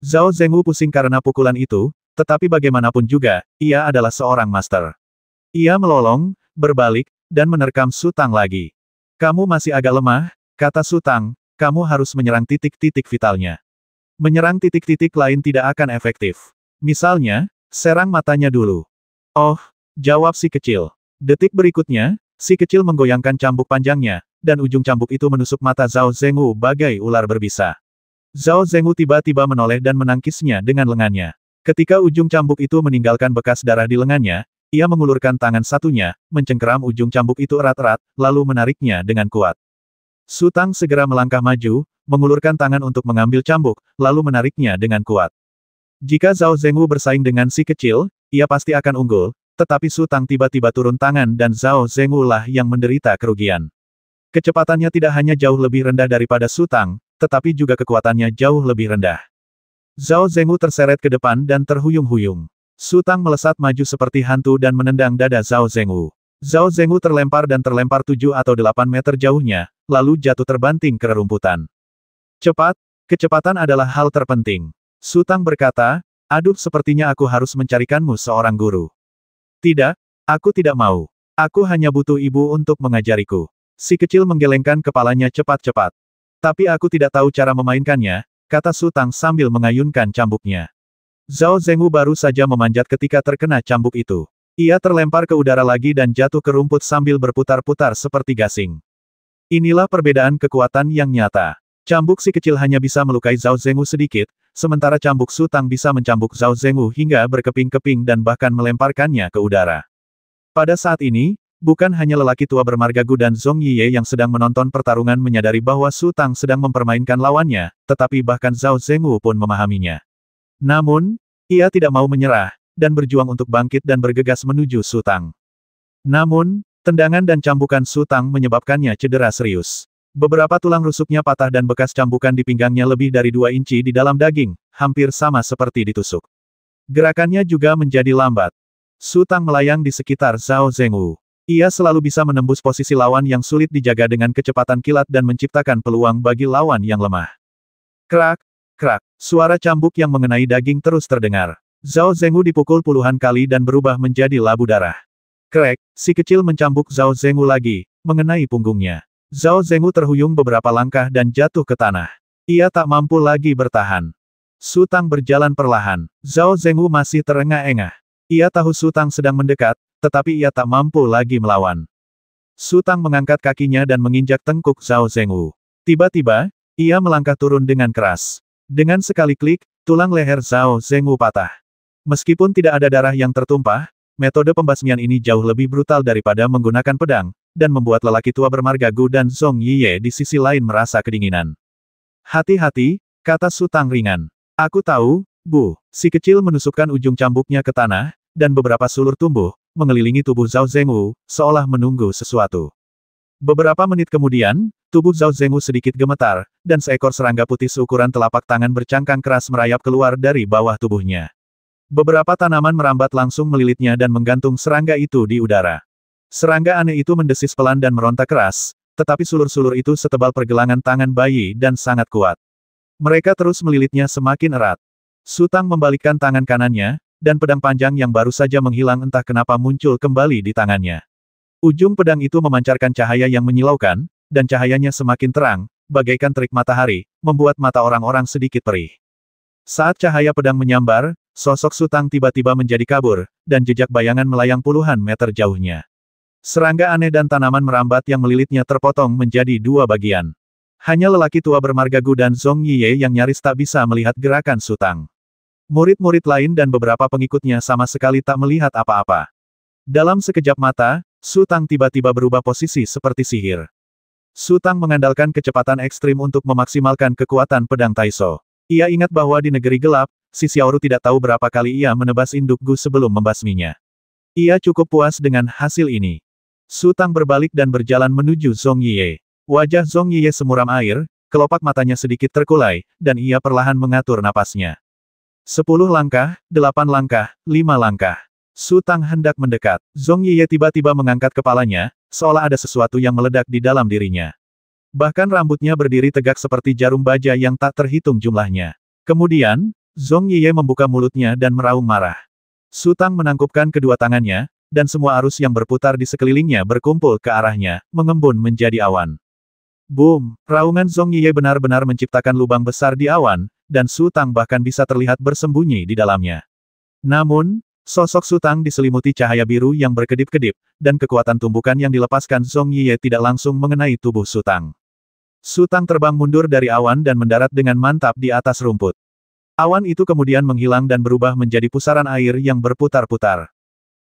Zhao Zengwu pusing karena pukulan itu, tetapi bagaimanapun juga, ia adalah seorang master. Ia melolong, berbalik, dan menerkam Su Tang lagi. Kamu masih agak lemah, kata Su Tang, kamu harus menyerang titik-titik vitalnya. Menyerang titik-titik lain tidak akan efektif. Misalnya, serang matanya dulu. Oh, jawab si kecil. Detik berikutnya, si kecil menggoyangkan cambuk panjangnya, dan ujung cambuk itu menusuk mata Zhao Zengwu bagai ular berbisa. Zhao Zengwu tiba-tiba menoleh dan menangkisnya dengan lengannya. Ketika ujung cambuk itu meninggalkan bekas darah di lengannya, ia mengulurkan tangan satunya, mencengkeram ujung cambuk itu erat-erat, lalu menariknya dengan kuat. Su Tang segera melangkah maju, mengulurkan tangan untuk mengambil cambuk, lalu menariknya dengan kuat. Jika Zhao Zengwu bersaing dengan si kecil, ia pasti akan unggul, tetapi Su Tang tiba-tiba turun tangan dan Zhao Zengwu lah yang menderita kerugian. Kecepatannya tidak hanya jauh lebih rendah daripada Su Tang, tetapi juga kekuatannya jauh lebih rendah. Zhao Zengwu terseret ke depan dan terhuyung-huyung. Su Tang melesat maju seperti hantu dan menendang dada Zhao Zengwu. Zhao Zengwu terlempar 7 atau 8 meter jauhnya, lalu jatuh terbanting ke rerumputan. Cepat, kecepatan adalah hal terpenting. Su Tang berkata, aduh sepertinya aku harus mencarikanmu seorang guru. Tidak, aku tidak mau. Aku hanya butuh ibu untuk mengajariku. Si kecil menggelengkan kepalanya cepat-cepat. Tapi aku tidak tahu cara memainkannya, kata Su Tang sambil mengayunkan cambuknya. Zhao Zengwu baru saja memanjat ketika terkena cambuk itu. Ia terlempar ke udara lagi dan jatuh ke rumput sambil berputar-putar seperti gasing. Inilah perbedaan kekuatan yang nyata. Cambuk si kecil hanya bisa melukai Zhao Zengwu sedikit, sementara cambuk Su Tang bisa mencambuk Zhao Zengwu hingga berkeping-keping dan bahkan melemparkannya ke udara. Pada saat ini, bukan hanya lelaki tua bermarga Gu dan Zhong Yiye yang sedang menonton pertarungan menyadari bahwa Su Tang sedang mempermainkan lawannya, tetapi bahkan Zhao Zengwu pun memahaminya. Namun, ia tidak mau menyerah, dan berjuang untuk bangkit dan bergegas menuju Su Tang. Namun, tendangan dan cambukan Su Tang menyebabkannya cedera serius. Beberapa tulang rusuknya patah dan bekas cambukan di pinggangnya lebih dari 2 inci di dalam daging, hampir sama seperti ditusuk. Gerakannya juga menjadi lambat. Su Tang melayang di sekitar Zhao Zengwu. Ia selalu bisa menembus posisi lawan yang sulit dijaga dengan kecepatan kilat dan menciptakan peluang bagi lawan yang lemah. Krak, krak, suara cambuk yang mengenai daging terus terdengar. Zhao Zengwu dipukul puluhan kali dan berubah menjadi labu darah. Krek, si kecil mencambuk Zhao Zengwu lagi, mengenai punggungnya. Zhao Zengwu terhuyung beberapa langkah dan jatuh ke tanah. Ia tak mampu lagi bertahan. Su Tang berjalan perlahan. Zhao Zengwu masih terengah-engah. Ia tahu Su Tang sedang mendekat, tetapi ia tak mampu lagi melawan. Su Tang mengangkat kakinya dan menginjak tengkuk Zhao Zengwu. Tiba-tiba, ia melangkah turun dengan keras. Dengan sekali klik, tulang leher Zhao Zengwu patah. Meskipun tidak ada darah yang tertumpah, metode pembasmian ini jauh lebih brutal daripada menggunakan pedang, dan membuat lelaki tua bermarga Gu dan Zhong Yiye di sisi lain merasa kedinginan. Hati-hati, kata Su Tang ringan. Aku tahu, Bu. Si kecil menusukkan ujung cambuknya ke tanah, dan beberapa sulur tumbuh, mengelilingi tubuh Zhao Zengwu, seolah menunggu sesuatu. Beberapa menit kemudian, tubuh Zhao Zengwu sedikit gemetar, dan seekor serangga putih seukuran telapak tangan bercangkang keras merayap keluar dari bawah tubuhnya. Beberapa tanaman merambat langsung melilitnya dan menggantung serangga itu di udara. Serangga aneh itu mendesis pelan dan meronta keras, tetapi sulur-sulur itu setebal pergelangan tangan bayi dan sangat kuat. Mereka terus melilitnya semakin erat. Su Tang membalikkan tangan kanannya, dan pedang panjang yang baru saja menghilang entah kenapa muncul kembali di tangannya. Ujung pedang itu memancarkan cahaya yang menyilaukan, dan cahayanya semakin terang, bagaikan terik matahari, membuat mata orang-orang sedikit perih. Saat cahaya pedang menyambar, sosok Su Tang tiba-tiba menjadi kabur, dan jejak bayangan melayang puluhan meter jauhnya. Serangga aneh dan tanaman merambat yang melilitnya terpotong menjadi 2 bagian. Hanya lelaki tua bermarga Gu dan Zhong Yiye yang nyaris tak bisa melihat gerakan Su Tang. Murid-murid lain dan beberapa pengikutnya sama sekali tak melihat apa-apa. Dalam sekejap mata, Su Tang tiba-tiba berubah posisi seperti sihir. Su Tang mengandalkan kecepatan ekstrim untuk memaksimalkan kekuatan pedang Taiso. Ia ingat bahwa di negeri gelap, si Xiaoru tidak tahu berapa kali ia menebas induk Gu sebelum membasminya. Ia cukup puas dengan hasil ini. Su Tang berbalik dan berjalan menuju Zhong Yiye. Wajah Zhong Yiye semuram air, kelopak matanya sedikit terkulai, dan ia perlahan mengatur napasnya. 10 langkah, 8 langkah, 5 langkah. Su Tang hendak mendekat. Zhong Yiye tiba-tiba mengangkat kepalanya, seolah ada sesuatu yang meledak di dalam dirinya. Bahkan rambutnya berdiri tegak seperti jarum baja yang tak terhitung jumlahnya. Kemudian, Zhong Yiye membuka mulutnya dan meraung marah. Su Tang menangkupkan kedua tangannya, dan semua arus yang berputar di sekelilingnya berkumpul ke arahnya, mengembun menjadi awan. Boom! Raungan Zhong Yiye benar-benar menciptakan lubang besar di awan, dan Su Tang bahkan bisa terlihat bersembunyi di dalamnya. Namun, sosok Su Tang diselimuti cahaya biru yang berkedip-kedip, dan kekuatan tumbukan yang dilepaskan Zhong Yiye tidak langsung mengenai tubuh Su Tang. Su Tang terbang mundur dari awan dan mendarat dengan mantap di atas rumput. Awan itu kemudian menghilang dan berubah menjadi pusaran air yang berputar-putar.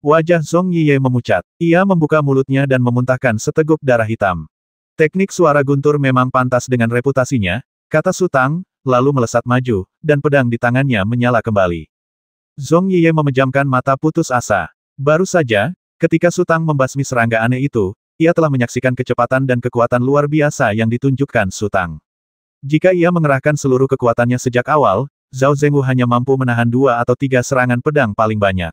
Wajah Zhong Yiye memucat. Ia membuka mulutnya dan memuntahkan seteguk darah hitam. Teknik suara guntur memang pantas dengan reputasinya, kata Su Tang, lalu melesat maju, dan pedang di tangannya menyala kembali. Zhong Yiye memejamkan mata putus asa. Baru saja, ketika Su Tang membasmi serangga aneh itu, ia telah menyaksikan kecepatan dan kekuatan luar biasa yang ditunjukkan Su Tang. Jika ia mengerahkan seluruh kekuatannya sejak awal, Zhao Zengwu hanya mampu menahan 2 atau 3 serangan pedang paling banyak.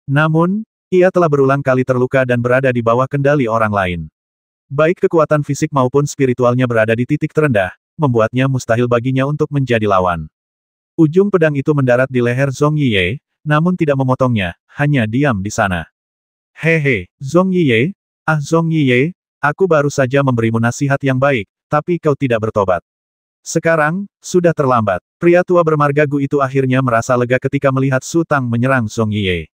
Namun, ia telah berulang kali terluka dan berada di bawah kendali orang lain. Baik kekuatan fisik maupun spiritualnya berada di titik terendah, membuatnya mustahil baginya untuk menjadi lawan. Ujung pedang itu mendarat di leher Zhong Yiye, namun tidak memotongnya, hanya diam di sana. Hehe, Zhong Yiye, Zhong Yiye, aku baru saja memberimu nasihat yang baik, tapi kau tidak bertobat. Sekarang, sudah terlambat. Pria tua bermarga Gu itu akhirnya merasa lega ketika melihat Su Tang menyerang Zhong Yiye.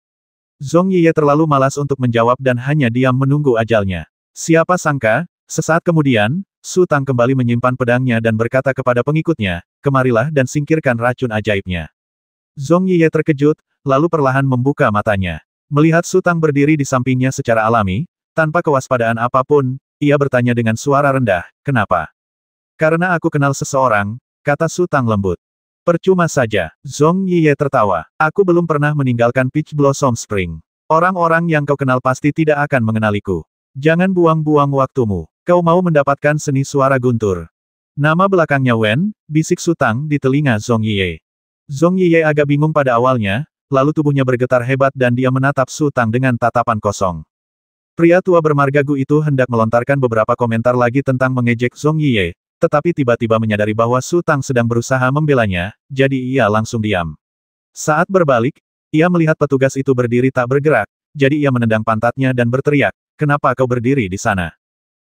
Zhong Yiye terlalu malas untuk menjawab dan hanya diam menunggu ajalnya. Siapa sangka, sesaat kemudian, Su Tang kembali menyimpan pedangnya dan berkata kepada pengikutnya, kemarilah dan singkirkan racun ajaibnya. Zhong Yiye terkejut, lalu perlahan membuka matanya. Melihat Su Tang berdiri di sampingnya secara alami, tanpa kewaspadaan apapun, ia bertanya dengan suara rendah, kenapa? Karena aku kenal seseorang, kata Su Tang lembut. Percuma saja, Zhong Yiye tertawa. Aku belum pernah meninggalkan Peach Blossom Spring. Orang-orang yang kau kenal pasti tidak akan mengenaliku. Jangan buang-buang waktumu. Kau mau mendapatkan seni suara guntur. Nama belakangnya Wen, bisik Su Tang di telinga Zhong Yiye. Zhong Yiye agak bingung pada awalnya, lalu tubuhnya bergetar hebat dan dia menatap Su Tang dengan tatapan kosong. Pria tua bermarga Gu itu hendak melontarkan beberapa komentar lagi tentang mengejek Zhong Yiye, tetapi tiba-tiba menyadari bahwa Su Tang sedang berusaha membelanya, jadi ia langsung diam. Saat berbalik, ia melihat petugas itu berdiri tak bergerak, jadi ia menendang pantatnya dan berteriak, kenapa kau berdiri di sana?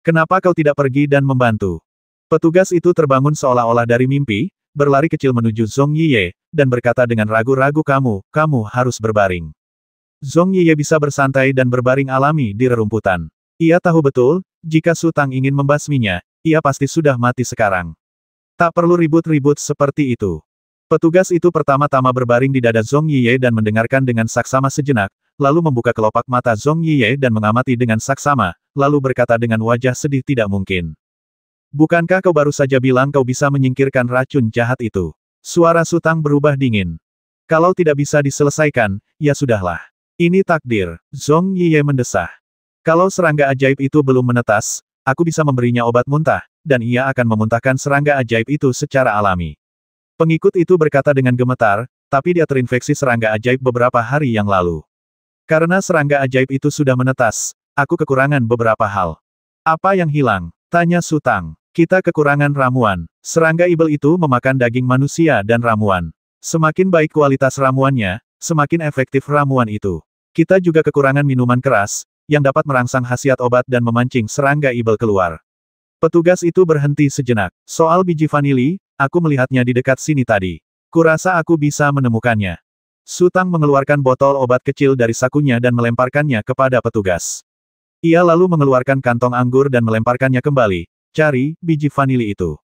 Kenapa kau tidak pergi dan membantu? Petugas itu terbangun seolah-olah dari mimpi, berlari kecil menuju Zhong Yiye, dan berkata dengan ragu-ragu kamu harus berbaring. Zhong Yiye bisa bersantai dan berbaring alami di rerumputan. Ia tahu betul, jika Su Tang ingin membasminya, ia pasti sudah mati sekarang. Tak perlu ribut-ribut seperti itu. Petugas itu pertama-tama berbaring di dada Zhong Yiye dan mendengarkan dengan saksama sejenak, lalu membuka kelopak mata Zhong Yiye dan mengamati dengan saksama, lalu berkata dengan wajah sedih tidak mungkin. Bukankah kau baru saja bilang kau bisa menyingkirkan racun jahat itu? Suara Su Tang berubah dingin. Kalau tidak bisa diselesaikan, ya sudahlah. Ini takdir, Zhong Yiye mendesah. Kalau serangga ajaib itu belum menetas, aku bisa memberinya obat muntah, dan ia akan memuntahkan serangga ajaib itu secara alami. Pengikut itu berkata dengan gemetar, tapi dia terinfeksi serangga ajaib beberapa hari yang lalu. Karena serangga ajaib itu sudah menetas, aku kekurangan beberapa hal. Apa yang hilang? Tanya Su Tang. Kita kekurangan ramuan. Serangga ibel itu memakan daging manusia dan ramuan. Semakin baik kualitas ramuannya, semakin efektif ramuan itu. Kita juga kekurangan minuman keras, yang dapat merangsang khasiat obat dan memancing serangga ibel keluar. Petugas itu berhenti sejenak. Soal biji vanili, aku melihatnya di dekat sini tadi. Kurasa aku bisa menemukannya. Su Tang mengeluarkan botol obat kecil dari sakunya dan melemparkannya kepada petugas. Ia lalu mengeluarkan kantong anggur dan melemparkannya kembali. Cari biji vanili itu.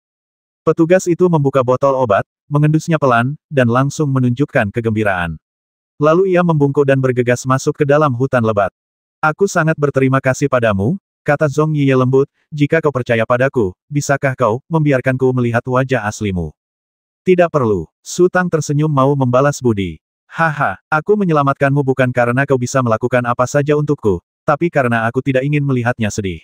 Petugas itu membuka botol obat, mengendusnya pelan, dan langsung menunjukkan kegembiraan. Lalu ia membungkuk dan bergegas masuk ke dalam hutan lebat. Aku sangat berterima kasih padamu, kata Zhong Yiye lembut, jika kau percaya padaku, bisakah kau membiarkanku melihat wajah aslimu? Tidak perlu. Su Tang tersenyum mau membalas budi. Haha, aku menyelamatkanmu bukan karena kau bisa melakukan apa saja untukku, tapi karena aku tidak ingin melihatnya sedih.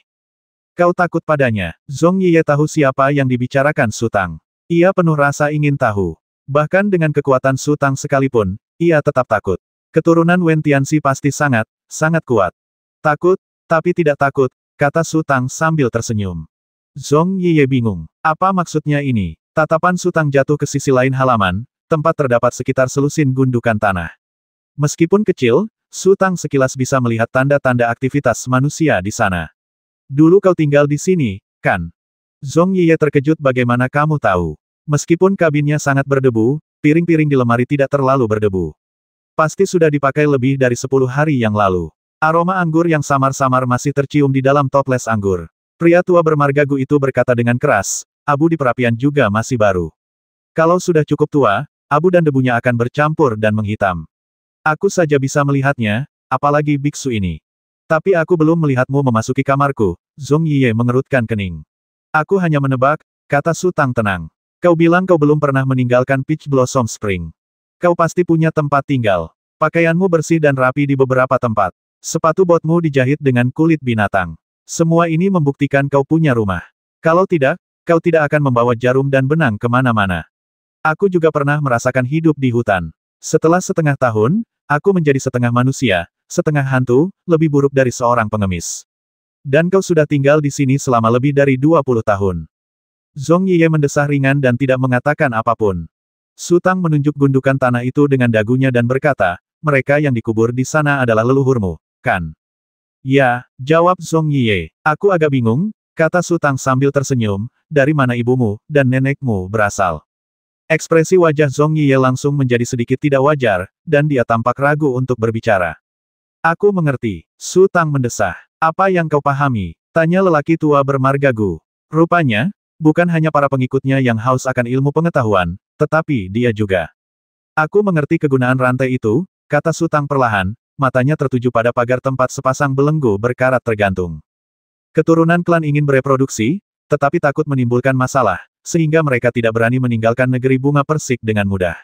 Kau takut padanya. Zhong Yiye tahu siapa yang dibicarakan Su Tang. Ia penuh rasa ingin tahu. Bahkan dengan kekuatan Su Tang sekalipun, ia tetap takut. Keturunan Wen Tianxi pasti sangat kuat. Takut, tapi tidak takut, kata Su Tang sambil tersenyum. Zhong Yiye bingung. Apa maksudnya ini? Tatapan Su Tang jatuh ke sisi lain halaman, tempat terdapat sekitar selusin gundukan tanah. Meskipun kecil, Su Tang sekilas bisa melihat tanda-tanda aktivitas manusia di sana. Dulu kau tinggal di sini, kan? Zhong Yiye terkejut bagaimana kamu tahu. Meskipun kabinnya sangat berdebu, piring-piring di lemari tidak terlalu berdebu. Pasti sudah dipakai lebih dari 10 hari yang lalu. Aroma anggur yang samar-samar masih tercium di dalam toples anggur. Pria tua bermargagu itu berkata dengan keras, abu di perapian juga masih baru. Kalau sudah cukup tua, abu dan debunya akan bercampur dan menghitam. Aku saja bisa melihatnya, apalagi biksu ini. Tapi aku belum melihatmu memasuki kamarku, Zhong Yiye mengerutkan kening. Aku hanya menebak, kata Su Tang tenang. Kau bilang kau belum pernah meninggalkan Peach Blossom Spring. Kau pasti punya tempat tinggal. Pakaianmu bersih dan rapi di beberapa tempat. Sepatu botmu dijahit dengan kulit binatang. Semua ini membuktikan kau punya rumah. Kalau tidak, kau tidak akan membawa jarum dan benang kemana-mana. Aku juga pernah merasakan hidup di hutan. Setelah setengah tahun, aku menjadi setengah manusia, setengah hantu, lebih buruk dari seorang pengemis. Dan kau sudah tinggal di sini selama lebih dari 20 tahun. Zhong Yiye mendesah ringan dan tidak mengatakan apapun. Su Tang menunjuk gundukan tanah itu dengan dagunya dan berkata, mereka yang dikubur di sana adalah leluhurmu, kan? Ya, jawab Zhong Yiye. Aku agak bingung, kata Su Tang sambil tersenyum, dari mana ibumu dan nenekmu berasal? Ekspresi wajah Zhong Yiye langsung menjadi sedikit tidak wajar, dan dia tampak ragu untuk berbicara. Aku mengerti. Su Tang mendesah. Apa yang kau pahami? Tanya lelaki tua bermargagu. Rupanya, bukan hanya para pengikutnya yang haus akan ilmu pengetahuan, tetapi dia juga. Aku mengerti kegunaan rantai itu, kata Su Tang perlahan, matanya tertuju pada pagar tempat sepasang belenggu berkarat tergantung. Keturunan klan ingin bereproduksi, tetapi takut menimbulkan masalah, sehingga mereka tidak berani meninggalkan negeri bunga persik dengan mudah.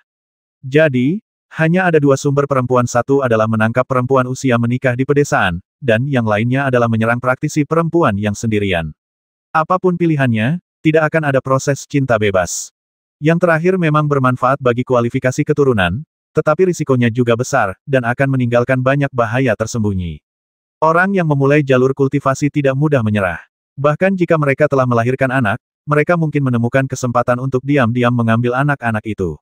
Jadi, hanya ada dua sumber perempuan, satu adalah menangkap perempuan usia menikah di pedesaan, dan yang lainnya adalah menyerang praktisi perempuan yang sendirian. Apapun pilihannya, tidak akan ada proses cinta bebas. Yang terakhir memang bermanfaat bagi kualifikasi keturunan, tetapi risikonya juga besar, dan akan meninggalkan banyak bahaya tersembunyi. Orang yang memulai jalur kultivasi tidak mudah menyerah. Bahkan jika mereka telah melahirkan anak, mereka mungkin menemukan kesempatan untuk diam-diam mengambil anak-anak itu.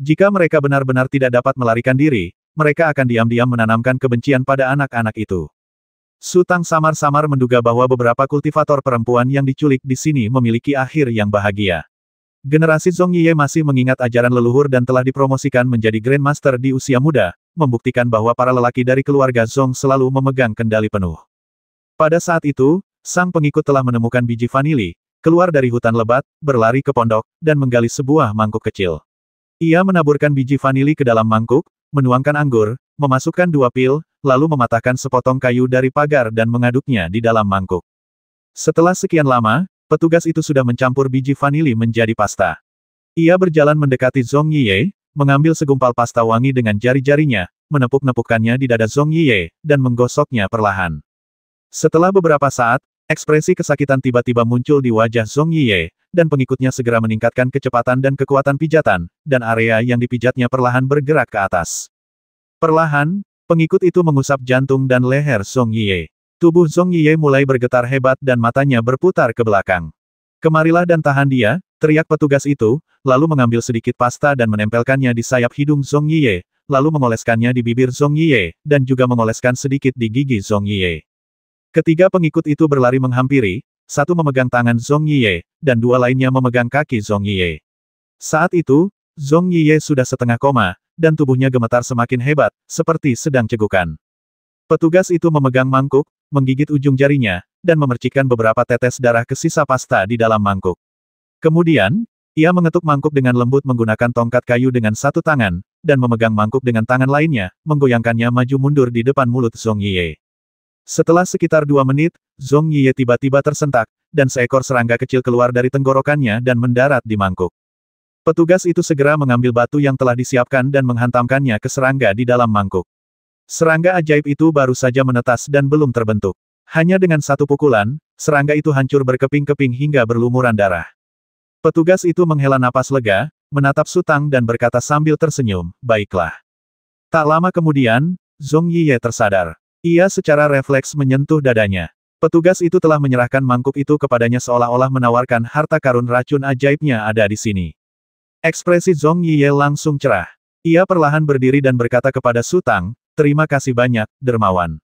Jika mereka benar-benar tidak dapat melarikan diri, mereka akan diam-diam menanamkan kebencian pada anak-anak itu. Su Tang samar-samar menduga bahwa beberapa kultivator perempuan yang diculik di sini memiliki akhir yang bahagia. Generasi Zhong Yiye masih mengingat ajaran leluhur dan telah dipromosikan menjadi Grandmaster di usia muda, membuktikan bahwa para lelaki dari keluarga Zhong selalu memegang kendali penuh. Pada saat itu, sang pengikut telah menemukan biji vanili, keluar dari hutan lebat, berlari ke pondok, dan menggali sebuah mangkuk kecil. Ia menaburkan biji vanili ke dalam mangkuk, menuangkan anggur, memasukkan 2 pil, lalu mematahkan sepotong kayu dari pagar dan mengaduknya di dalam mangkuk. Setelah sekian lama, petugas itu sudah mencampur biji vanili menjadi pasta. Ia berjalan mendekati Zhong Yiye, mengambil segumpal pasta wangi dengan jari-jarinya, menepuk-nepukkannya di dada Zhong Yiye, dan menggosoknya perlahan. Setelah beberapa saat, ekspresi kesakitan tiba-tiba muncul di wajah Zhong Yiye, dan pengikutnya segera meningkatkan kecepatan dan kekuatan pijatan, dan area yang dipijatnya perlahan bergerak ke atas. Perlahan, pengikut itu mengusap jantung dan leher Zhong Yiye. Tubuh Zhong Yiye mulai bergetar hebat dan matanya berputar ke belakang. Kemarilah dan tahan dia, teriak petugas itu, lalu mengambil sedikit pasta dan menempelkannya di sayap hidung Zhong Yiye, lalu mengoleskannya di bibir Zhong Yiye, dan juga mengoleskan sedikit di gigi Zhong Yiye. Ketiga pengikut itu berlari menghampiri, satu memegang tangan Zhong Yiye, dan dua lainnya memegang kaki Zhong Yiye. Saat itu, Zhong Yiye sudah setengah koma, dan tubuhnya gemetar semakin hebat, seperti sedang cegukan. Petugas itu memegang mangkuk, menggigit ujung jarinya, dan memercikkan beberapa tetes darah ke sisa pasta di dalam mangkuk. Kemudian, ia mengetuk mangkuk dengan lembut menggunakan tongkat kayu dengan satu tangan, dan memegang mangkuk dengan tangan lainnya, menggoyangkannya maju mundur di depan mulut Zhong Yiye. Setelah sekitar 2 menit, Zhong Yiye tiba-tiba tersentak, dan seekor serangga kecil keluar dari tenggorokannya dan mendarat di mangkuk. Petugas itu segera mengambil batu yang telah disiapkan dan menghantamkannya ke serangga di dalam mangkuk. Serangga ajaib itu baru saja menetas dan belum terbentuk. Hanya dengan satu pukulan, serangga itu hancur berkeping-keping hingga berlumuran darah. Petugas itu menghela napas lega, menatap Su Tang dan berkata sambil tersenyum, baiklah. Tak lama kemudian, Zhong Yiye tersadar. Ia secara refleks menyentuh dadanya. Petugas itu telah menyerahkan mangkuk itu kepadanya seolah-olah menawarkan harta karun racun ajaibnya ada di sini. Ekspresi Zhong Yiye langsung cerah. Ia perlahan berdiri dan berkata kepada Su Tang, "Terima kasih banyak, dermawan."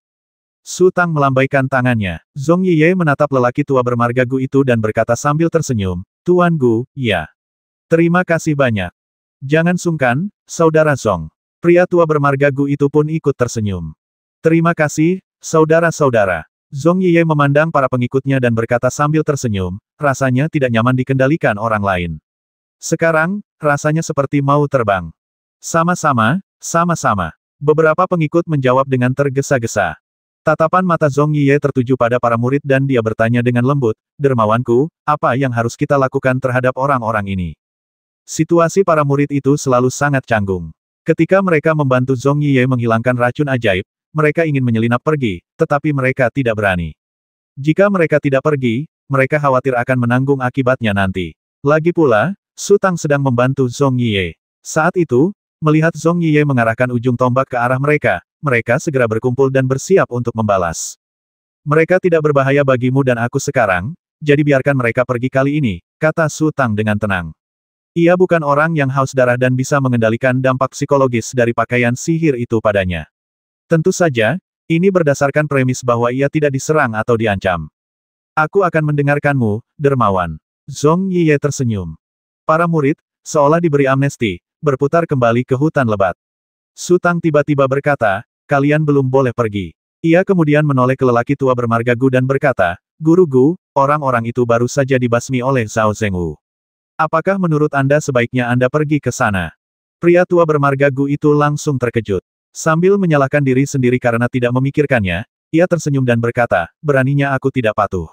Su Tang melambaikan tangannya. Zhong Yiye menatap lelaki tua bermarga Gu itu dan berkata sambil tersenyum, "Tuan Gu, ya. Terima kasih banyak. Jangan sungkan, saudara Zhong." Pria tua bermarga Gu itu pun ikut tersenyum. "Terima kasih, saudara-saudara." Zhong Yiye memandang para pengikutnya dan berkata sambil tersenyum, rasanya tidak nyaman dikendalikan orang lain. Sekarang, rasanya seperti mau terbang. Sama-sama, sama-sama. Beberapa pengikut menjawab dengan tergesa-gesa. Tatapan mata Zhong Yiye tertuju pada para murid dan dia bertanya dengan lembut, "Dermawanku, apa yang harus kita lakukan terhadap orang-orang ini?" Situasi para murid itu selalu sangat canggung. Ketika mereka membantu Zhong Yiye menghilangkan racun ajaib, mereka ingin menyelinap pergi, tetapi mereka tidak berani. Jika mereka tidak pergi, mereka khawatir akan menanggung akibatnya nanti. Lagi pula, Su Tang sedang membantu Zhong Yiye. Saat itu, melihat Zhong Yiye mengarahkan ujung tombak ke arah mereka, mereka segera berkumpul dan bersiap untuk membalas. "Mereka tidak berbahaya bagimu dan aku sekarang, jadi biarkan mereka pergi kali ini," kata Su Tang dengan tenang. Ia bukan orang yang haus darah dan bisa mengendalikan dampak psikologis dari pakaian sihir itu padanya. Tentu saja, ini berdasarkan premis bahwa ia tidak diserang atau diancam. "Aku akan mendengarkanmu, dermawan." Zhong Yiye tersenyum. Para murid, seolah diberi amnesti, berputar kembali ke hutan lebat. Su Tang tiba-tiba berkata, "Kalian belum boleh pergi." Ia kemudian menoleh ke lelaki tua bermarga Gu dan berkata, "Guru Gu, orang-orang itu baru saja dibasmi oleh Zhao Zhengwu. Apakah menurut Anda sebaiknya Anda pergi ke sana?" Pria tua bermarga Gu itu langsung terkejut. Sambil menyalahkan diri sendiri karena tidak memikirkannya, ia tersenyum dan berkata, "Beraninya aku tidak patuh.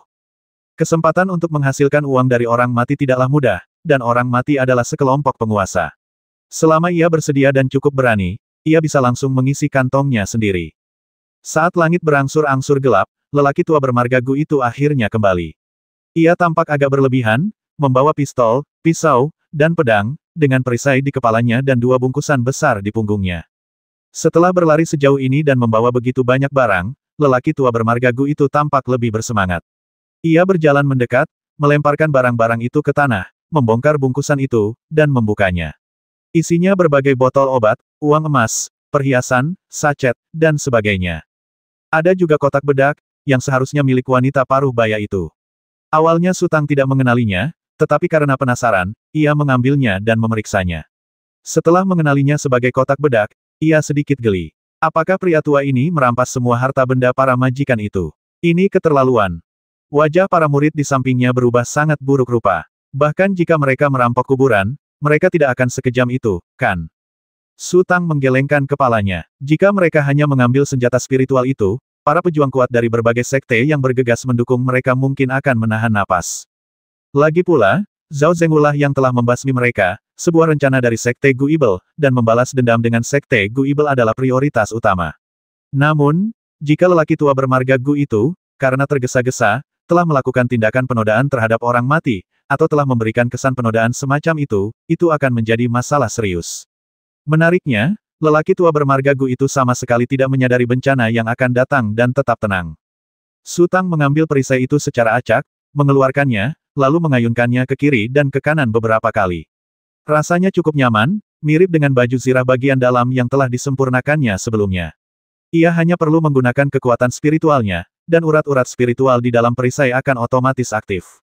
Kesempatan untuk menghasilkan uang dari orang mati tidaklah mudah, dan orang mati adalah sekelompok penguasa. Selama ia bersedia dan cukup berani, ia bisa langsung mengisi kantongnya sendiri." Saat langit berangsur-angsur gelap, lelaki tua bermarga Gu itu akhirnya kembali. Ia tampak agak berlebihan, membawa pistol, pisau, dan pedang, dengan perisai di kepalanya dan 2 bungkusan besar di punggungnya. Setelah berlari sejauh ini dan membawa begitu banyak barang, lelaki tua bermarga Gu itu tampak lebih bersemangat. Ia berjalan mendekat, melemparkan barang-barang itu ke tanah, membongkar bungkusan itu, dan membukanya. Isinya berbagai botol obat, uang emas, perhiasan, sachet, dan sebagainya. Ada juga kotak bedak, yang seharusnya milik wanita paruh baya itu. Awalnya Su Tang tidak mengenalinya, tetapi karena penasaran, ia mengambilnya dan memeriksanya. Setelah mengenalinya sebagai kotak bedak, ia sedikit geli. Apakah pria tua ini merampas semua harta benda para majikan itu? Ini keterlaluan. Wajah para murid di sampingnya berubah sangat buruk rupa. Bahkan jika mereka merampok kuburan, mereka tidak akan sekejam itu, kan? Su Tang menggelengkan kepalanya. Jika mereka hanya mengambil senjata spiritual itu, para pejuang kuat dari berbagai sekte yang bergegas mendukung mereka mungkin akan menahan napas. Lagi pula, Zhao Zhengwu lah yang telah membasmi mereka, sebuah rencana dari Sekte Gu Ibel, dan membalas dendam dengan Sekte Gu Ibel adalah prioritas utama. Namun, jika lelaki tua bermarga Gu itu, karena tergesa-gesa, telah melakukan tindakan penodaan terhadap orang mati, atau telah memberikan kesan penodaan semacam itu akan menjadi masalah serius. Menariknya, lelaki tua bermarga Gu itu sama sekali tidak menyadari bencana yang akan datang dan tetap tenang. Su Tang mengambil perisai itu secara acak, mengeluarkannya, lalu mengayunkannya ke kiri dan ke kanan beberapa kali. Rasanya cukup nyaman, mirip dengan baju zirah bagian dalam yang telah disempurnakannya sebelumnya. Ia hanya perlu menggunakan kekuatan spiritualnya, dan urat-urat spiritual di dalam perisai akan otomatis aktif.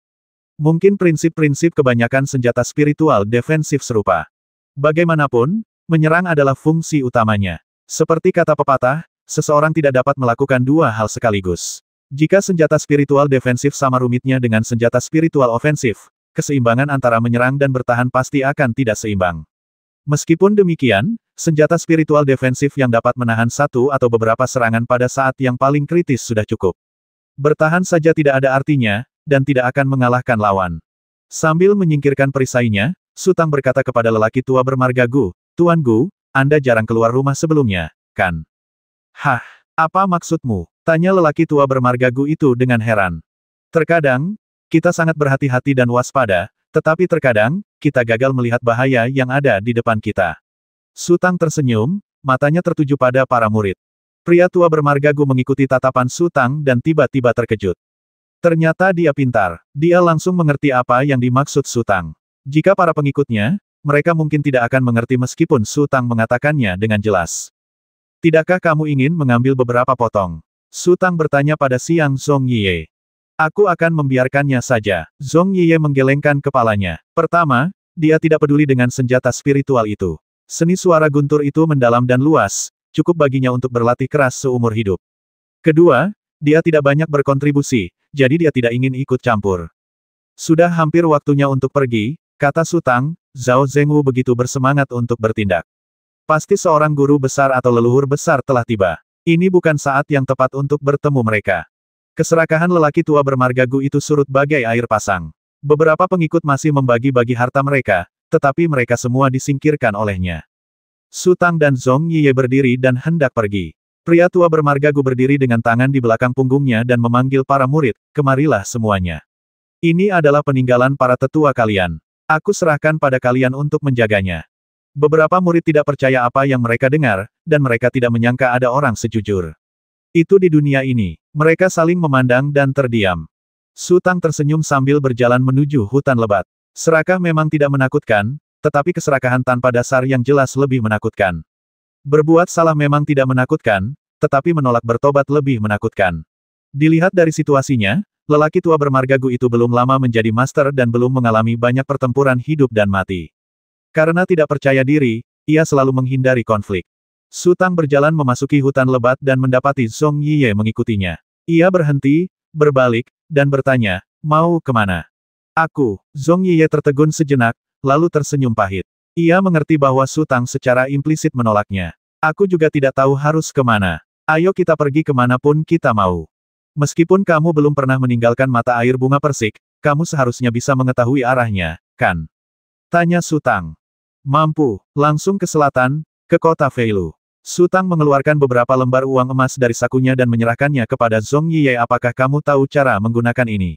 Mungkin prinsip-prinsip kebanyakan senjata spiritual defensif serupa. Bagaimanapun, menyerang adalah fungsi utamanya. Seperti kata pepatah, seseorang tidak dapat melakukan 2 hal sekaligus. Jika senjata spiritual defensif sama rumitnya dengan senjata spiritual ofensif, keseimbangan antara menyerang dan bertahan pasti akan tidak seimbang. Meskipun demikian, senjata spiritual defensif yang dapat menahan 1 atau beberapa serangan pada saat yang paling kritis sudah cukup. Bertahan saja tidak ada artinya, dan tidak akan mengalahkan lawan. Sambil menyingkirkan perisainya, Su Tang berkata kepada lelaki tua bermarga Gu, "Tuan Gu, Anda jarang keluar rumah sebelumnya, kan?" "Hah, apa maksudmu?" tanya lelaki tua bermarga Gu itu dengan heran. "Terkadang, kita sangat berhati-hati dan waspada, tetapi terkadang, kita gagal melihat bahaya yang ada di depan kita." Su Tang tersenyum, matanya tertuju pada para murid. Pria tua bermarga Gu mengikuti tatapan Su Tang dan tiba-tiba terkejut. Ternyata dia pintar. Dia langsung mengerti apa yang dimaksud Su Tang. Jika para pengikutnya, mereka mungkin tidak akan mengerti meskipun Su Tang mengatakannya dengan jelas. Tidakkah kamu ingin mengambil beberapa potong? Su Tang bertanya pada Xiang Zhongyiye. Aku akan membiarkannya saja. Zhongyiye menggelengkan kepalanya. Pertama, dia tidak peduli dengan senjata spiritual itu. Seni suara guntur itu mendalam dan luas, cukup baginya untuk berlatih keras seumur hidup. Kedua, dia tidak banyak berkontribusi, jadi dia tidak ingin ikut campur. Sudah hampir waktunya untuk pergi, kata Su Tang. Zhao Zengwu begitu bersemangat untuk bertindak. Pasti seorang guru besar atau leluhur besar telah tiba. Ini bukan saat yang tepat untuk bertemu mereka. Keserakahan lelaki tua bermarga Gu itu surut bagai air pasang. Beberapa pengikut masih membagi-bagi harta mereka, tetapi mereka semua disingkirkan olehnya. Su Tang dan Zhongyiye berdiri dan hendak pergi. Pria tua bermarga Gu berdiri dengan tangan di belakang punggungnya dan memanggil para murid, kemarilah semuanya. Ini adalah peninggalan para tetua kalian. Aku serahkan pada kalian untuk menjaganya. Beberapa murid tidak percaya apa yang mereka dengar, dan mereka tidak menyangka ada orang sejujur itu di dunia ini. Mereka saling memandang dan terdiam. Su Tang tersenyum sambil berjalan menuju hutan lebat. Serakah memang tidak menakutkan, tetapi keserakahan tanpa dasar yang jelas lebih menakutkan. Berbuat salah memang tidak menakutkan, tetapi menolak bertobat lebih menakutkan. Dilihat dari situasinya, lelaki tua bermarga Gu itu belum lama menjadi master dan belum mengalami banyak pertempuran hidup dan mati. Karena tidak percaya diri, ia selalu menghindari konflik. Su Tang berjalan memasuki hutan lebat dan mendapati Zhongyiye mengikutinya. Ia berhenti, berbalik, dan bertanya, mau kemana? Aku. Zhongyiye tertegun sejenak, lalu tersenyum pahit. Ia mengerti bahwa Su Tang secara implisit menolaknya. Aku juga tidak tahu harus kemana. Ayo kita pergi kemanapun kita mau. Meskipun kamu belum pernah meninggalkan mata air bunga persik, kamu seharusnya bisa mengetahui arahnya, kan? Tanya Su Tang. Mampu, langsung ke selatan, ke kota Feilu. Su Tang mengeluarkan beberapa lembar uang emas dari sakunya dan menyerahkannya kepada Zhongyiye. Apakah kamu tahu cara menggunakan ini?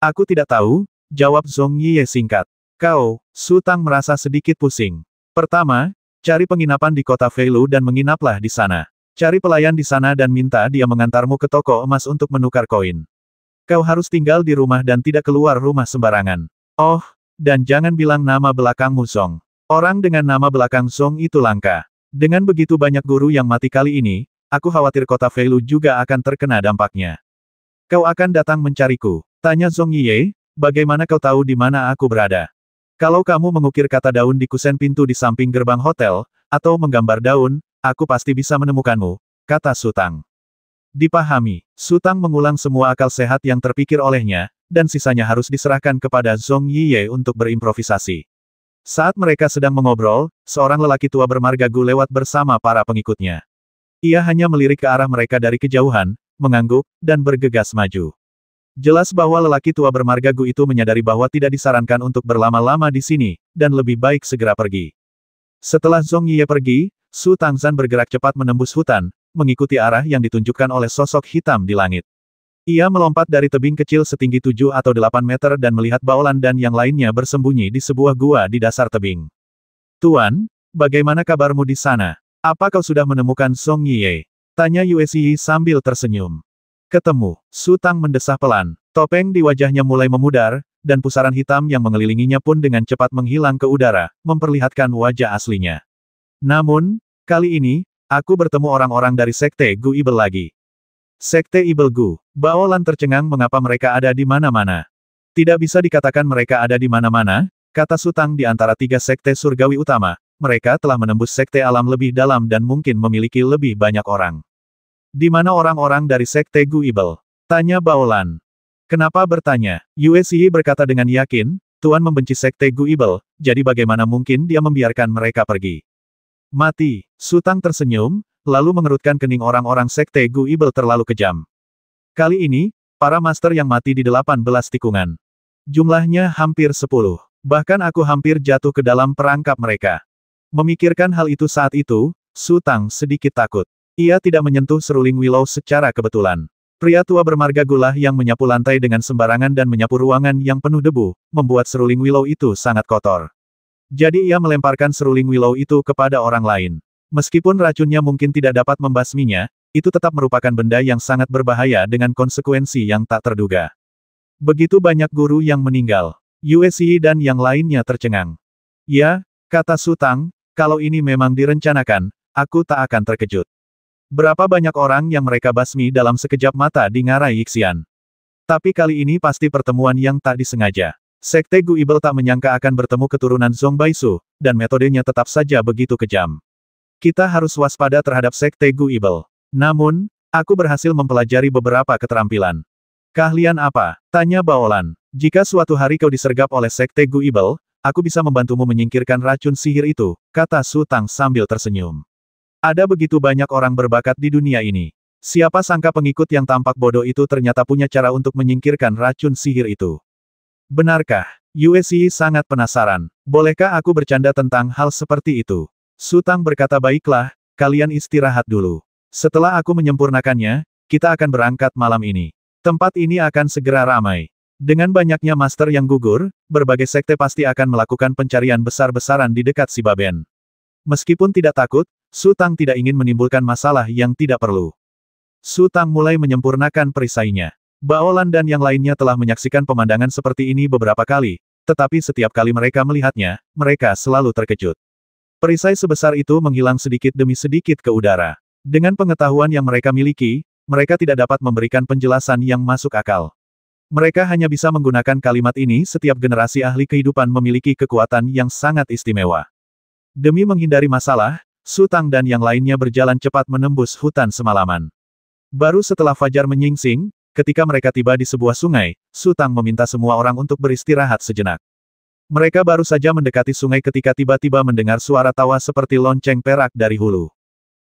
Aku tidak tahu, jawab Zhongyiye singkat. Kau, Su Tang merasa sedikit pusing. Pertama, cari penginapan di kota Feilu dan menginaplah di sana. Cari pelayan di sana dan minta dia mengantarmu ke toko emas untuk menukar koin. Kau harus tinggal di rumah dan tidak keluar rumah sembarangan. Oh, dan jangan bilang nama belakangmu Zong. Orang dengan nama belakang Zong itu langka. Dengan begitu banyak guru yang mati kali ini, aku khawatir kota Feilu juga akan terkena dampaknya. Kau akan datang mencariku? Tanya Zhongyiye, bagaimana kau tahu di mana aku berada? Kalau kamu mengukir kata daun di kusen pintu di samping gerbang hotel, atau menggambar daun, aku pasti bisa menemukanmu, kata Su Tang. Dipahami, Su Tang mengulang semua akal sehat yang terpikir olehnya, dan sisanya harus diserahkan kepada Zhongyiye untuk berimprovisasi. Saat mereka sedang mengobrol, seorang lelaki tua bermarga Gu lewat bersama para pengikutnya. Ia hanya melirik ke arah mereka dari kejauhan, mengangguk, dan bergegas maju. Jelas bahwa lelaki tua bermarga Gu itu menyadari bahwa tidak disarankan untuk berlama-lama di sini, dan lebih baik segera pergi. Setelah Zhongyiye pergi, Su Tangzan bergerak cepat menembus hutan, mengikuti arah yang ditunjukkan oleh sosok hitam di langit. Ia melompat dari tebing kecil setinggi 7 atau 8 meter dan melihat Baolan dan yang lainnya bersembunyi di sebuah gua di dasar tebing. Tuan, bagaimana kabarmu di sana? Apa kau sudah menemukan Zhongyiye? Tanya Yue Xi sambil tersenyum. Ketemu, Su Tang mendesah pelan. Topeng di wajahnya mulai memudar, dan pusaran hitam yang mengelilinginya pun dengan cepat menghilang ke udara, memperlihatkan wajah aslinya. Namun, kali ini, aku bertemu orang-orang dari Sekte Gu Ibel lagi. Sekte Ibel Gu. Baolan tercengang mengapa mereka ada di mana-mana. Tidak bisa dikatakan mereka ada di mana-mana, kata Su Tang di antara 3 sekte surgawi utama, mereka telah menembus sekte alam lebih dalam dan mungkin memiliki lebih banyak orang. Di mana orang-orang dari Sekte Gu Ibel? Tanya Baolan. Kenapa bertanya? Yue Xi berkata dengan yakin, Tuan membenci Sekte Gu Ibel, jadi bagaimana mungkin dia membiarkan mereka pergi? Mati. Su Tang tersenyum, lalu mengerutkan kening. Orang-orang Sekte Gu Ibel terlalu kejam. Kali ini, para master yang mati di 18 tikungan. Jumlahnya hampir 10. Bahkan aku hampir jatuh ke dalam perangkap mereka. Memikirkan hal itu saat itu, Su Tang sedikit takut. Ia tidak menyentuh seruling Willow secara kebetulan. Pria tua bermarga gulah yang menyapu lantai dengan sembarangan dan menyapu ruangan yang penuh debu, membuat seruling Willow itu sangat kotor. Jadi ia melemparkan seruling Willow itu kepada orang lain. Meskipun racunnya mungkin tidak dapat membasminya, itu tetap merupakan benda yang sangat berbahaya dengan konsekuensi yang tak terduga. Begitu banyak guru yang meninggal. Yue Xi dan yang lainnya tercengang. Ya, kata Su Tang, kalau ini memang direncanakan, aku tak akan terkejut. Berapa banyak orang yang mereka basmi dalam sekejap mata di ngarai Yixian. Tapi kali ini pasti pertemuan yang tak disengaja. Sekte Guibel tak menyangka akan bertemu keturunan Zhong Baisu, dan metodenya tetap saja begitu kejam. Kita harus waspada terhadap Sekte Guibel. Namun, aku berhasil mempelajari beberapa keterampilan. Keahlian apa? Tanya Baolan. Jika suatu hari kau disergap oleh Sekte Guibel, aku bisa membantumu menyingkirkan racun sihir itu, kata Su Tang sambil tersenyum. Ada begitu banyak orang berbakat di dunia ini. Siapa sangka pengikut yang tampak bodoh itu ternyata punya cara untuk menyingkirkan racun sihir itu. Benarkah? Yue Xi sangat penasaran. Bolehkah aku bercanda tentang hal seperti itu? Su Tang berkata, baiklah, kalian istirahat dulu. Setelah aku menyempurnakannya, kita akan berangkat malam ini. Tempat ini akan segera ramai. Dengan banyaknya master yang gugur, berbagai sekte pasti akan melakukan pencarian besar-besaran di dekat Sibaben. Meskipun tidak takut, Su Tang tidak ingin menimbulkan masalah yang tidak perlu. Su Tang mulai menyempurnakan perisainya. Baolan dan yang lainnya telah menyaksikan pemandangan seperti ini beberapa kali, tetapi setiap kali mereka melihatnya, mereka selalu terkejut. Perisai sebesar itu menghilang sedikit demi sedikit ke udara. Dengan pengetahuan yang mereka miliki, mereka tidak dapat memberikan penjelasan yang masuk akal. Mereka hanya bisa menggunakan kalimat ini setiap generasi ahli kehidupan memiliki kekuatan yang sangat istimewa. Demi menghindari masalah, Su Tang dan yang lainnya berjalan cepat menembus hutan semalaman. Baru setelah fajar menyingsing, ketika mereka tiba di sebuah sungai, Su Tang meminta semua orang untuk beristirahat sejenak. Mereka baru saja mendekati sungai ketika tiba-tiba mendengar suara tawa seperti lonceng perak dari hulu.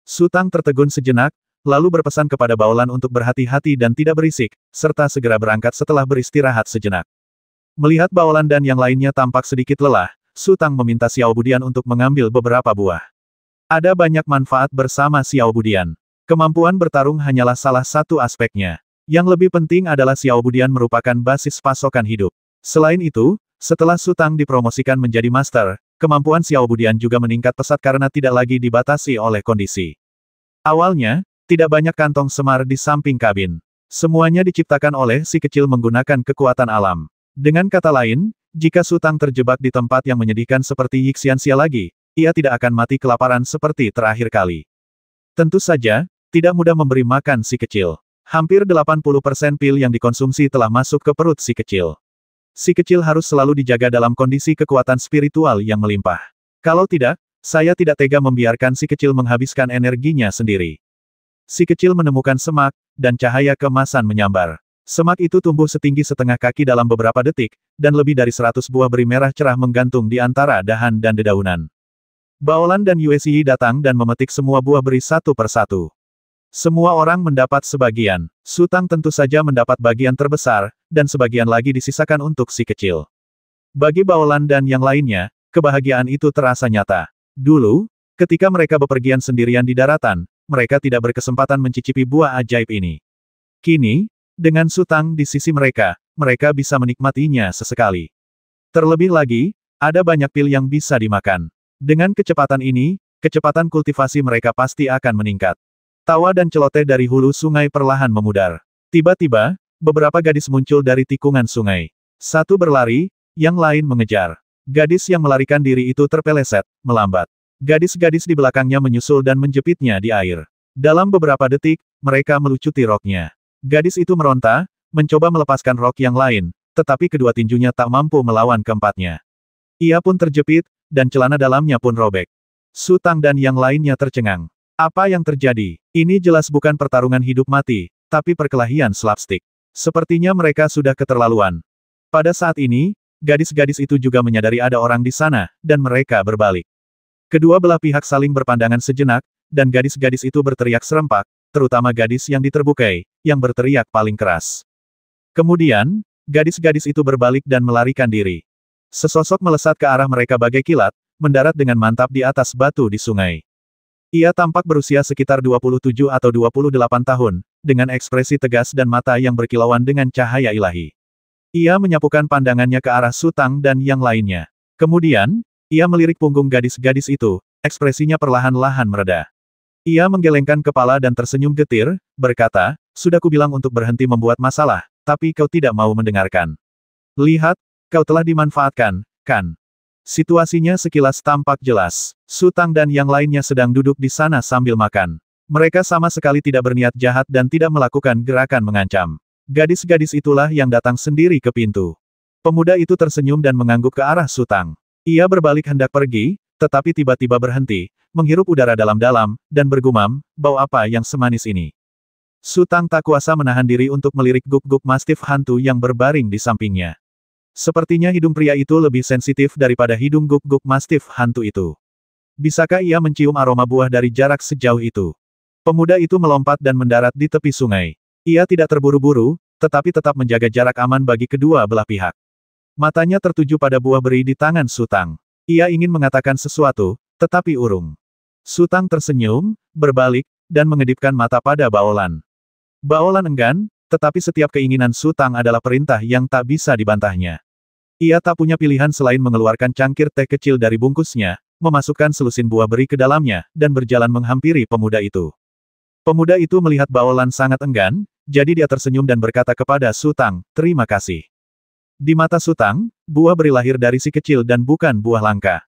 Su Tang tertegun sejenak, lalu berpesan kepada Baolan untuk berhati-hati dan tidak berisik, serta segera berangkat setelah beristirahat sejenak. Melihat Baolan dan yang lainnya tampak sedikit lelah, Su Tang meminta Xiao Budian untuk mengambil beberapa buah. Ada banyak manfaat bersama Xiao Budian. Kemampuan bertarung hanyalah salah satu aspeknya. Yang lebih penting adalah Xiao Budian merupakan basis pasokan hidup. Selain itu, setelah Su Tang dipromosikan menjadi master, kemampuan Xiao Budian juga meningkat pesat karena tidak lagi dibatasi oleh kondisi. Awalnya, tidak banyak kantong semar di samping kabin. Semuanya diciptakan oleh si kecil menggunakan kekuatan alam. Dengan kata lain, jika Su Tang terjebak di tempat yang menyedihkan seperti Yixianxia lagi, ia tidak akan mati kelaparan seperti terakhir kali. Tentu saja, tidak mudah memberi makan si kecil. Hampir 80% pil yang dikonsumsi telah masuk ke perut si kecil. Si kecil harus selalu dijaga dalam kondisi kekuatan spiritual yang melimpah. Kalau tidak, saya tidak tega membiarkan si kecil menghabiskan energinya sendiri. Si kecil menemukan semak, dan cahaya keemasan menyambar. Semak itu tumbuh setinggi setengah kaki dalam beberapa detik, dan lebih dari 100 buah beri merah cerah menggantung di antara dahan dan dedaunan. Baolan dan Yue Xi datang dan memetik semua buah beri satu persatu. Semua orang mendapat sebagian. Su Tang tentu saja mendapat bagian terbesar, dan sebagian lagi disisakan untuk si kecil. Bagi Baolan dan yang lainnya, kebahagiaan itu terasa nyata. Dulu, ketika mereka bepergian sendirian di daratan, mereka tidak berkesempatan mencicipi buah ajaib ini. Kini, dengan Su Tang di sisi mereka, mereka bisa menikmatinya sesekali. Terlebih lagi, ada banyak pil yang bisa dimakan. Dengan kecepatan ini, kecepatan kultivasi mereka pasti akan meningkat. Tawa dan celoteh dari hulu sungai perlahan memudar. Tiba-tiba, beberapa gadis muncul dari tikungan sungai. Satu berlari, yang lain mengejar. Gadis yang melarikan diri itu terpeleset, melambat. Gadis-gadis di belakangnya menyusul dan menjepitnya di air. Dalam beberapa detik, mereka melucuti roknya. Gadis itu meronta, mencoba melepaskan rok yang lain, tetapi kedua tinjunya tak mampu melawan keempatnya. Ia pun terjepit, dan celana dalamnya pun robek. Su Tang dan yang lainnya tercengang. Apa yang terjadi? Ini jelas bukan pertarungan hidup mati, tapi perkelahian slapstick. Sepertinya mereka sudah keterlaluan. Pada saat ini, gadis-gadis itu juga menyadari ada orang di sana, dan mereka berbalik. Kedua belah pihak saling berpandangan sejenak, dan gadis-gadis itu berteriak serempak, terutama gadis yang diterbukai, yang berteriak paling keras. Kemudian, gadis-gadis itu berbalik dan melarikan diri. Sesosok melesat ke arah mereka bagai kilat, mendarat dengan mantap di atas batu di sungai. Ia tampak berusia sekitar 27 atau 28 tahun, dengan ekspresi tegas dan mata yang berkilauan dengan cahaya ilahi. Ia menyapukan pandangannya ke arah Su Tang dan yang lainnya. Kemudian, ia melirik punggung gadis-gadis itu, ekspresinya perlahan-lahan mereda. Ia menggelengkan kepala dan tersenyum getir, berkata, sudah kubilang untuk berhenti membuat masalah, tapi kau tidak mau mendengarkan. Lihat, kau telah dimanfaatkan, kan? Situasinya sekilas tampak jelas. Su Tang dan yang lainnya sedang duduk di sana sambil makan. Mereka sama sekali tidak berniat jahat dan tidak melakukan gerakan mengancam. Gadis-gadis itulah yang datang sendiri ke pintu. Pemuda itu tersenyum dan mengangguk ke arah Su Tang. Ia berbalik hendak pergi, tetapi tiba-tiba berhenti, menghirup udara dalam-dalam, dan bergumam, bau apa yang semanis ini. Su Tang tak kuasa menahan diri untuk melirik guk-guk mastif hantu yang berbaring di sampingnya. Sepertinya hidung pria itu lebih sensitif daripada hidung guk-guk mastif hantu itu. Bisakah ia mencium aroma buah dari jarak sejauh itu? Pemuda itu melompat dan mendarat di tepi sungai. Ia tidak terburu-buru, tetapi tetap menjaga jarak aman bagi kedua belah pihak. Matanya tertuju pada buah beri di tangan Su Tang. Ia ingin mengatakan sesuatu, tetapi urung. Su Tang tersenyum, berbalik, dan mengedipkan mata pada Baolan. Baolan enggan, tetapi setiap keinginan Su Tang adalah perintah yang tak bisa dibantahnya. Ia tak punya pilihan selain mengeluarkan cangkir teh kecil dari bungkusnya, memasukkan selusin buah beri ke dalamnya, dan berjalan menghampiri pemuda itu. Pemuda itu melihat Baolan sangat enggan, jadi dia tersenyum dan berkata kepada Su Tang, "Terima kasih." Di mata Su Tang, buah beri lahir dari si kecil dan bukan buah langka.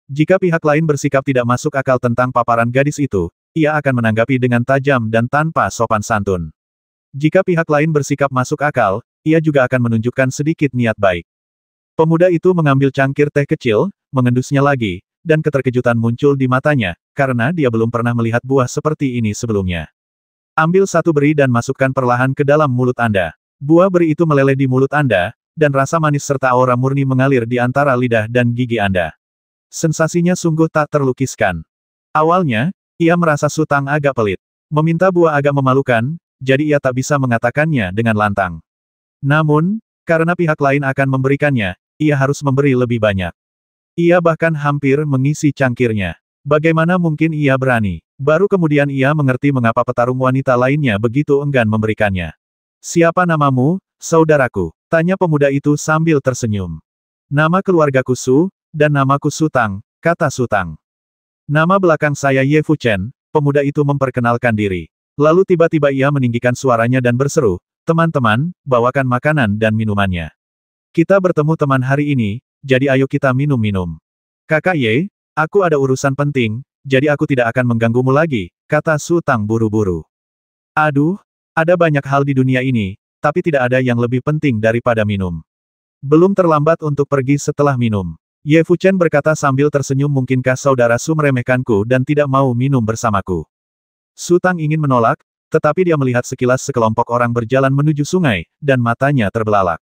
Jika pihak lain bersikap tidak masuk akal tentang paparan gadis itu, ia akan menanggapi dengan tajam dan tanpa sopan santun. Jika pihak lain bersikap masuk akal, ia juga akan menunjukkan sedikit niat baik. Pemuda itu mengambil cangkir teh kecil, mengendusnya lagi, dan keterkejutan muncul di matanya, karena dia belum pernah melihat buah seperti ini sebelumnya. Ambil satu beri dan masukkan perlahan ke dalam mulut Anda. Buah beri itu meleleh di mulut Anda, dan rasa manis serta aura murni mengalir di antara lidah dan gigi Anda. Sensasinya sungguh tak terlukiskan. Awalnya, ia merasa Su Tang agak pelit. Meminta buah agak memalukan, jadi ia tak bisa mengatakannya dengan lantang. Namun, karena pihak lain akan memberikannya, ia harus memberi lebih banyak. Ia bahkan hampir mengisi cangkirnya. Bagaimana mungkin ia berani? Baru kemudian ia mengerti mengapa petarung wanita lainnya begitu enggan memberikannya. "Siapa namamu, saudaraku?" tanya pemuda itu sambil tersenyum. "Nama keluargaku Su, dan namaku Su Tang," kata Su Tang. "Nama belakang saya Ye Fuchen," pemuda itu memperkenalkan diri. Lalu tiba-tiba ia meninggikan suaranya dan berseru, "Teman-teman, bawakan makanan dan minumannya. Kita bertemu teman hari ini, jadi ayo kita minum-minum." "Kakak Ye, aku ada urusan penting, jadi aku tidak akan mengganggumu lagi," kata Su Tang buru-buru. "Aduh, ada banyak hal di dunia ini, tapi tidak ada yang lebih penting daripada minum. Belum terlambat untuk pergi setelah minum." Ye Fuchen berkata sambil tersenyum, "Mungkinkah saudara Su meremehkanku dan tidak mau minum bersamaku?" Su Tang ingin menolak, tetapi dia melihat sekilas sekelompok orang berjalan menuju sungai, dan matanya terbelalak.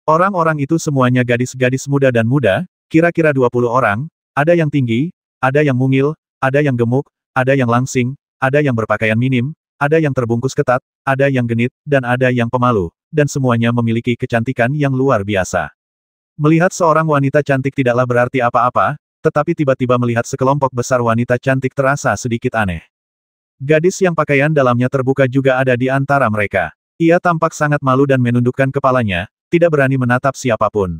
Orang-orang itu semuanya gadis-gadis muda dan muda, kira-kira 20 orang, ada yang tinggi, ada yang mungil, ada yang gemuk, ada yang langsing, ada yang berpakaian minim, ada yang terbungkus ketat, ada yang genit, dan ada yang pemalu, dan semuanya memiliki kecantikan yang luar biasa. Melihat seorang wanita cantik tidaklah berarti apa-apa, tetapi tiba-tiba melihat sekelompok besar wanita cantik terasa sedikit aneh. Gadis yang pakaian dalamnya terbuka juga ada di antara mereka. Ia tampak sangat malu dan menundukkan kepalanya, tidak berani menatap siapapun.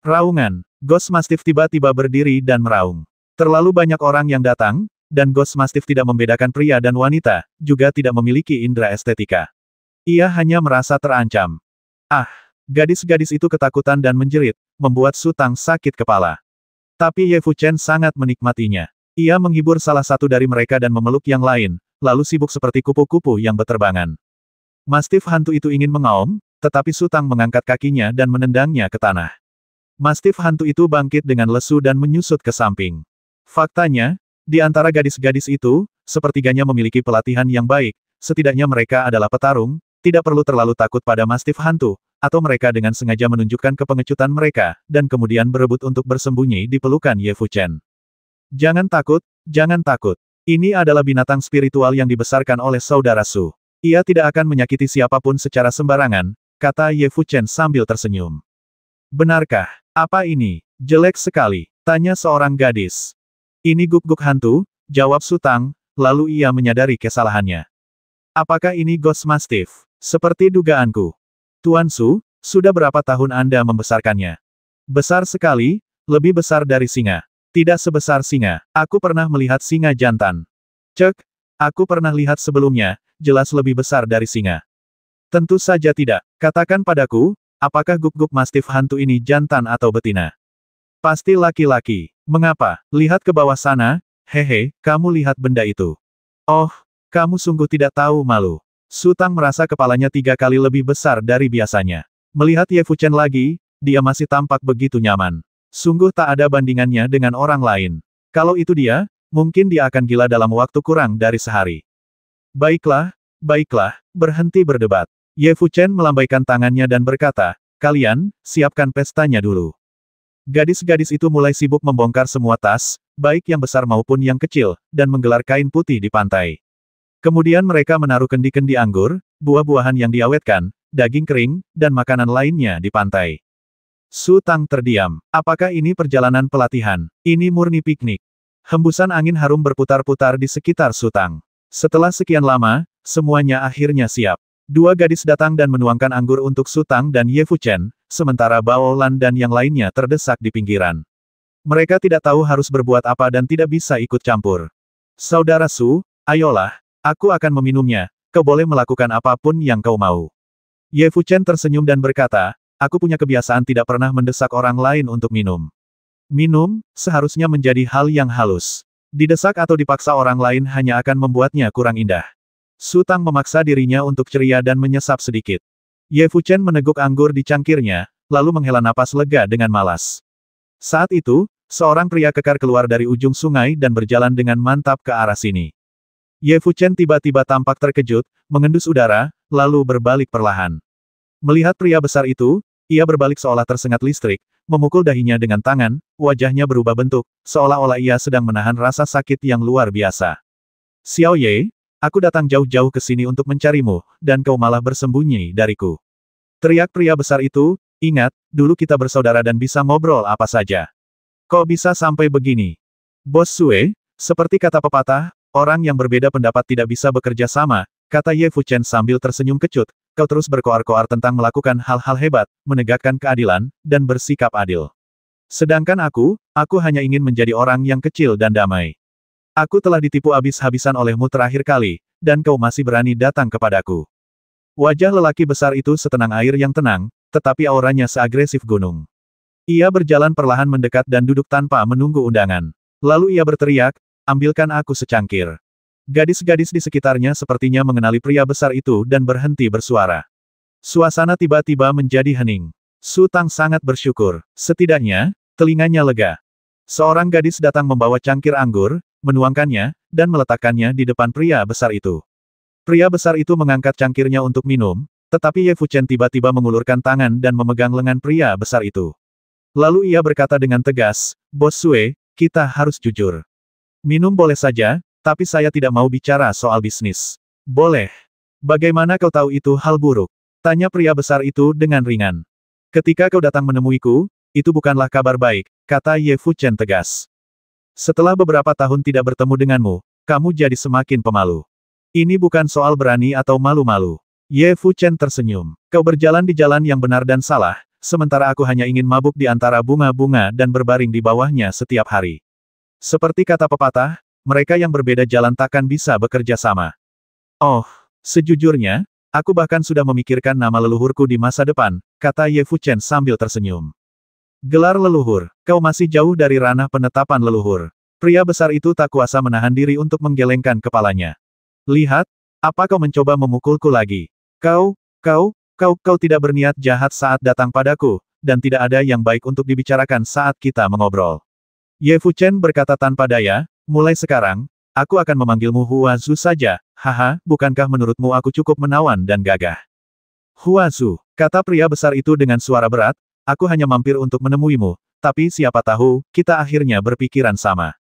Raungan. Ghost Mastiff tiba-tiba berdiri dan meraung. Terlalu banyak orang yang datang, dan Ghost Mastiff tidak membedakan pria dan wanita, juga tidak memiliki indera estetika. Ia hanya merasa terancam. Ah! Gadis-gadis itu ketakutan dan menjerit, membuat Su Tang sakit kepala. Tapi Ye Fuchen sangat menikmatinya. Ia menghibur salah satu dari mereka dan memeluk yang lain, lalu sibuk seperti kupu-kupu yang beterbangan. Mastiff hantu itu ingin mengaum, tetapi Su Tang mengangkat kakinya dan menendangnya ke tanah. Mastiff hantu itu bangkit dengan lesu dan menyusut ke samping. Faktanya, di antara gadis-gadis itu, sepertiganya memiliki pelatihan yang baik, setidaknya mereka adalah petarung, tidak perlu terlalu takut pada Mastiff hantu, atau mereka dengan sengaja menunjukkan kepengecutan mereka, dan kemudian berebut untuk bersembunyi di pelukan Ye Fuchen. Jangan takut, jangan takut. Ini adalah binatang spiritual yang dibesarkan oleh saudara Su. Ia tidak akan menyakiti siapapun secara sembarangan, kata Ye Fuchen sambil tersenyum. Benarkah? Apa ini? Jelek sekali, tanya seorang gadis. Ini guk-guk hantu, jawab Su Tang, lalu ia menyadari kesalahannya. Apakah ini Ghost Mastiff? Seperti dugaanku. Tuan Su, sudah berapa tahun Anda membesarkannya? Besar sekali, lebih besar dari singa. Tidak sebesar singa. Aku pernah melihat singa jantan. Cek, aku pernah lihat sebelumnya, jelas lebih besar dari singa. Tentu saja tidak. Katakan padaku, apakah guk-guk Mastiff hantu ini jantan atau betina? Pasti laki-laki. Mengapa? Lihat ke bawah sana, hehe, kamu lihat benda itu. Oh, kamu sungguh tidak tahu malu. Su Tang merasa kepalanya 3 kali lebih besar dari biasanya. Melihat Ye Fuchen lagi, dia masih tampak begitu nyaman. Sungguh tak ada bandingannya dengan orang lain. Kalau itu dia, mungkin dia akan gila dalam waktu kurang dari sehari. Baiklah, baiklah, berhenti berdebat. Ye Fuchen melambaikan tangannya dan berkata, kalian, siapkan pestanya dulu. Gadis-gadis itu mulai sibuk membongkar semua tas, baik yang besar maupun yang kecil, dan menggelar kain putih di pantai. Kemudian mereka menaruh kendi-kendi anggur, buah-buahan yang diawetkan, daging kering, dan makanan lainnya di pantai. Su Tang terdiam. Apakah ini perjalanan pelatihan? Ini murni piknik. Hembusan angin harum berputar-putar di sekitar Su Tang. Setelah sekian lama, semuanya akhirnya siap. 2 gadis datang dan menuangkan anggur untuk Su Tang dan Ye Fuchen, sementara Bao Lan dan yang lainnya terdesak di pinggiran. Mereka tidak tahu harus berbuat apa dan tidak bisa ikut campur. Saudara Su, ayolah. Aku akan meminumnya, kau boleh melakukan apapun yang kau mau. Ye Fuchen tersenyum dan berkata, aku punya kebiasaan tidak pernah mendesak orang lain untuk minum. Minum, seharusnya menjadi hal yang halus. Didesak atau dipaksa orang lain hanya akan membuatnya kurang indah. Su Tang memaksa dirinya untuk ceria dan menyesap sedikit. Ye Fuchen meneguk anggur di cangkirnya, lalu menghela napas lega dengan malas. Saat itu, seorang pria kekar keluar dari ujung sungai dan berjalan dengan mantap ke arah sini. Ye Fuchen tiba-tiba tampak terkejut, mengendus udara, lalu berbalik perlahan. Melihat pria besar itu, ia berbalik seolah tersengat listrik, memukul dahinya dengan tangan, wajahnya berubah bentuk, seolah-olah ia sedang menahan rasa sakit yang luar biasa. Xiao Ye, aku datang jauh-jauh ke sini untuk mencarimu, dan kau malah bersembunyi dariku. Teriak pria besar itu, ingat, dulu kita bersaudara dan bisa ngobrol apa saja. Kok bisa sampai begini? Bos Sue, seperti kata pepatah, orang yang berbeda pendapat tidak bisa bekerja sama, kata Ye Fuchen sambil tersenyum kecut, kau terus berkoar-koar tentang melakukan hal-hal hebat, menegakkan keadilan, dan bersikap adil. Sedangkan aku hanya ingin menjadi orang yang kecil dan damai. Aku telah ditipu habis-habisan olehmu terakhir kali, dan kau masih berani datang kepadaku. Wajah lelaki besar itu setenang air yang tenang, tetapi auranya seagresif gunung. Ia berjalan perlahan mendekat dan duduk tanpa menunggu undangan. Lalu ia berteriak, ambilkan aku secangkir. Gadis-gadis di sekitarnya sepertinya mengenali pria besar itu dan berhenti bersuara. Suasana tiba-tiba menjadi hening. Su Tang sangat bersyukur. Setidaknya, telinganya lega. Seorang gadis datang membawa cangkir anggur, menuangkannya, dan meletakkannya di depan pria besar itu. Pria besar itu mengangkat cangkirnya untuk minum, tetapi Ye Fuchen tiba-tiba mengulurkan tangan dan memegang lengan pria besar itu. Lalu ia berkata dengan tegas, Bos Sue, kita harus jujur. Minum boleh saja, tapi saya tidak mau bicara soal bisnis. Boleh. Bagaimana kau tahu itu hal buruk? Tanya pria besar itu dengan ringan. Ketika kau datang menemuiku, itu bukanlah kabar baik, kata Ye Fuchen tegas. Setelah beberapa tahun tidak bertemu denganmu, kamu jadi semakin pemalu. Ini bukan soal berani atau malu-malu. Ye Fuchen tersenyum. Kau berjalan di jalan yang benar dan salah, sementara aku hanya ingin mabuk di antara bunga-bunga dan berbaring di bawahnya setiap hari. Seperti kata pepatah, mereka yang berbeda jalan takkan bisa bekerja sama. Oh, sejujurnya, aku bahkan sudah memikirkan nama leluhurku di masa depan, kata Ye Fuchen sambil tersenyum. Gelar leluhur, kau masih jauh dari ranah penetapan leluhur. Pria besar itu tak kuasa menahan diri untuk menggelengkan kepalanya. Lihat, apa kau mencoba memukulku lagi? Kau tidak berniat jahat saat datang padaku, dan tidak ada yang baik untuk dibicarakan saat kita mengobrol. Ye Fuchen berkata tanpa daya, mulai sekarang, aku akan memanggilmu Hua Zu saja, haha, bukankah menurutmu aku cukup menawan dan gagah? Hua Zu, kata pria besar itu dengan suara berat, aku hanya mampir untuk menemuimu, tapi siapa tahu, kita akhirnya berpikiran sama.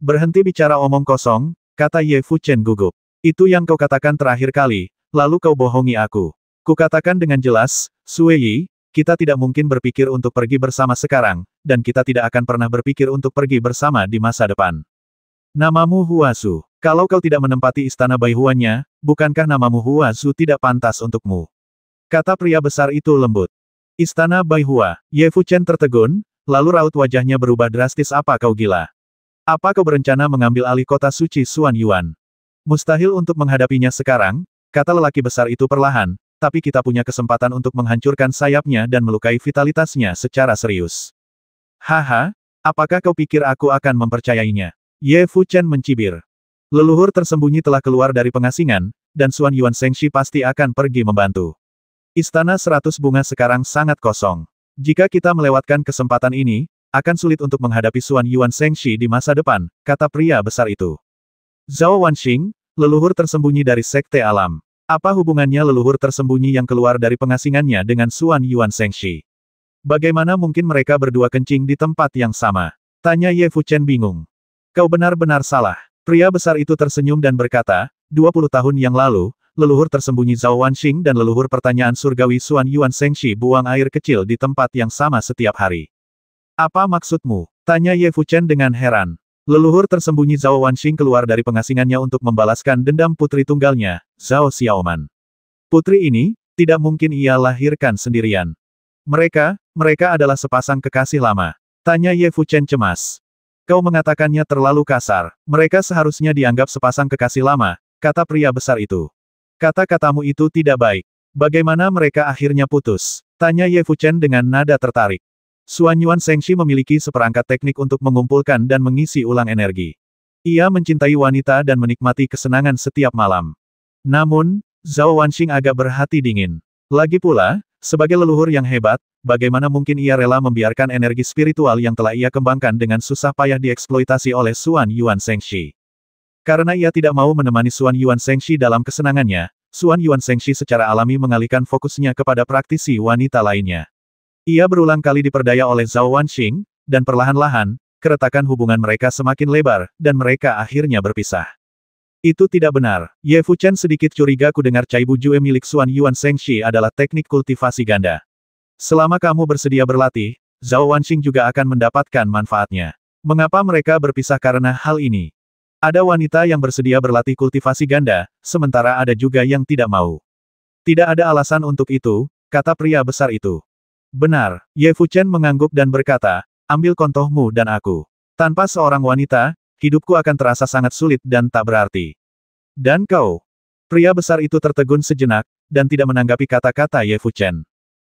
Berhenti bicara omong kosong, kata Ye Fuchen gugup. Itu yang kau katakan terakhir kali, lalu kau bohongi aku. Kukatakan dengan jelas, Sue Yi, kita tidak mungkin berpikir untuk pergi bersama sekarang, dan kita tidak akan pernah berpikir untuk pergi bersama di masa depan. Namamu Hua Zu. Kalau kau tidak menempati istana Baihuannya, bukankah namamu Hua Zu tidak pantas untukmu? Kata pria besar itu lembut. Istana Baihua. Ye Fuchen tertegun, lalu raut wajahnya berubah drastis. Apa kau gila? Apa kau berencana mengambil alih kota suci Xuan Yuan? Mustahil untuk menghadapinya sekarang, kata lelaki besar itu perlahan, tapi kita punya kesempatan untuk menghancurkan sayapnya dan melukai vitalitasnya secara serius. Haha, apakah kau pikir aku akan mempercayainya? Ye Fuchen mencibir. Leluhur tersembunyi telah keluar dari pengasingan, dan Xuan Yuan Shengxi pasti akan pergi membantu. Istana 100 bunga sekarang sangat kosong. Jika kita melewatkan kesempatan ini, akan sulit untuk menghadapi Xuan Yuan Shengxi di masa depan, kata pria besar itu. Zhao Wanxing, leluhur tersembunyi dari Sekte Alam. Apa hubungannya leluhur tersembunyi yang keluar dari pengasingannya dengan Xuan Yuan Shengxi? Bagaimana mungkin mereka berdua kencing di tempat yang sama? Tanya Ye Fuchen bingung. Kau benar-benar salah. Pria besar itu tersenyum dan berkata, 20 tahun yang lalu, leluhur tersembunyi Zhao Wanxing dan leluhur pertanyaan surgawi Xuan Yuan Shengxi buang air kecil di tempat yang sama setiap hari. Apa maksudmu? Tanya Ye Fuchen dengan heran. Leluhur tersembunyi Zhao Wanxing keluar dari pengasingannya untuk membalaskan dendam putri tunggalnya, Zhao Xiaoman. Putri ini, tidak mungkin ia lahirkan sendirian. Mereka adalah sepasang kekasih lama. Tanya Ye Fuchen cemas. Kau mengatakannya terlalu kasar. Mereka seharusnya dianggap sepasang kekasih lama, kata pria besar itu. Kata-katamu itu tidak baik. Bagaimana mereka akhirnya putus? Tanya Ye Fuchen dengan nada tertarik. Xuan Yuan Shengxi memiliki seperangkat teknik untuk mengumpulkan dan mengisi ulang energi. Ia mencintai wanita dan menikmati kesenangan setiap malam. Namun, Zhao Wanxing agak berhati dingin. Lagi pula, sebagai leluhur yang hebat, bagaimana mungkin ia rela membiarkan energi spiritual yang telah ia kembangkan dengan susah payah dieksploitasi oleh Xuan Yuan Shengxi. Karena ia tidak mau menemani Xuan Yuan Shengxi dalam kesenangannya, Xuan Yuan Shengxi secara alami mengalihkan fokusnya kepada praktisi wanita lainnya. Ia berulang kali diperdaya oleh Zhao Wanxing, dan perlahan-lahan, keretakan hubungan mereka semakin lebar, dan mereka akhirnya berpisah. Itu tidak benar. Ye Fuchen sedikit curiga ku dengar Cai Bujue milik Xuan Yuan Shengxi adalah teknik kultivasi ganda. Selama kamu bersedia berlatih, Zhao Wanxing juga akan mendapatkan manfaatnya. Mengapa mereka berpisah karena hal ini? Ada wanita yang bersedia berlatih kultivasi ganda, sementara ada juga yang tidak mau. Tidak ada alasan untuk itu, kata pria besar itu. Benar, Ye Fuchen mengangguk dan berkata, ambil contohmu dan aku. Tanpa seorang wanita, hidupku akan terasa sangat sulit dan tak berarti. Dan kau? Pria besar itu tertegun sejenak, dan tidak menanggapi kata-kata Ye Fuchen.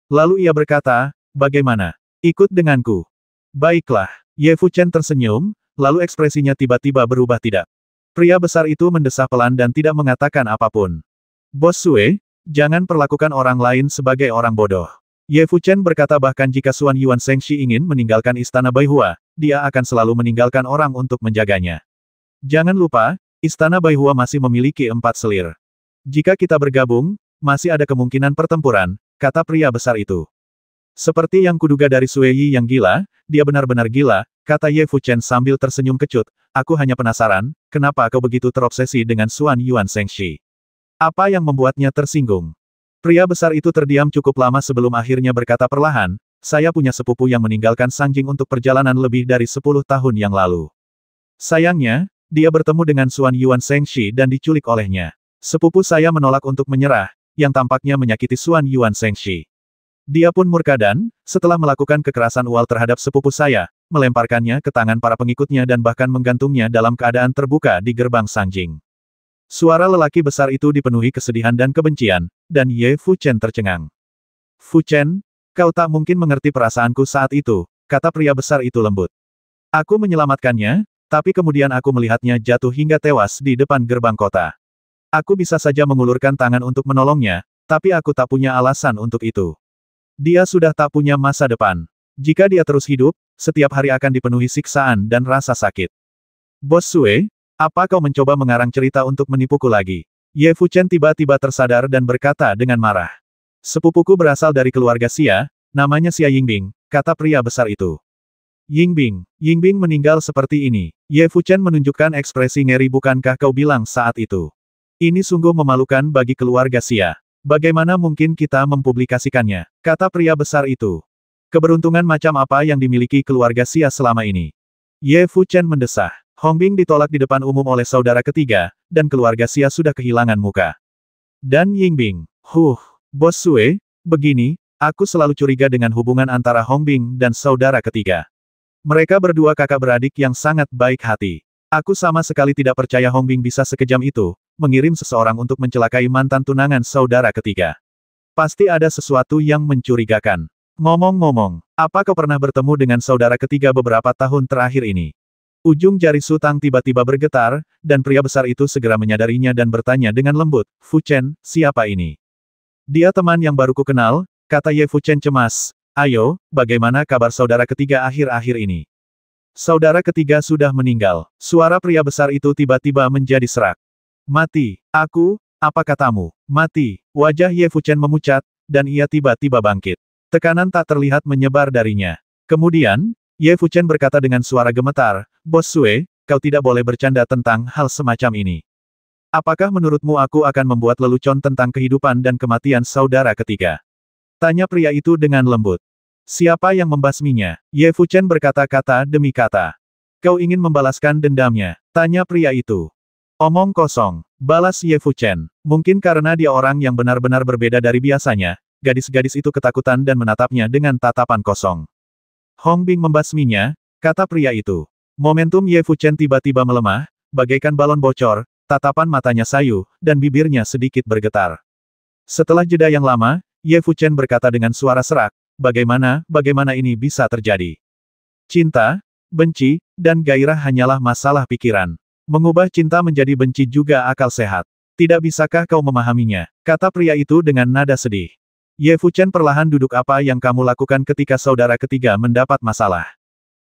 Lalu ia berkata, bagaimana? Ikut denganku. Baiklah, Ye Fuchen tersenyum, lalu ekspresinya tiba-tiba berubah tidak. Pria besar itu mendesah pelan dan tidak mengatakan apapun. Bos Sue, jangan perlakukan orang lain sebagai orang bodoh. Ye Fuchen berkata bahkan jika Xuan Yuan Shengxi ingin meninggalkan istana Baihua, dia akan selalu meninggalkan orang untuk menjaganya. Jangan lupa, istana Baihua masih memiliki 4 selir. Jika kita bergabung, masih ada kemungkinan pertempuran, kata pria besar itu. Seperti yang kuduga dari Sue Yi yang gila, dia benar-benar gila, kata Ye Fuchen sambil tersenyum kecut. Aku hanya penasaran, kenapa kau begitu terobsesi dengan Xuan Yuan Shengxi? Apa yang membuatnya tersinggung? Pria besar itu terdiam cukup lama sebelum akhirnya berkata perlahan, saya punya sepupu yang meninggalkan Sangjing untuk perjalanan lebih dari 10 tahun yang lalu. Sayangnya, dia bertemu dengan Xuan Yuan Shengxi dan diculik olehnya. Sepupu saya menolak untuk menyerah, yang tampaknya menyakiti Xuan Yuan Shengxi. Dia pun murka dan, setelah melakukan kekerasan ual terhadap sepupu saya, melemparkannya ke tangan para pengikutnya dan bahkan menggantungnya dalam keadaan terbuka di gerbang Sangjing. Suara lelaki besar itu dipenuhi kesedihan dan kebencian, dan Ye Fuchen tercengang. Fuchen, kau tak mungkin mengerti perasaanku saat itu, kata pria besar itu lembut. Aku menyelamatkannya, tapi kemudian aku melihatnya jatuh hingga tewas di depan gerbang kota. Aku bisa saja mengulurkan tangan untuk menolongnya, tapi aku tak punya alasan untuk itu. Dia sudah tak punya masa depan. Jika dia terus hidup, setiap hari akan dipenuhi siksaan dan rasa sakit. Bos Sue, apa kau mencoba mengarang cerita untuk menipuku lagi? Ye Fuchen tiba-tiba tersadar dan berkata dengan marah. Sepupuku berasal dari keluarga Xia, namanya Xia Yingbing, kata pria besar itu. Yingbing meninggal seperti ini. Ye Fuchen menunjukkan ekspresi ngeri. Bukankah kau bilang saat itu? Ini sungguh memalukan bagi keluarga Xia. Bagaimana mungkin kita mempublikasikannya? Kata pria besar itu. Keberuntungan macam apa yang dimiliki keluarga Xia selama ini? Ye Fuchen mendesah. Hongbing ditolak di depan umum oleh saudara ketiga, dan keluarga Xia sudah kehilangan muka. Dan Yingbing. Bos Sue, begini, aku selalu curiga dengan hubungan antara Hongbing dan saudara ketiga. Mereka berdua kakak beradik yang sangat baik hati. Aku sama sekali tidak percaya Hongbing bisa sekejam itu, mengirim seseorang untuk mencelakai mantan tunangan saudara ketiga. Pasti ada sesuatu yang mencurigakan. Ngomong-ngomong, apa kau pernah bertemu dengan saudara ketiga beberapa tahun terakhir ini? Ujung jari Su Tang tiba-tiba bergetar, dan pria besar itu segera menyadarinya dan bertanya dengan lembut, Fu Chen, siapa ini? Dia teman yang baru kukenal, kata Ye Fu Chen cemas. Ayo, bagaimana kabar saudara ketiga akhir-akhir ini? Saudara ketiga sudah meninggal. Suara pria besar itu tiba-tiba menjadi serak. Mati. Apa katamu? Mati. Wajah Ye Fu Chen memucat, dan ia tiba-tiba bangkit. Tekanan tak terlihat menyebar darinya. Kemudian, Ye Fu Chen berkata dengan suara gemetar, Bos Sue, kau tidak boleh bercanda tentang hal semacam ini. Apakah menurutmu aku akan membuat lelucon tentang kehidupan dan kematian saudara ketiga? Tanya pria itu dengan lembut. Siapa yang membasminya? Ye Fu Chen berkata kata demi kata. Kau ingin membalaskan dendamnya? Tanya pria itu. Omong kosong, balas Ye Fu Chen. Mungkin karena dia orang yang benar-benar berbeda dari biasanya, gadis-gadis itu ketakutan dan menatapnya dengan tatapan kosong. Hong Bing membasminya, kata pria itu. Momentum Ye Fu Chen tiba-tiba melemah, bagaikan balon bocor, tatapan matanya sayu, dan bibirnya sedikit bergetar. Setelah jeda yang lama, Ye Fu Chen berkata dengan suara serak, bagaimana ini bisa terjadi? Cinta, benci, dan gairah hanyalah masalah pikiran. Mengubah cinta menjadi benci juga akal sehat. Tidak bisakah kau memahaminya? Kata pria itu dengan nada sedih. Ye Fu Chen perlahan duduk. Apa yang kamu lakukan ketika saudara ketiga mendapat masalah?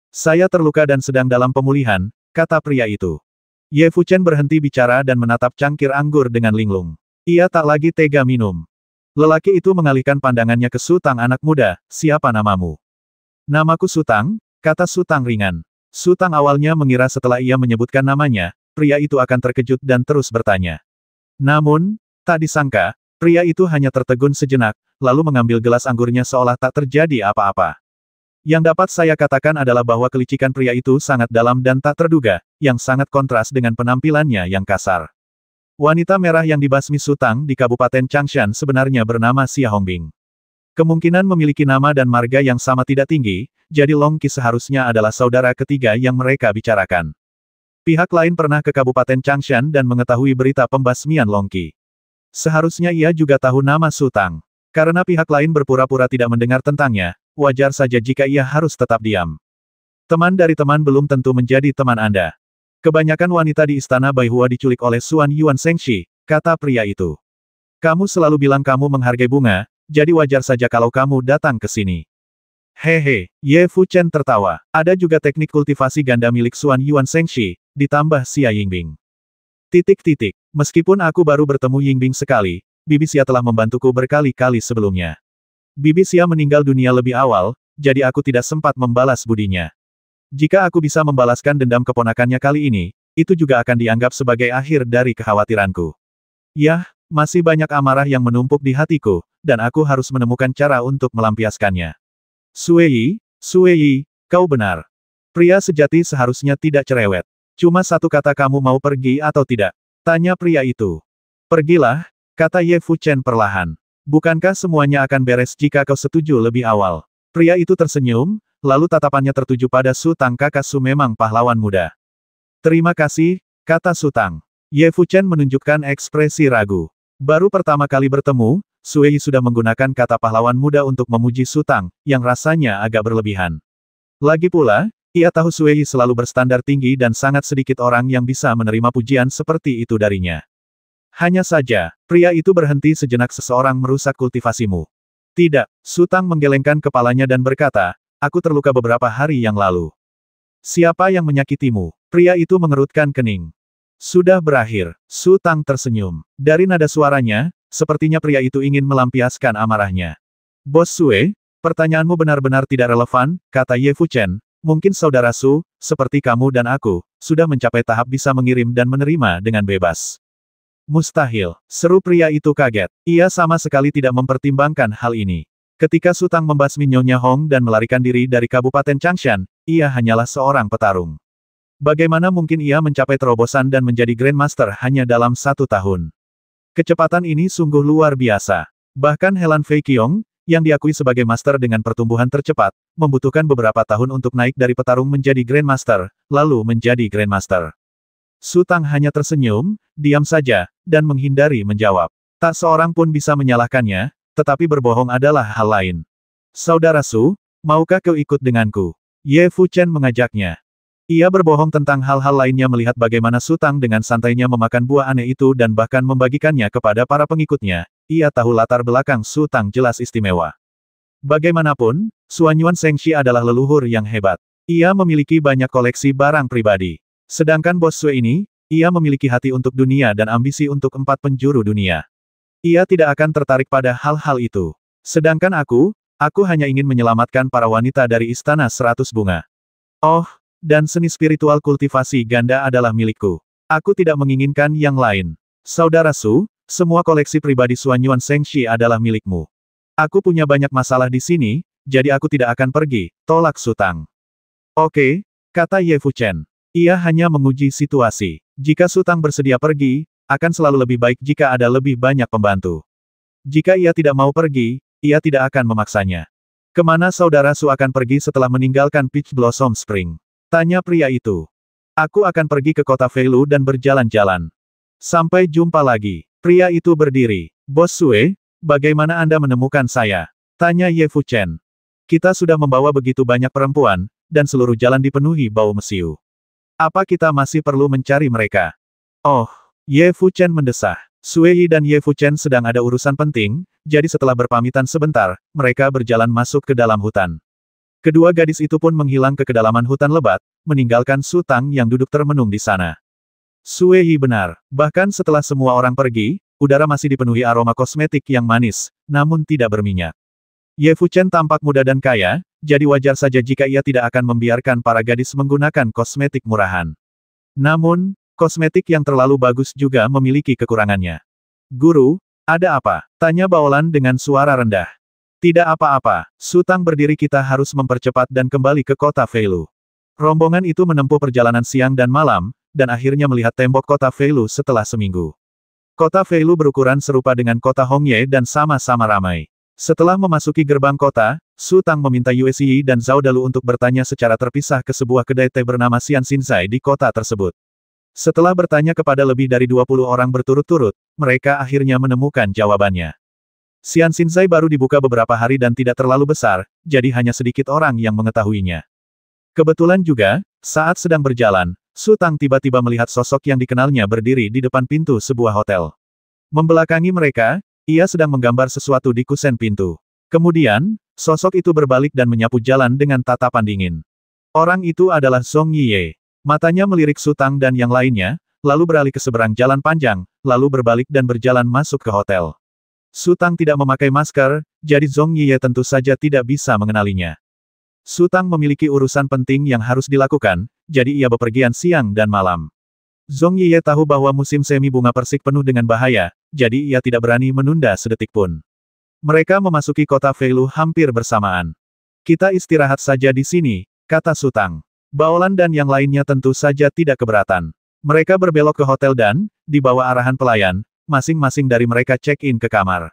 Saya terluka dan sedang dalam pemulihan, kata pria itu. Ye Fu Chen berhenti bicara dan menatap cangkir anggur dengan linglung. Ia tak lagi tega minum. Lelaki itu mengalihkan pandangannya ke Su Tang anak muda, siapa namamu? Namaku Su Tang, kata Su Tang ringan. Su Tang awalnya mengira setelah ia menyebutkan namanya, pria itu akan terkejut dan terus bertanya. Namun, tak disangka, pria itu hanya tertegun sejenak, lalu mengambil gelas anggurnya seolah tak terjadi apa-apa. Yang dapat saya katakan adalah bahwa kelicikan pria itu sangat dalam dan tak terduga, yang sangat kontras dengan penampilannya yang kasar. Wanita merah yang dibasmi Su Tang di Kabupaten Changshan sebenarnya bernama Xia Hongbing. Kemungkinan memiliki nama dan marga yang sama tidak tinggi, jadi Long Qi seharusnya adalah saudara ketiga yang mereka bicarakan. Pihak lain pernah ke Kabupaten Changshan dan mengetahui berita pembasmian Long Qi. Seharusnya ia juga tahu nama Su Tang. Karena pihak lain berpura-pura tidak mendengar tentangnya, wajar saja jika ia harus tetap diam. Teman dari teman belum tentu menjadi teman Anda. Kebanyakan wanita di istana Baihua diculik oleh Suan Yuan Shengxi, kata pria itu. Kamu selalu bilang kamu menghargai bunga, jadi wajar saja kalau kamu datang ke sini. Hehe, Ye Fu Chen tertawa. Ada juga teknik kultivasi ganda milik Suan Yuan Shengxi, ditambah Xia Yingbing. Meskipun aku baru bertemu Yingbing sekali, Bibi Xia telah membantuku berkali-kali sebelumnya. Bibi Xia meninggal dunia lebih awal, jadi aku tidak sempat membalas budinya. Jika aku bisa membalaskan dendam keponakannya kali ini, itu juga akan dianggap sebagai akhir dari kekhawatiranku. Yah, masih banyak amarah yang menumpuk di hatiku, dan aku harus menemukan cara untuk melampiaskannya. Sue Yi, kau benar. Pria sejati seharusnya tidak cerewet. Cuma satu kata kamu mau pergi atau tidak? Tanya pria itu. Pergilah, kata Ye Fu Chen perlahan. Bukankah semuanya akan beres jika kau setuju lebih awal? Pria itu tersenyum, lalu tatapannya tertuju pada Su Tang. Kakak Su memang pahlawan muda. Terima kasih, kata Su Tang. Ye Fu Chen menunjukkan ekspresi ragu. Baru pertama kali bertemu, Sue Yi sudah menggunakan kata pahlawan muda untuk memuji Su Tang, yang rasanya agak berlebihan. Lagi pula, ia tahu Sue Yi selalu berstandar tinggi dan sangat sedikit orang yang bisa menerima pujian seperti itu darinya. Hanya saja, pria itu berhenti sejenak. Seseorang merusak kultivasimu. Tidak, Su Tang menggelengkan kepalanya dan berkata, aku terluka beberapa hari yang lalu. Siapa yang menyakitimu? Pria itu mengerutkan kening. Sudah berakhir, Su Tang tersenyum. Dari nada suaranya, sepertinya pria itu ingin melampiaskan amarahnya. Bos Sue, pertanyaanmu benar-benar tidak relevan, kata Ye Fu Chen. Mungkin saudara Su, seperti kamu dan aku, sudah mencapai tahap bisa mengirim dan menerima dengan bebas. Mustahil, seru pria itu kaget. Ia sama sekali tidak mempertimbangkan hal ini. Ketika Su Tang membasmi Nyonya Hong dan melarikan diri dari Kabupaten Changshan, ia hanyalah seorang petarung. Bagaimana mungkin ia mencapai terobosan dan menjadi Grandmaster hanya dalam 1 tahun? Kecepatan ini sungguh luar biasa. Bahkan Helan Fei Qiong, yang diakui sebagai master dengan pertumbuhan tercepat, membutuhkan beberapa tahun untuk naik dari petarung menjadi Grandmaster, lalu menjadi Grandmaster. Su Tang hanya tersenyum, diam saja, dan menghindari menjawab. Tak seorang pun bisa menyalahkannya, tetapi berbohong adalah hal lain. Saudara Su, maukah kau ikut denganku? Ye Fuchen mengajaknya. Ia berbohong tentang hal-hal lainnya melihat bagaimana Su Tang dengan santainya memakan buah aneh itu dan bahkan membagikannya kepada para pengikutnya. Ia tahu latar belakang Su Tang jelas istimewa. Bagaimanapun, Suanyuan Shengxi adalah leluhur yang hebat. Ia memiliki banyak koleksi barang pribadi. Sedangkan bos Sue ini, ia memiliki hati untuk dunia dan ambisi untuk 4 penjuru dunia. Ia tidak akan tertarik pada hal-hal itu. Sedangkan aku hanya ingin menyelamatkan para wanita dari Istana 100 Bunga. Oh, dan seni spiritual kultivasi ganda adalah milikku. Aku tidak menginginkan yang lain. Saudara Su, semua koleksi pribadi Suanyuan Shengxi adalah milikmu. Aku punya banyak masalah di sini, jadi aku tidak akan pergi, tolak Su Tang. Oke, kata Ye Fuchen. Ia hanya menguji situasi. Jika Su Tang bersedia pergi, akan selalu lebih baik jika ada lebih banyak pembantu. Jika ia tidak mau pergi, ia tidak akan memaksanya. Kemana saudara Su akan pergi setelah meninggalkan Peach Blossom Spring? Tanya pria itu. Aku akan pergi ke kota Feilu dan berjalan-jalan. Sampai jumpa lagi. Pria itu berdiri. Bos Sue, bagaimana Anda menemukan saya? Tanya Ye Fuchen. Kita sudah membawa begitu banyak perempuan, dan seluruh jalan dipenuhi bau mesiu. Apa kita masih perlu mencari mereka? Oh, Ye Fuchen mendesah. Sue Yi dan Ye Fuchen sedang ada urusan penting, jadi setelah berpamitan sebentar, mereka berjalan masuk ke dalam hutan. Kedua gadis itu pun menghilang ke kedalaman hutan lebat, meninggalkan Su Tang yang duduk termenung di sana. Sue Yi benar. Bahkan setelah semua orang pergi, udara masih dipenuhi aroma kosmetik yang manis, namun tidak berminyak. Ye Fuchen tampak muda dan kaya, jadi wajar saja jika ia tidak akan membiarkan para gadis menggunakan kosmetik murahan. Namun, kosmetik yang terlalu bagus juga memiliki kekurangannya. Guru, ada apa? Tanya Baolan dengan suara rendah. Tidak apa-apa, Su Tang berdiri kita harus mempercepat dan kembali ke kota Feilu. Rombongan itu menempuh perjalanan siang dan malam, dan akhirnya melihat tembok kota Feilu setelah seminggu. Kota Feilu berukuran serupa dengan kota Hongye dan sama-sama ramai. Setelah memasuki gerbang kota, Su Tang meminta Yue Xi dan Zhao Dalu untuk bertanya secara terpisah ke sebuah kedai teh bernama Xian Xinzai di kota tersebut. Setelah bertanya kepada lebih dari 20 orang berturut-turut, mereka akhirnya menemukan jawabannya. Xian Xinzai baru dibuka beberapa hari dan tidak terlalu besar, jadi hanya sedikit orang yang mengetahuinya. Kebetulan juga, saat sedang berjalan, Su Tang tiba-tiba melihat sosok yang dikenalnya berdiri di depan pintu sebuah hotel. Membelakangi mereka, ia sedang menggambar sesuatu di kusen pintu. Kemudian, sosok itu berbalik dan menyapu jalan dengan tatapan dingin. Orang itu adalah Zhong Yiye. Matanya melirik Su Tang dan yang lainnya, lalu beralih ke seberang jalan panjang, lalu berbalik dan berjalan masuk ke hotel. Su Tang tidak memakai masker, jadi Zhong Yiye tentu saja tidak bisa mengenalinya. Su Tang memiliki urusan penting yang harus dilakukan, jadi ia bepergian siang dan malam. Zhong Yiye tahu bahwa musim semi bunga persik penuh dengan bahaya, jadi ia tidak berani menunda sedetik pun. Mereka memasuki kota Feilu hampir bersamaan. Kita istirahat saja di sini, kata Su Tang. Baolan dan yang lainnya tentu saja tidak keberatan. Mereka berbelok ke hotel dan, di bawah arahan pelayan, masing-masing dari mereka check-in ke kamar.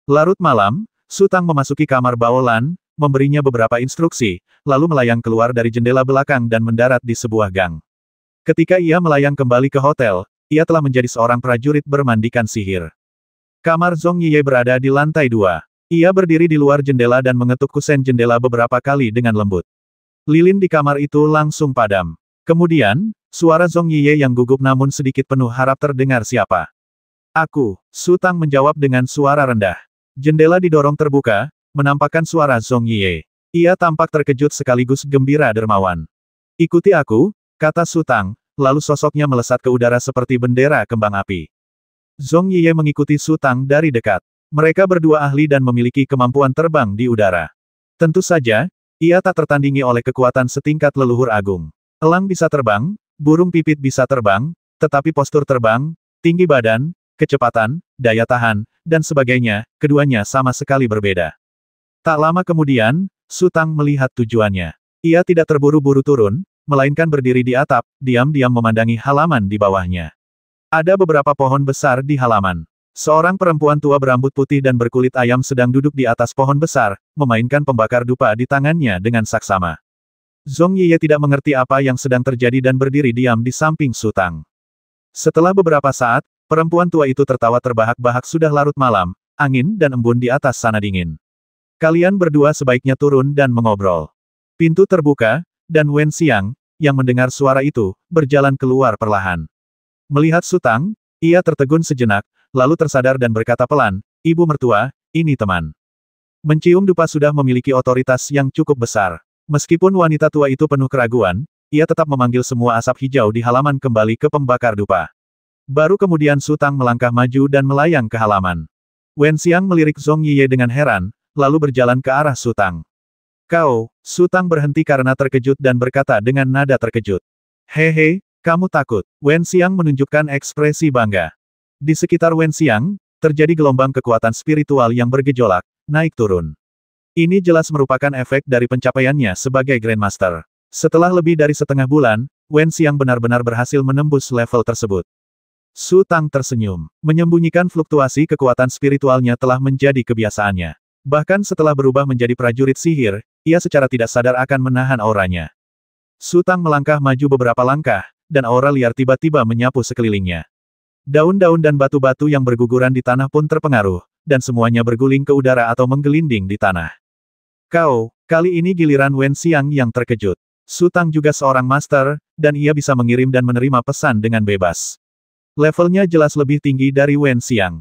Larut malam, Su Tang memasuki kamar Baolan, memberinya beberapa instruksi, lalu melayang keluar dari jendela belakang dan mendarat di sebuah gang. Ketika ia melayang kembali ke hotel, ia telah menjadi seorang prajurit bermandikan sihir. Kamar Zhong Yiye berada di lantai 2. Ia berdiri di luar jendela dan mengetuk kusen jendela beberapa kali dengan lembut. Lilin di kamar itu langsung padam. Kemudian, suara Zhong Yiye yang gugup namun sedikit penuh harap terdengar siapa. Aku, Su Tang menjawab dengan suara rendah. Jendela didorong terbuka, menampakkan suara Zhong Yiye. Ia tampak terkejut sekaligus gembira dermawan. Ikuti aku, kata Su Tang, lalu sosoknya melesat ke udara seperti bendera kembang api. Zhong Yiye mengikuti Su Tang dari dekat. Mereka berdua ahli dan memiliki kemampuan terbang di udara. Tentu saja, ia tak tertandingi oleh kekuatan setingkat leluhur agung. Elang bisa terbang, burung pipit bisa terbang, tetapi postur terbang, tinggi badan, kecepatan, daya tahan, dan sebagainya, keduanya sama sekali berbeda. Tak lama kemudian, Su Tang melihat tujuannya. Ia tidak terburu-buru turun, melainkan berdiri di atap, diam-diam memandangi halaman di bawahnya. Ada beberapa pohon besar di halaman. Seorang perempuan tua berambut putih dan berkulit ayam sedang duduk di atas pohon besar, memainkan pembakar dupa di tangannya dengan saksama. Zhong Yiye tidak mengerti apa yang sedang terjadi dan berdiri diam di samping Su Tang. Setelah beberapa saat, perempuan tua itu tertawa terbahak-bahak. Sudah larut malam, angin dan embun di atas sana dingin. Kalian berdua sebaiknya turun dan mengobrol. Pintu terbuka, dan Wen Xiang, yang mendengar suara itu, berjalan keluar perlahan. Melihat Su Tang, ia tertegun sejenak, lalu tersadar dan berkata pelan, "Ibu mertua, ini teman." Mencium dupa sudah memiliki otoritas yang cukup besar. Meskipun wanita tua itu penuh keraguan, ia tetap memanggil semua asap hijau di halaman kembali ke pembakar dupa. Baru kemudian Su Tang melangkah maju dan melayang ke halaman. Wen Xiang melirik Zhong Yiye dengan heran, lalu berjalan ke arah Su Tang. "Kau," Su Tang berhenti karena terkejut dan berkata dengan nada terkejut. "Hehe, kamu takut?" Wen Xiang menunjukkan ekspresi bangga. Di sekitar Wen Xiang, terjadi gelombang kekuatan spiritual yang bergejolak, naik turun. Ini jelas merupakan efek dari pencapaiannya sebagai Grandmaster. Setelah lebih dari setengah bulan, Wen Xiang benar-benar berhasil menembus level tersebut. Su Tang tersenyum. Menyembunyikan fluktuasi kekuatan spiritualnya telah menjadi kebiasaannya. Bahkan setelah berubah menjadi prajurit sihir, ia secara tidak sadar akan menahan auranya. Su Tang melangkah maju beberapa langkah, dan aura liar tiba-tiba menyapu sekelilingnya. Daun-daun dan batu-batu yang berguguran di tanah pun terpengaruh, dan semuanya berguling ke udara atau menggelinding di tanah. "Kau, kali ini giliran Wen Xiang yang terkejut. Su Tang juga seorang master, dan ia bisa mengirim dan menerima pesan dengan bebas. Levelnya jelas lebih tinggi dari Wen Xiang."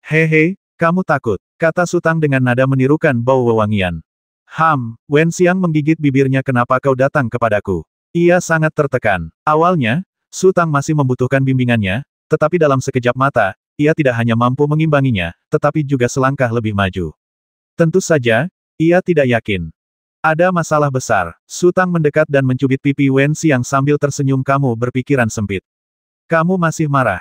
"Hehe, kamu takut," kata Su Tang dengan nada menirukan bau wewangian. Wen Xiang menggigit bibirnya. "Kenapa kau datang kepadaku?" Ia sangat tertekan. Awalnya, Su Tang masih membutuhkan bimbingannya, tetapi dalam sekejap mata, ia tidak hanya mampu mengimbanginya, tetapi juga selangkah lebih maju. Tentu saja, ia tidak yakin. Ada masalah besar. Su Tang mendekat dan mencubit pipi Wen Xiang sambil tersenyum. "Kamu berpikiran sempit. Kamu masih marah.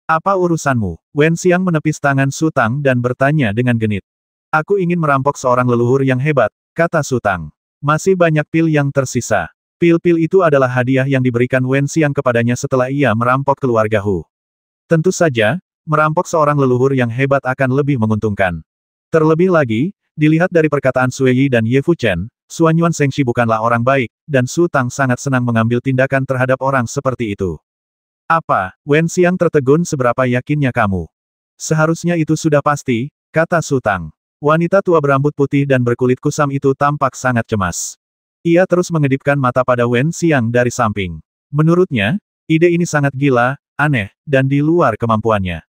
Apa urusanmu?" Wen Xiang menepis tangan Su Tang dan bertanya dengan genit. "Aku ingin merampok seorang leluhur yang hebat," kata Su Tang. "Masih banyak pil yang tersisa." Pil-pil itu adalah hadiah yang diberikan Wen Xiang kepadanya setelah ia merampok keluarga Hu. Tentu saja, merampok seorang leluhur yang hebat akan lebih menguntungkan. Terlebih lagi, dilihat dari perkataan Sui Yi dan Ye Fuchen, Xuanyuan Zhengxi bukanlah orang baik, dan Su Tang sangat senang mengambil tindakan terhadap orang seperti itu. "Apa?" Wen Xiang tertegun. "Seberapa yakinnya kamu?" "Seharusnya itu sudah pasti," kata Su Tang. Wanita tua berambut putih dan berkulit kusam itu tampak sangat cemas. Ia terus mengedipkan mata pada Wen Xiang dari samping. Menurutnya, ide ini sangat gila, aneh, dan di luar kemampuannya.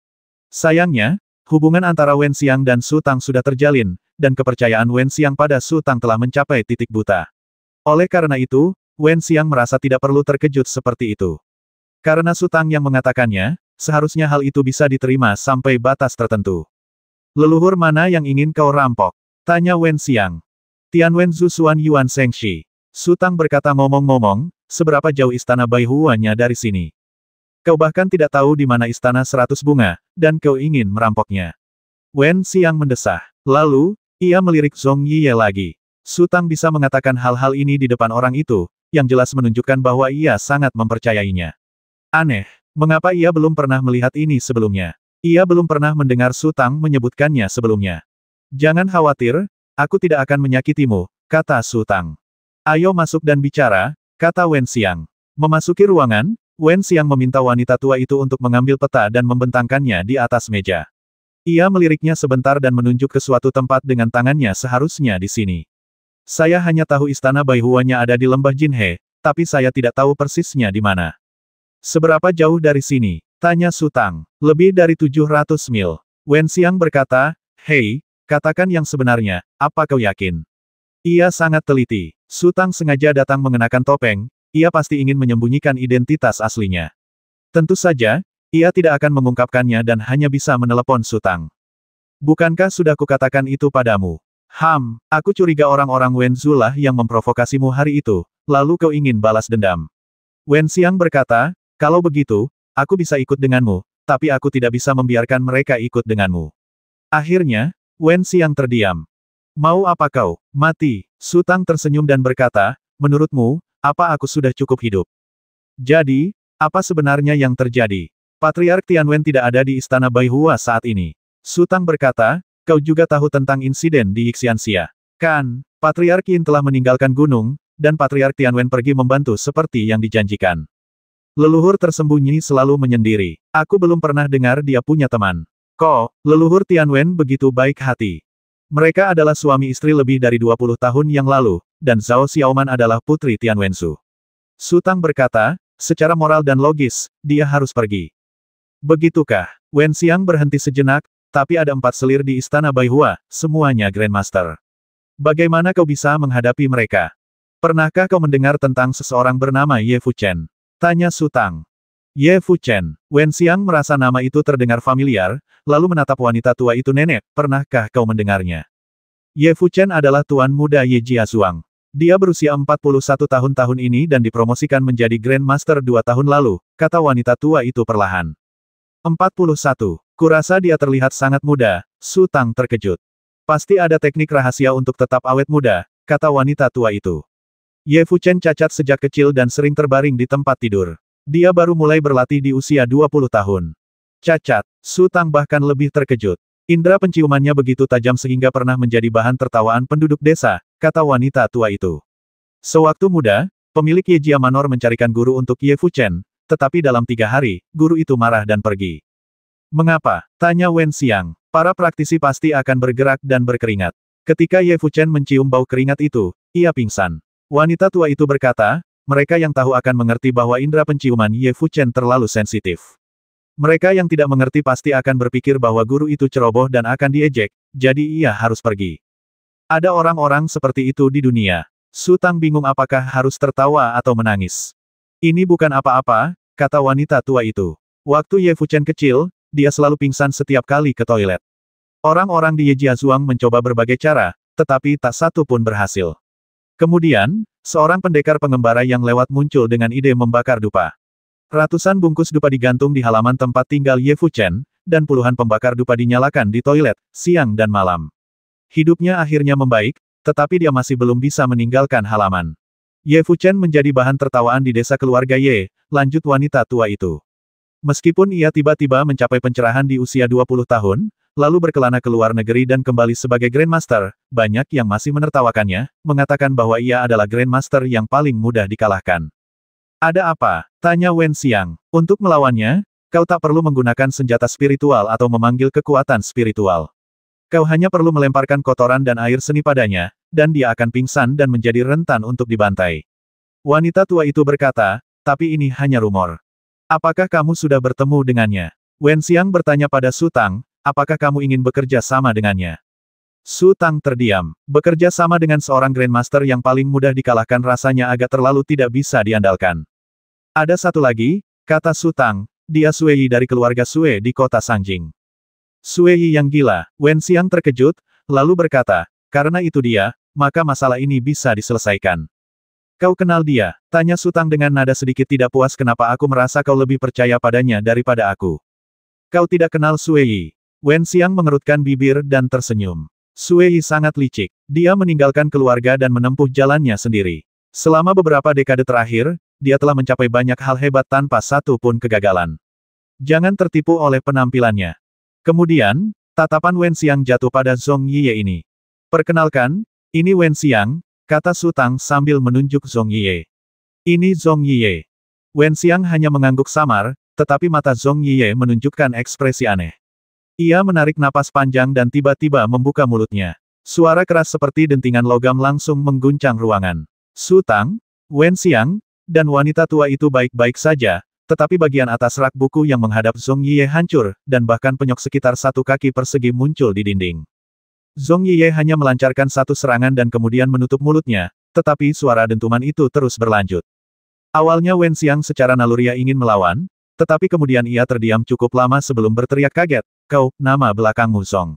Sayangnya, hubungan antara Wen Xiang dan Su Tang sudah terjalin, dan kepercayaan Wen Xiang pada Su Tang telah mencapai titik buta. Oleh karena itu, Wen Xiang merasa tidak perlu terkejut seperti itu. Karena Su Tang yang mengatakannya, seharusnya hal itu bisa diterima sampai batas tertentu. "Leluhur mana yang ingin kau rampok?" tanya Wen Xiang. "Tianwen Zhu Xuanyuan Zhengxi." Su Tang berkata. "Ngomong-ngomong, seberapa jauh istana Baihuanya dari sini? Kau bahkan tidak tahu di mana istana 100 bunga, dan kau ingin merampoknya." Wen Xiang mendesah. Lalu, ia melirik Zhong Yiye lagi. Su Tang bisa mengatakan hal-hal ini di depan orang itu, yang jelas menunjukkan bahwa ia sangat mempercayainya. Aneh, mengapa ia belum pernah melihat ini sebelumnya? Ia belum pernah mendengar Su Tang menyebutkannya sebelumnya. "Jangan khawatir, aku tidak akan menyakitimu," kata Su Tang. "Ayo masuk dan bicara," kata Wen Xiang. Memasuki ruangan, Wen Xiang meminta wanita tua itu untuk mengambil peta dan membentangkannya di atas meja. Ia meliriknya sebentar dan menunjuk ke suatu tempat dengan tangannya. "Seharusnya di sini. Saya hanya tahu istana Baihuanya ada di lembah Jinhe, tapi saya tidak tahu persisnya di mana." "Seberapa jauh dari sini?" tanya Su Tang. "Lebih dari 700 mil. Wen Xiang berkata. "Hei, katakan yang sebenarnya, apa kau yakin?" Ia sangat teliti. Su Tang sengaja datang mengenakan topeng, ia pasti ingin menyembunyikan identitas aslinya. Tentu saja, ia tidak akan mengungkapkannya dan hanya bisa menelepon Su Tang. "Bukankah sudah kukatakan itu padamu? Aku curiga orang-orang Wen Zhu lah yang memprovokasimu hari itu, lalu kau ingin balas dendam." Wen Xiang berkata, "Kalau begitu, aku bisa ikut denganmu, tapi aku tidak bisa membiarkan mereka ikut denganmu." Akhirnya, Wen Xiang terdiam. "Mau apa kau, mati?" Su Tang tersenyum dan berkata, "Menurutmu, apa aku sudah cukup hidup? Jadi, apa sebenarnya yang terjadi? Patriark Tianwen tidak ada di istana Baihua saat ini." Su Tang berkata, "Kau juga tahu tentang insiden di Yixianxia. Kan, Patriark Yin telah meninggalkan gunung, dan Patriark Tianwen pergi membantu seperti yang dijanjikan. Leluhur tersembunyi selalu menyendiri. Aku belum pernah dengar dia punya teman. Leluhur Tianwen begitu baik hati." Mereka adalah suami istri lebih dari 20 tahun yang lalu, dan Zhao Xiaoman adalah putri Tian Wensu. Su Tang berkata, secara moral dan logis, dia harus pergi. Begitukah? Wen Xiang berhenti sejenak, tapi ada 4 selir di istana Baihua, semuanya Grandmaster. Bagaimana kau bisa menghadapi mereka? Pernahkah kau mendengar tentang seseorang bernama Ye Fuchen? Tanya Su Tang. Ye Fuchen. Wen Xiang merasa nama itu terdengar familiar, lalu menatap wanita tua itu. Nenek, pernahkah kau mendengarnya? Ye Fuchen adalah tuan muda Ye Jiazuang. Dia berusia 41 tahun ini dan dipromosikan menjadi Grandmaster 2 tahun lalu, kata wanita tua itu perlahan. 41. Kurasa dia terlihat sangat muda, Su Tang terkejut. Pasti ada teknik rahasia untuk tetap awet muda, kata wanita tua itu. Ye Fuchen cacat sejak kecil dan sering terbaring di tempat tidur. Dia baru mulai berlatih di usia 20 tahun. Cacat, Su Tang bahkan lebih terkejut. Indra penciumannya begitu tajam sehingga pernah menjadi bahan tertawaan penduduk desa, kata wanita tua itu. Sewaktu muda, pemilik Ye Jia Manor mencarikan guru untuk Ye Fuchen, tetapi dalam 3 hari, guru itu marah dan pergi. Mengapa? Tanya Wen Xiang. Para praktisi pasti akan bergerak dan berkeringat. Ketika Ye Fuchen mencium bau keringat itu, ia pingsan. Wanita tua itu berkata, mereka yang tahu akan mengerti bahwa indera penciuman Ye Fuchen terlalu sensitif. Mereka yang tidak mengerti pasti akan berpikir bahwa guru itu ceroboh dan akan diejek, jadi ia harus pergi. Ada orang-orang seperti itu di dunia. Su Tang bingung apakah harus tertawa atau menangis. Ini bukan apa-apa, kata wanita tua itu. Waktu Ye Fuchen kecil, dia selalu pingsan setiap kali ke toilet. Orang-orang di Ye Jiazuang mencoba berbagai cara, tetapi tak satu pun berhasil. Kemudian, seorang pendekar pengembara yang lewat muncul dengan ide membakar dupa. Ratusan bungkus dupa digantung di halaman tempat tinggal Ye Fuchen, dan puluhan pembakar dupa dinyalakan di toilet, siang dan malam. Hidupnya akhirnya membaik, tetapi dia masih belum bisa meninggalkan halaman. Ye Fuchen menjadi bahan tertawaan di desa keluarga Ye, lanjut wanita tua itu. Meskipun ia tiba-tiba mencapai pencerahan di usia 20 tahun, lalu berkelana ke luar negeri dan kembali sebagai Grandmaster, banyak yang masih menertawakannya, mengatakan bahwa ia adalah Grandmaster yang paling mudah dikalahkan. Ada apa? Tanya Wen Xiang. Untuk melawannya, kau tak perlu menggunakan senjata spiritual atau memanggil kekuatan spiritual. Kau hanya perlu melemparkan kotoran dan air seni padanya, dan dia akan pingsan dan menjadi rentan untuk dibantai. Wanita tua itu berkata, tapi ini hanya rumor. Apakah kamu sudah bertemu dengannya? Wen Xiang bertanya pada Su Tang, apakah kamu ingin bekerja sama dengannya? Su Tang terdiam. Bekerja sama dengan seorang Grandmaster yang paling mudah dikalahkan rasanya agak terlalu tidak bisa diandalkan. Ada satu lagi, kata Su Tang, dia Sui dari keluarga Sui di kota Sangjing. Sui yang gila, Wen Xiang terkejut, lalu berkata, karena itu dia, maka masalah ini bisa diselesaikan. Kau kenal dia? Tanya Su Tang dengan nada sedikit tidak puas. Kenapa aku merasa kau lebih percaya padanya daripada aku? Kau tidak kenal Sui. Wen Xiang mengerutkan bibir dan tersenyum. Sui sangat licik. Dia meninggalkan keluarga dan menempuh jalannya sendiri. Selama beberapa dekade terakhir, dia telah mencapai banyak hal hebat tanpa satu pun kegagalan. Jangan tertipu oleh penampilannya. Kemudian, tatapan Wen Xiang jatuh pada Zhong Yiye ini. Perkenalkan, ini Wen Xiang, kata Su Tang sambil menunjuk Zhong Yiye. Ini Zhong Yiye. Wen Xiang hanya mengangguk samar, tetapi mata Zhong Yiye menunjukkan ekspresi aneh. Ia menarik napas panjang dan tiba-tiba membuka mulutnya. Suara keras seperti dentingan logam langsung mengguncang ruangan. Su Tang, Wen Xiang, dan wanita tua itu baik-baik saja, tetapi bagian atas rak buku yang menghadap Zhong Yiye hancur, dan bahkan penyok sekitar 1 kaki persegi muncul di dinding. Zhong Yiye hanya melancarkan satu serangan dan kemudian menutup mulutnya, tetapi suara dentuman itu terus berlanjut. Awalnya Wen Xiang secara naluriah ingin melawan, tetapi kemudian ia terdiam cukup lama sebelum berteriak kaget, kau, nama belakangmu Zhong.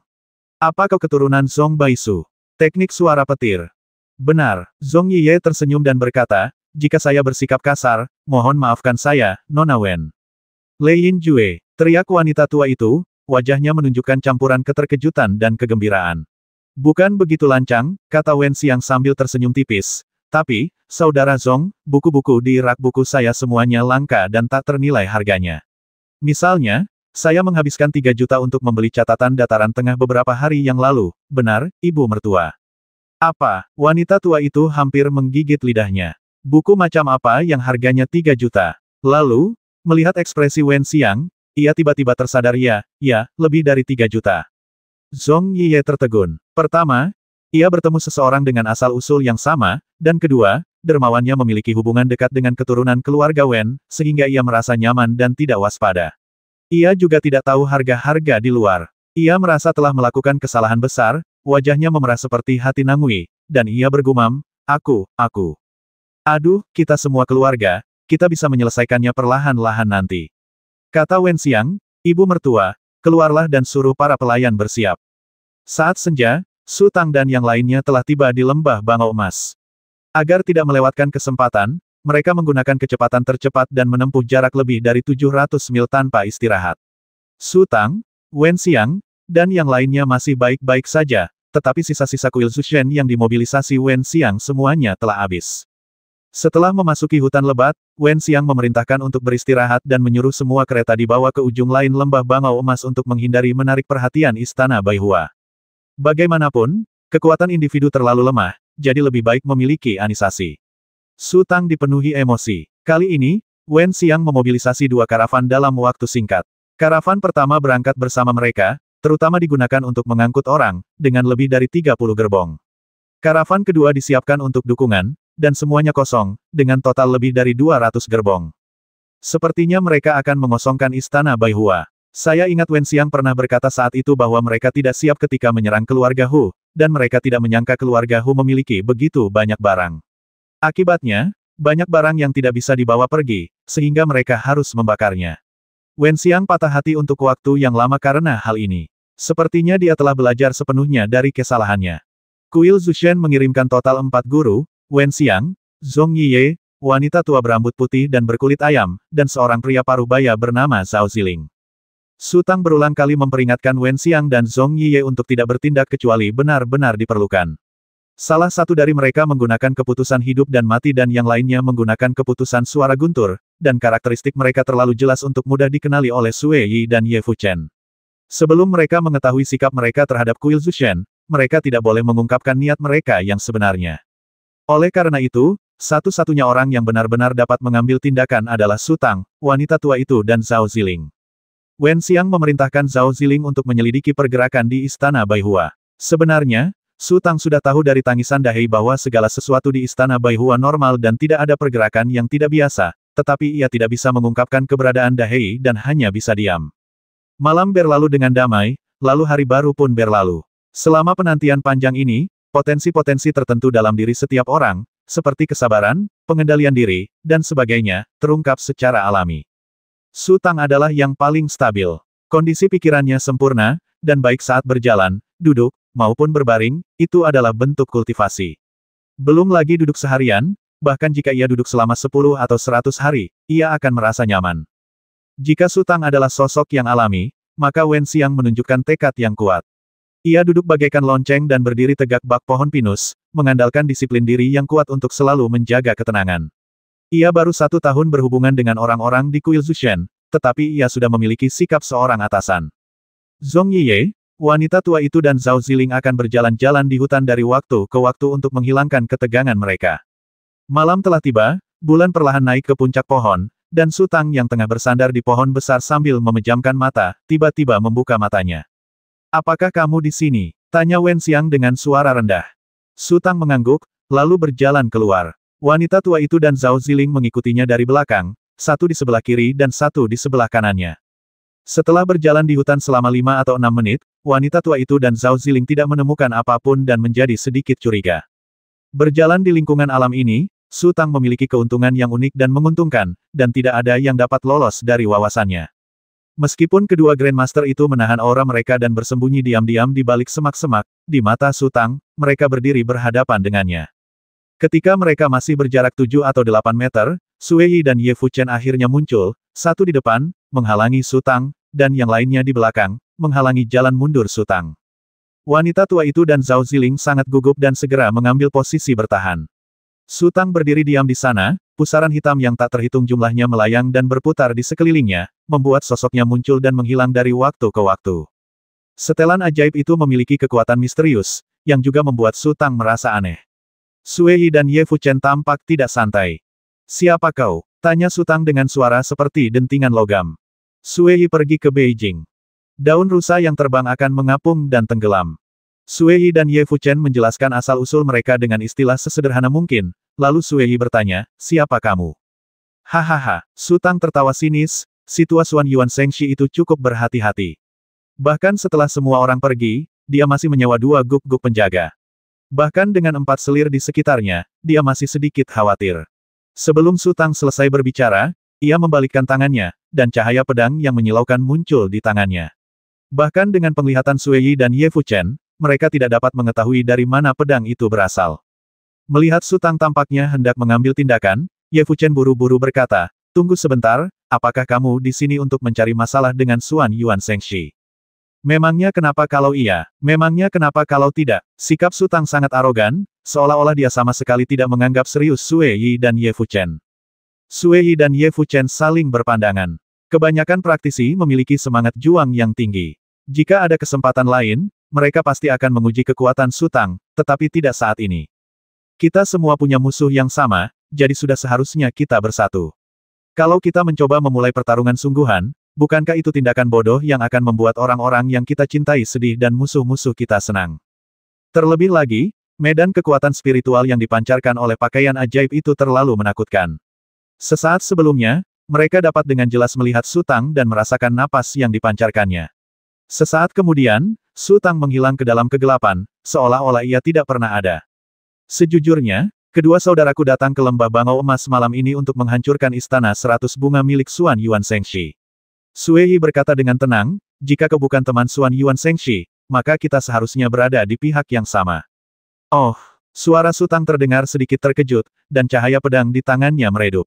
Apa kau keturunan Zhong Baisu? Teknik suara petir. Benar, Zhong Yiye tersenyum dan berkata, jika saya bersikap kasar, mohon maafkan saya, Nona Wen. Lei Yin Jue, teriak wanita tua itu, wajahnya menunjukkan campuran keterkejutan dan kegembiraan. Bukan begitu lancang, kata Wen Xiang sambil tersenyum tipis. Tapi, saudara Zhong, buku-buku di rak buku saya semuanya langka dan tak ternilai harganya. Misalnya, saya menghabiskan 3 juta untuk membeli catatan dataran tengah beberapa hari yang lalu, benar, ibu mertua. Apa? Wanita tua itu hampir menggigit lidahnya. Buku macam apa yang harganya 3 juta? Lalu, melihat ekspresi Wen Xiang, ia tiba-tiba tersadar ya, lebih dari 3 juta. Zhong Yiye tertegun. Pertama, ia bertemu seseorang dengan asal-usul yang sama, dan kedua, dermawannya memiliki hubungan dekat dengan keturunan keluarga Wen, sehingga ia merasa nyaman dan tidak waspada. Ia juga tidak tahu harga-harga di luar. Ia merasa telah melakukan kesalahan besar, wajahnya memerah seperti hati Nangui, dan ia bergumam, aku. Aduh, kita semua keluarga, kita bisa menyelesaikannya perlahan-lahan nanti. Kata Wen Xiang, ibu mertua, keluarlah dan suruh para pelayan bersiap. Saat senja, Su Tang dan yang lainnya telah tiba di lembah Bangau Emas. Agar tidak melewatkan kesempatan, mereka menggunakan kecepatan tercepat dan menempuh jarak lebih dari 700 mil tanpa istirahat. Su Tang, Wen Xiang, dan yang lainnya masih baik-baik saja, tetapi sisa-sisa kuil Zushen yang dimobilisasi Wen Xiang semuanya telah habis. Setelah memasuki hutan lebat, Wen Xiang memerintahkan untuk beristirahat dan menyuruh semua kereta dibawa ke ujung lain lembah Bangau Emas untuk menghindari menarik perhatian Istana Baihua. Bagaimanapun, kekuatan individu terlalu lemah, jadi lebih baik memiliki anisasi. Su Tang dipenuhi emosi. Kali ini, Wen Xiang memobilisasi 2 karavan dalam waktu singkat. Karavan pertama berangkat bersama mereka, terutama digunakan untuk mengangkut orang, dengan lebih dari 30 gerbong. Karavan kedua disiapkan untuk dukungan, dan semuanya kosong, dengan total lebih dari 200 gerbong. Sepertinya mereka akan mengosongkan Istana Baihua. Saya ingat Wen Xiang pernah berkata saat itu bahwa mereka tidak siap ketika menyerang keluarga Hu, dan mereka tidak menyangka keluarga Hu memiliki begitu banyak barang. Akibatnya, banyak barang yang tidak bisa dibawa pergi, sehingga mereka harus membakarnya. Wen Xiang patah hati untuk waktu yang lama karena hal ini. Sepertinya dia telah belajar sepenuhnya dari kesalahannya. Kuil Zushen mengirimkan total 4 guru, Wen Xiang, Zhong Yiye, wanita tua berambut putih dan berkulit ayam, dan seorang pria parubaya bernama Zhao Ziling. Su Tang berulang kali memperingatkan Wen Xiang dan Zhong Yiye untuk tidak bertindak kecuali benar-benar diperlukan. Salah satu dari mereka menggunakan keputusan hidup dan mati dan yang lainnya menggunakan keputusan suara guntur, dan karakteristik mereka terlalu jelas untuk mudah dikenali oleh Sue Yi dan Ye Fuchen. Sebelum mereka mengetahui sikap mereka terhadap kuil Zushen, mereka tidak boleh mengungkapkan niat mereka yang sebenarnya. Oleh karena itu, satu-satunya orang yang benar-benar dapat mengambil tindakan adalah Su Tang, wanita tua itu dan Zhao Ziling. Wen Xiang memerintahkan Zhao Ziling untuk menyelidiki pergerakan di Istana Baihua. Sebenarnya, Su Tang sudah tahu dari tangisan Dahei bahwa segala sesuatu di Istana Baihua normal dan tidak ada pergerakan yang tidak biasa, tetapi ia tidak bisa mengungkapkan keberadaan Dahei dan hanya bisa diam. Malam berlalu dengan damai, lalu hari baru pun berlalu. Selama penantian panjang ini, potensi-potensi tertentu dalam diri setiap orang, seperti kesabaran, pengendalian diri, dan sebagainya, terungkap secara alami. Su Tang adalah yang paling stabil. Kondisi pikirannya sempurna, dan baik saat berjalan, duduk, maupun berbaring, itu adalah bentuk kultivasi. Belum lagi duduk seharian, bahkan jika ia duduk selama 10 atau 100 hari, ia akan merasa nyaman. Jika Su Tang adalah sosok yang alami, maka Wen Xiang menunjukkan tekad yang kuat. Ia duduk bagaikan lonceng dan berdiri tegak bak pohon pinus, mengandalkan disiplin diri yang kuat untuk selalu menjaga ketenangan. Ia baru 1 tahun berhubungan dengan orang-orang di kuil Zushen, tetapi ia sudah memiliki sikap seorang atasan. Zhong Yiye, wanita tua itu dan Zhao Ziling akan berjalan-jalan di hutan dari waktu ke waktu untuk menghilangkan ketegangan mereka. Malam telah tiba, bulan perlahan naik ke puncak pohon, dan Su Tang yang tengah bersandar di pohon besar sambil memejamkan mata, tiba-tiba membuka matanya. Apakah kamu di sini? Tanya Wen Xiang dengan suara rendah. Su Tang mengangguk, lalu berjalan keluar. Wanita tua itu dan Zhao Ziling mengikutinya dari belakang, satu di sebelah kiri dan satu di sebelah kanannya. Setelah berjalan di hutan selama 5 atau 6 menit, wanita tua itu dan Zhao Ziling tidak menemukan apapun dan menjadi sedikit curiga. Berjalan di lingkungan alam ini, Su Tang memiliki keuntungan yang unik dan menguntungkan, dan tidak ada yang dapat lolos dari wawasannya. Meskipun kedua Grandmaster itu menahan aura mereka dan bersembunyi diam-diam di balik semak-semak, di mata Su Tang, mereka berdiri berhadapan dengannya. Ketika mereka masih berjarak 7 atau 8 meter, Sue Yi dan Ye Fuchen akhirnya muncul, satu di depan, menghalangi Su Tang, dan yang lainnya di belakang, menghalangi jalan mundur Su Tang. Wanita tua itu dan Zhao Ziling sangat gugup dan segera mengambil posisi bertahan. Su Tang berdiri diam di sana, pusaran hitam yang tak terhitung jumlahnya melayang dan berputar di sekelilingnya, membuat sosoknya muncul dan menghilang dari waktu ke waktu. Setelan ajaib itu memiliki kekuatan misterius, yang juga membuat Su Tang merasa aneh. Sue Yi dan Ye Fuchen tampak tidak santai. Siapa kau? Tanya Su Tang dengan suara seperti dentingan logam. Sue Yi pergi ke Beijing. Daun rusa yang terbang akan mengapung dan tenggelam. Sue Yi dan Ye Fuchen menjelaskan asal-usul mereka dengan istilah sesederhana mungkin, lalu Sue Yi bertanya, siapa kamu? Hahaha, Su Tang tertawa sinis, si tua Suan Yuan Shengxi itu cukup berhati-hati. Bahkan setelah semua orang pergi, dia masih menyewa 2 guk-guk penjaga. Bahkan dengan 4 selir di sekitarnya, dia masih sedikit khawatir. Sebelum Su Tang selesai berbicara, ia membalikkan tangannya, dan cahaya pedang yang menyilaukan muncul di tangannya. Bahkan dengan penglihatan Sue Yi dan Ye Fuchen, mereka tidak dapat mengetahui dari mana pedang itu berasal. Melihat Su Tang tampaknya hendak mengambil tindakan, Ye Fuchen buru-buru berkata, tunggu sebentar, apakah kamu di sini untuk mencari masalah dengan Suan Yuan Shengxi? Memangnya kenapa kalau iya? Memangnya kenapa kalau tidak? Sikap Su Tang sangat arogan, seolah-olah dia sama sekali tidak menganggap serius Sue Yi dan Ye Fuchen. Sue Yi dan Ye Fuchen saling berpandangan. Kebanyakan praktisi memiliki semangat juang yang tinggi. Jika ada kesempatan lain, mereka pasti akan menguji kekuatan Su Tang, tetapi tidak saat ini. Kita semua punya musuh yang sama, jadi sudah seharusnya kita bersatu. Kalau kita mencoba memulai pertarungan sungguhan, bukankah itu tindakan bodoh yang akan membuat orang-orang yang kita cintai sedih dan musuh-musuh kita senang? Terlebih lagi, medan kekuatan spiritual yang dipancarkan oleh pakaian ajaib itu terlalu menakutkan. Sesaat sebelumnya, mereka dapat dengan jelas melihat Su Tang dan merasakan napas yang dipancarkannya. Sesaat kemudian, Su Tang menghilang ke dalam kegelapan, seolah-olah ia tidak pernah ada. Sejujurnya, kedua saudaraku datang ke lembah bangau emas malam ini untuk menghancurkan istana 100 bunga milik Suan Yuan Shengxi. Sue Yi berkata dengan tenang, jika kau bukan teman Suan Yuan Shengxi, maka kita seharusnya berada di pihak yang sama. Oh, suara Su Tang terdengar sedikit terkejut, dan cahaya pedang di tangannya meredup.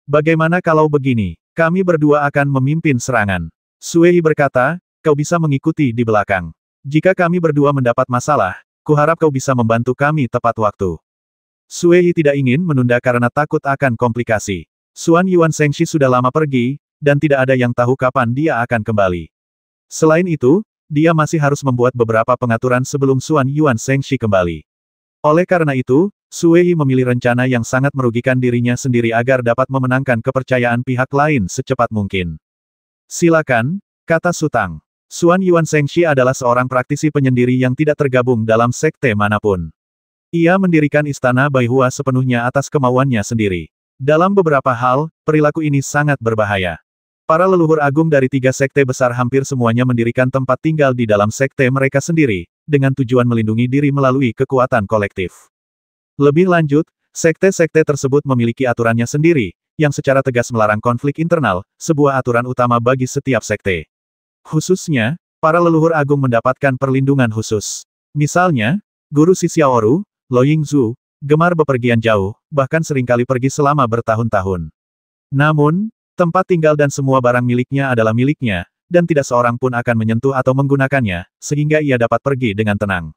Bagaimana kalau begini? Kami berdua akan memimpin serangan. Sue Yi berkata, kau bisa mengikuti di belakang. Jika kami berdua mendapat masalah, kuharap kau bisa membantu kami tepat waktu. Sue Yi tidak ingin menunda karena takut akan komplikasi. Suan Yuan Shengxi sudah lama pergi, dan tidak ada yang tahu kapan dia akan kembali. Selain itu, dia masih harus membuat beberapa pengaturan sebelum Suan Yuan Shengxi kembali. Oleh karena itu, Sue Yi memilih rencana yang sangat merugikan dirinya sendiri agar dapat memenangkan kepercayaan pihak lain secepat mungkin. Silakan, kata Su Tang. Suan Yuan Shengxi adalah seorang praktisi penyendiri yang tidak tergabung dalam sekte manapun. Ia mendirikan istana Baihua sepenuhnya atas kemauannya sendiri. Dalam beberapa hal, perilaku ini sangat berbahaya. Para leluhur agung dari 3 sekte besar hampir semuanya mendirikan tempat tinggal di dalam sekte mereka sendiri, dengan tujuan melindungi diri melalui kekuatan kolektif. Lebih lanjut, sekte-sekte tersebut memiliki aturannya sendiri, yang secara tegas melarang konflik internal, sebuah aturan utama bagi setiap sekte. Khususnya, para leluhur agung mendapatkan perlindungan khusus. Misalnya, guru si Xiaoru, Lo Yingzhu, gemar bepergian jauh, bahkan seringkali pergi selama bertahun-tahun. Namun, tempat tinggal dan semua barang miliknya adalah miliknya, dan tidak seorang pun akan menyentuh atau menggunakannya, sehingga ia dapat pergi dengan tenang.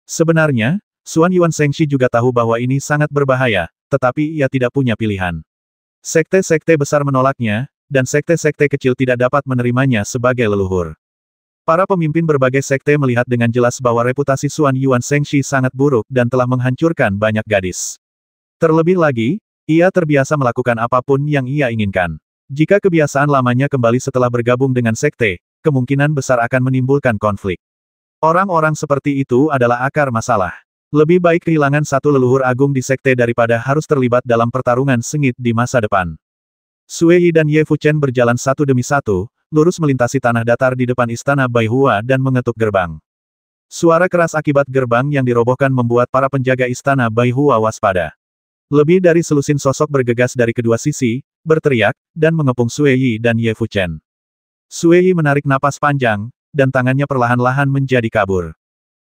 Sebenarnya, Suan Yuan Shengxi juga tahu bahwa ini sangat berbahaya, tetapi ia tidak punya pilihan. Sekte-sekte besar menolaknya, dan sekte-sekte kecil tidak dapat menerimanya sebagai leluhur. Para pemimpin berbagai sekte melihat dengan jelas bahwa reputasi Suan Yuan Shengxi sangat buruk dan telah menghancurkan banyak gadis. Terlebih lagi, ia terbiasa melakukan apapun yang ia inginkan. Jika kebiasaan lamanya kembali setelah bergabung dengan sekte, kemungkinan besar akan menimbulkan konflik. Orang-orang seperti itu adalah akar masalah. Lebih baik kehilangan satu leluhur agung di sekte daripada harus terlibat dalam pertarungan sengit di masa depan. Sue Yi dan Ye Fuchen berjalan satu demi satu, lurus melintasi tanah datar di depan istana Baihua dan mengetuk gerbang. Suara keras akibat gerbang yang dirobohkan membuat para penjaga istana Baihua waspada. Lebih dari selusin sosok bergegas dari kedua sisi, berteriak, dan mengepung Sue Yi dan Ye Fuchen. Sue Yi menarik napas panjang, dan tangannya perlahan-lahan menjadi kabur.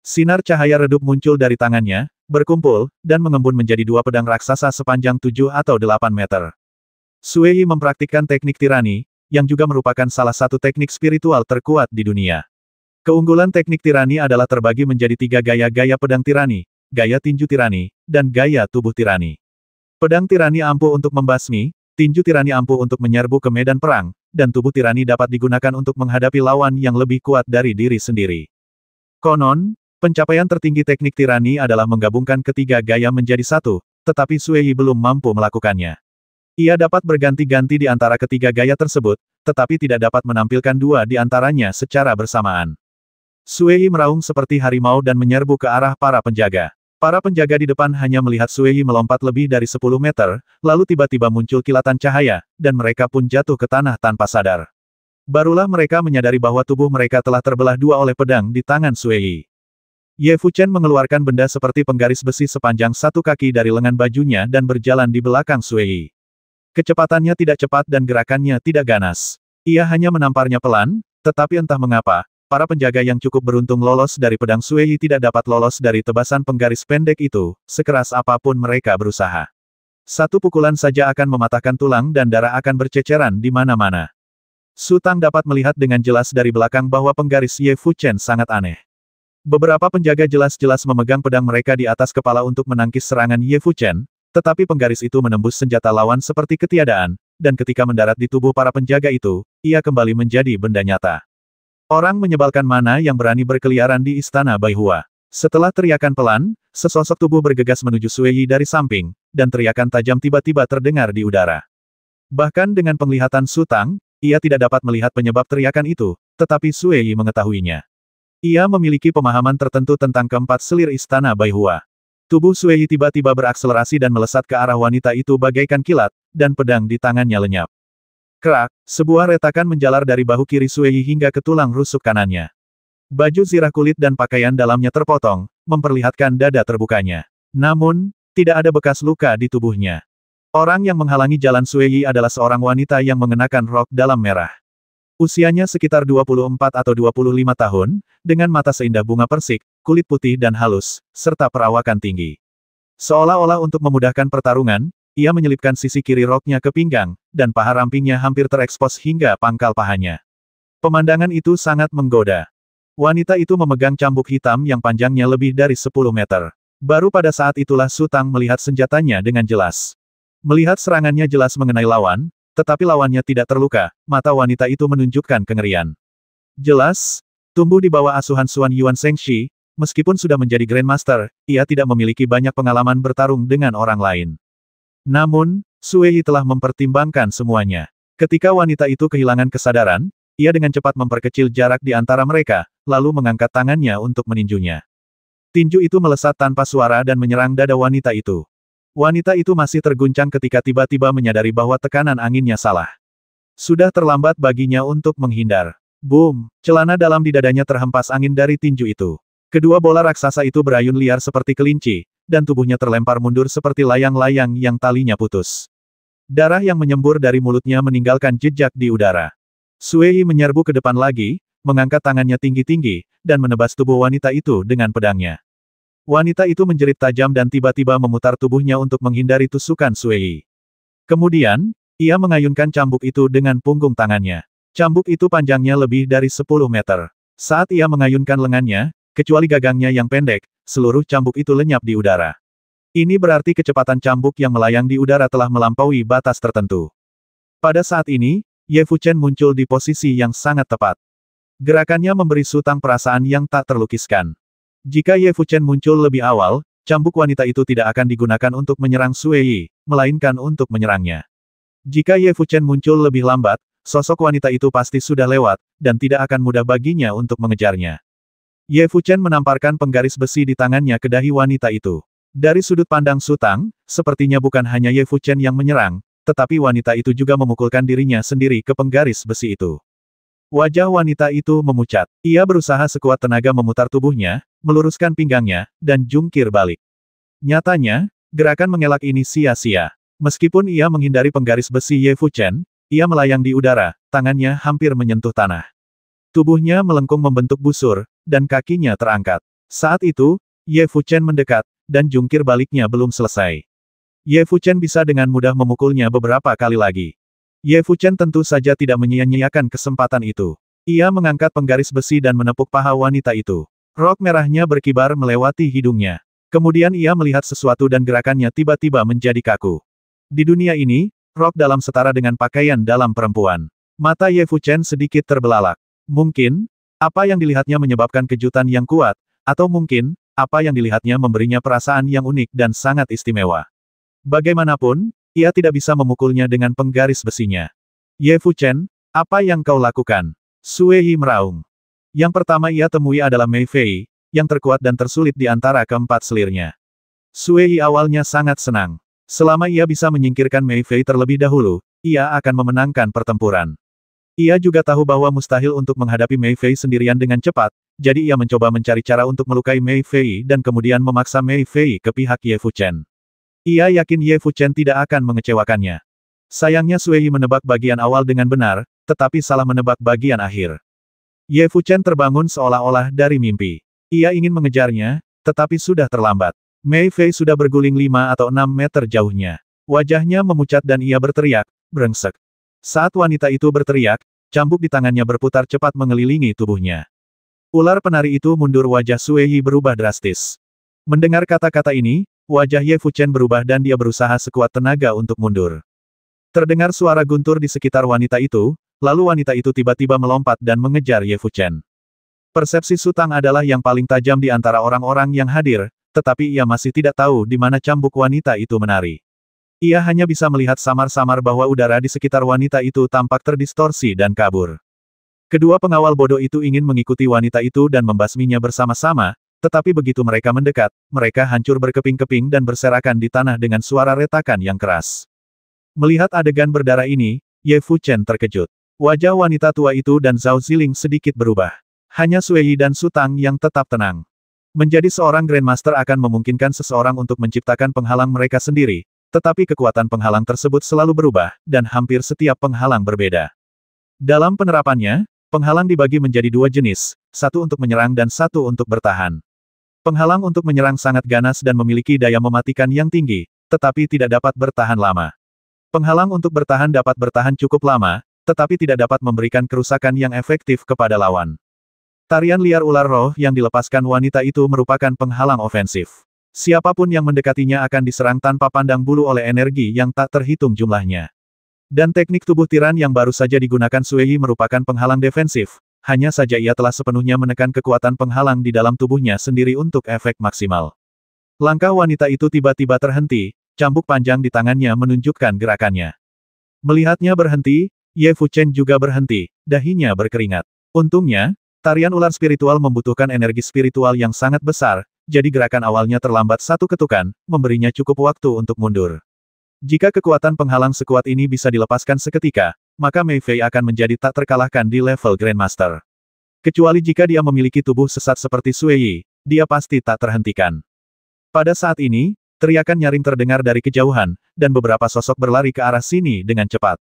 Sinar cahaya redup muncul dari tangannya, berkumpul, dan mengembun menjadi 2 pedang raksasa sepanjang 7 atau 8 meter. Sue Yi mempraktikkan teknik tirani, yang juga merupakan salah satu teknik spiritual terkuat di dunia. Keunggulan teknik tirani adalah terbagi menjadi 3 gaya-gaya pedang tirani, gaya tinju tirani, dan gaya tubuh tirani. Pedang tirani ampuh untuk membasmi, tinju tirani ampuh untuk menyerbu ke medan perang, dan tubuh tirani dapat digunakan untuk menghadapi lawan yang lebih kuat dari diri sendiri. Konon, pencapaian tertinggi teknik tirani adalah menggabungkan ketiga gaya menjadi satu, tetapi Sue Yi belum mampu melakukannya. Ia dapat berganti-ganti di antara ketiga gaya tersebut, tetapi tidak dapat menampilkan dua di antaranya secara bersamaan. Sui meraung seperti harimau dan menyerbu ke arah para penjaga. Para penjaga di depan hanya melihat Sui melompat lebih dari 10 meter, lalu tiba-tiba muncul kilatan cahaya, dan mereka pun jatuh ke tanah tanpa sadar. Barulah mereka menyadari bahwa tubuh mereka telah terbelah dua oleh pedang di tangan Sui. Ye Fuchen mengeluarkan benda seperti penggaris besi sepanjang 1 kaki dari lengan bajunya dan berjalan di belakang Sui. Kecepatannya tidak cepat dan gerakannya tidak ganas. Ia hanya menamparnya pelan, tetapi entah mengapa, para penjaga yang cukup beruntung lolos dari pedang Sui tidak dapat lolos dari tebasan penggaris pendek itu, sekeras apapun mereka berusaha. Satu pukulan saja akan mematahkan tulang dan darah akan berceceran di mana-mana. Su Tang dapat melihat dengan jelas dari belakang bahwa penggaris Ye Fuchen sangat aneh. Beberapa penjaga jelas-jelas memegang pedang mereka di atas kepala untuk menangkis serangan Ye Fuchen, tetapi penggaris itu menembus senjata lawan seperti ketiadaan, dan ketika mendarat di tubuh para penjaga itu, ia kembali menjadi benda nyata. Orang menyebalkan mana yang berani berkeliaran di istana Baihua. Setelah teriakan pelan, sesosok tubuh bergegas menuju Sui dari samping, dan teriakan tajam tiba-tiba terdengar di udara. Bahkan dengan penglihatan Su Tang, ia tidak dapat melihat penyebab teriakan itu, tetapi Sui mengetahuinya. Ia memiliki pemahaman tertentu tentang keempat selir istana Baihua. Tubuh Sui tiba-tiba berakselerasi dan melesat ke arah wanita itu bagaikan kilat, dan pedang di tangannya lenyap. Krak, sebuah retakan menjalar dari bahu kiri Sui hingga ke tulang rusuk kanannya. Baju zirah kulit dan pakaian dalamnya terpotong, memperlihatkan dada terbukanya. Namun, tidak ada bekas luka di tubuhnya. Orang yang menghalangi jalan Sui adalah seorang wanita yang mengenakan rok dalam merah. Usianya sekitar 24 atau 25 tahun, dengan mata seindah bunga persik, kulit putih dan halus, serta perawakan tinggi. Seolah-olah untuk memudahkan pertarungan, ia menyelipkan sisi kiri roknya ke pinggang, dan paha rampingnya hampir terekspos hingga pangkal pahanya. Pemandangan itu sangat menggoda. Wanita itu memegang cambuk hitam yang panjangnya lebih dari 10 meter. Baru pada saat itulah Su Tang melihat senjatanya dengan jelas. Melihat serangannya jelas mengenai lawan, tetapi lawannya tidak terluka, mata wanita itu menunjukkan kengerian. Jelas, tumbuh di bawah asuhan Suan Yuan Shengxi, meskipun sudah menjadi Grandmaster, ia tidak memiliki banyak pengalaman bertarung dengan orang lain. Namun, Sui telah mempertimbangkan semuanya. Ketika wanita itu kehilangan kesadaran, ia dengan cepat memperkecil jarak di antara mereka, lalu mengangkat tangannya untuk meninjunya. Tinju itu melesat tanpa suara dan menyerang dada wanita itu. Wanita itu masih terguncang ketika tiba-tiba menyadari bahwa tekanan anginnya salah. Sudah terlambat baginya untuk menghindar. Boom! Celana dalam di dadanya terhempas angin dari tinju itu. Kedua bola raksasa itu berayun liar seperti kelinci, dan tubuhnya terlempar mundur seperti layang-layang yang talinya putus. Darah yang menyembur dari mulutnya meninggalkan jejak di udara. Sui menyerbu ke depan lagi, mengangkat tangannya tinggi-tinggi, dan menebas tubuh wanita itu dengan pedangnya. Wanita itu menjerit tajam dan tiba-tiba memutar tubuhnya untuk menghindari tusukan Sui. Kemudian, ia mengayunkan cambuk itu dengan punggung tangannya. Cambuk itu panjangnya lebih dari 10 meter. Saat ia mengayunkan lengannya, kecuali gagangnya yang pendek, seluruh cambuk itu lenyap di udara. Ini berarti kecepatan cambuk yang melayang di udara telah melampaui batas tertentu. Pada saat ini, Ye Fuchen muncul di posisi yang sangat tepat. Gerakannya memberi Su Tang perasaan yang tak terlukiskan. Jika Ye Fuchen muncul lebih awal, cambuk wanita itu tidak akan digunakan untuk menyerang Sui, melainkan untuk menyerangnya. Jika Ye Fuchen muncul lebih lambat, sosok wanita itu pasti sudah lewat, dan tidak akan mudah baginya untuk mengejarnya. Ye Fuchen menamparkan penggaris besi di tangannya ke dahi wanita itu. Dari sudut pandang Su Tang, sepertinya bukan hanya Ye Fuchen yang menyerang, tetapi wanita itu juga memukulkan dirinya sendiri ke penggaris besi itu. Wajah wanita itu memucat. Ia berusaha sekuat tenaga memutar tubuhnya, meluruskan pinggangnya, dan jungkir balik. Nyatanya, gerakan mengelak ini sia-sia. Meskipun ia menghindari penggaris besi Ye Fuchen, ia melayang di udara, tangannya hampir menyentuh tanah. Tubuhnya melengkung membentuk busur, dan kakinya terangkat. Saat itu, Ye Fuchen mendekat, dan jungkir baliknya belum selesai. Ye Fuchen bisa dengan mudah memukulnya beberapa kali lagi. Ye Fuchen tentu saja tidak menyia-nyiakan kesempatan itu. Ia mengangkat penggaris besi dan menepuk paha wanita itu. Rok merahnya berkibar melewati hidungnya. Kemudian ia melihat sesuatu dan gerakannya tiba-tiba menjadi kaku. Di dunia ini, rok dalam setara dengan pakaian dalam perempuan. Mata Ye Fuchen sedikit terbelalak. Mungkin, apa yang dilihatnya menyebabkan kejutan yang kuat, atau mungkin, apa yang dilihatnya memberinya perasaan yang unik dan sangat istimewa. Bagaimanapun, ia tidak bisa memukulnya dengan penggaris besinya. Ye Fuchen, Apa yang kau lakukan? Sue Yi meraung. Yang pertama ia temui adalah Mei Fei, yang terkuat dan tersulit di antara keempat selirnya. Sue Yi awalnya sangat senang. Selama ia bisa menyingkirkan Mei Fei terlebih dahulu, ia akan memenangkan pertempuran. Ia juga tahu bahwa mustahil untuk menghadapi Mei Fei sendirian dengan cepat, jadi ia mencoba mencari cara untuk melukai Mei Fei dan kemudian memaksa Mei Fei ke pihak Ye Fuchen. Ia yakin Ye Fuchen tidak akan mengecewakannya. Sayangnya Sue Yi menebak bagian awal dengan benar, tetapi salah menebak bagian akhir. Ye Fuchen terbangun seolah-olah dari mimpi. Ia ingin mengejarnya, tetapi sudah terlambat. Mei Fei sudah berguling 5 atau 6 meter jauhnya. Wajahnya memucat dan ia berteriak, "Brengsek." Saat wanita itu berteriak, cambuk di tangannya berputar cepat mengelilingi tubuhnya. Ular penari itu mundur, wajah Sue Yi berubah drastis. Mendengar kata-kata ini, wajah Ye Fuchen berubah dan dia berusaha sekuat tenaga untuk mundur. Terdengar suara guntur di sekitar wanita itu, lalu wanita itu tiba-tiba melompat dan mengejar Ye Fuchen. Persepsi Su Tang adalah yang paling tajam di antara orang-orang yang hadir, tetapi ia masih tidak tahu di mana cambuk wanita itu menari. Ia hanya bisa melihat samar-samar bahwa udara di sekitar wanita itu tampak terdistorsi dan kabur. Kedua pengawal bodoh itu ingin mengikuti wanita itu dan membasminya bersama-sama, tetapi begitu mereka mendekat, mereka hancur berkeping-keping dan berserakan di tanah dengan suara retakan yang keras. Melihat adegan berdarah ini, Ye Fuchen terkejut. Wajah wanita tua itu dan Zhao Ziling sedikit berubah. Hanya Sue Yi dan Su Tang yang tetap tenang. Menjadi seorang Grandmaster akan memungkinkan seseorang untuk menciptakan penghalang mereka sendiri, tetapi kekuatan penghalang tersebut selalu berubah, dan hampir setiap penghalang berbeda. Dalam penerapannya, penghalang dibagi menjadi dua jenis, satu untuk menyerang dan satu untuk bertahan. Penghalang untuk menyerang sangat ganas dan memiliki daya mematikan yang tinggi, tetapi tidak dapat bertahan lama. Penghalang untuk bertahan dapat bertahan cukup lama, tetapi tidak dapat memberikan kerusakan yang efektif kepada lawan. Tarian liar ular roh yang dilepaskan wanita itu merupakan penghalang ofensif. Siapapun yang mendekatinya akan diserang tanpa pandang bulu oleh energi yang tak terhitung jumlahnya. Dan teknik tubuh tiran yang baru saja digunakan Sue Yi merupakan penghalang defensif, hanya saja ia telah sepenuhnya menekan kekuatan penghalang di dalam tubuhnya sendiri untuk efek maksimal. Langkah wanita itu tiba-tiba terhenti, cambuk panjang di tangannya menunjukkan gerakannya. Melihatnya berhenti, Ye Fuchen juga berhenti, dahinya berkeringat. Untungnya, tarian ular spiritual membutuhkan energi spiritual yang sangat besar, jadi gerakan awalnya terlambat satu ketukan, memberinya cukup waktu untuk mundur. Jika kekuatan penghalang sekuat ini bisa dilepaskan seketika, maka Mei Fei akan menjadi tak terkalahkan di level Grandmaster. Kecuali jika dia memiliki tubuh sesat seperti Sue Yi, dia pasti tak terhentikan. Pada saat ini, teriakan nyaring terdengar dari kejauhan, dan beberapa sosok berlari ke arah sini dengan cepat.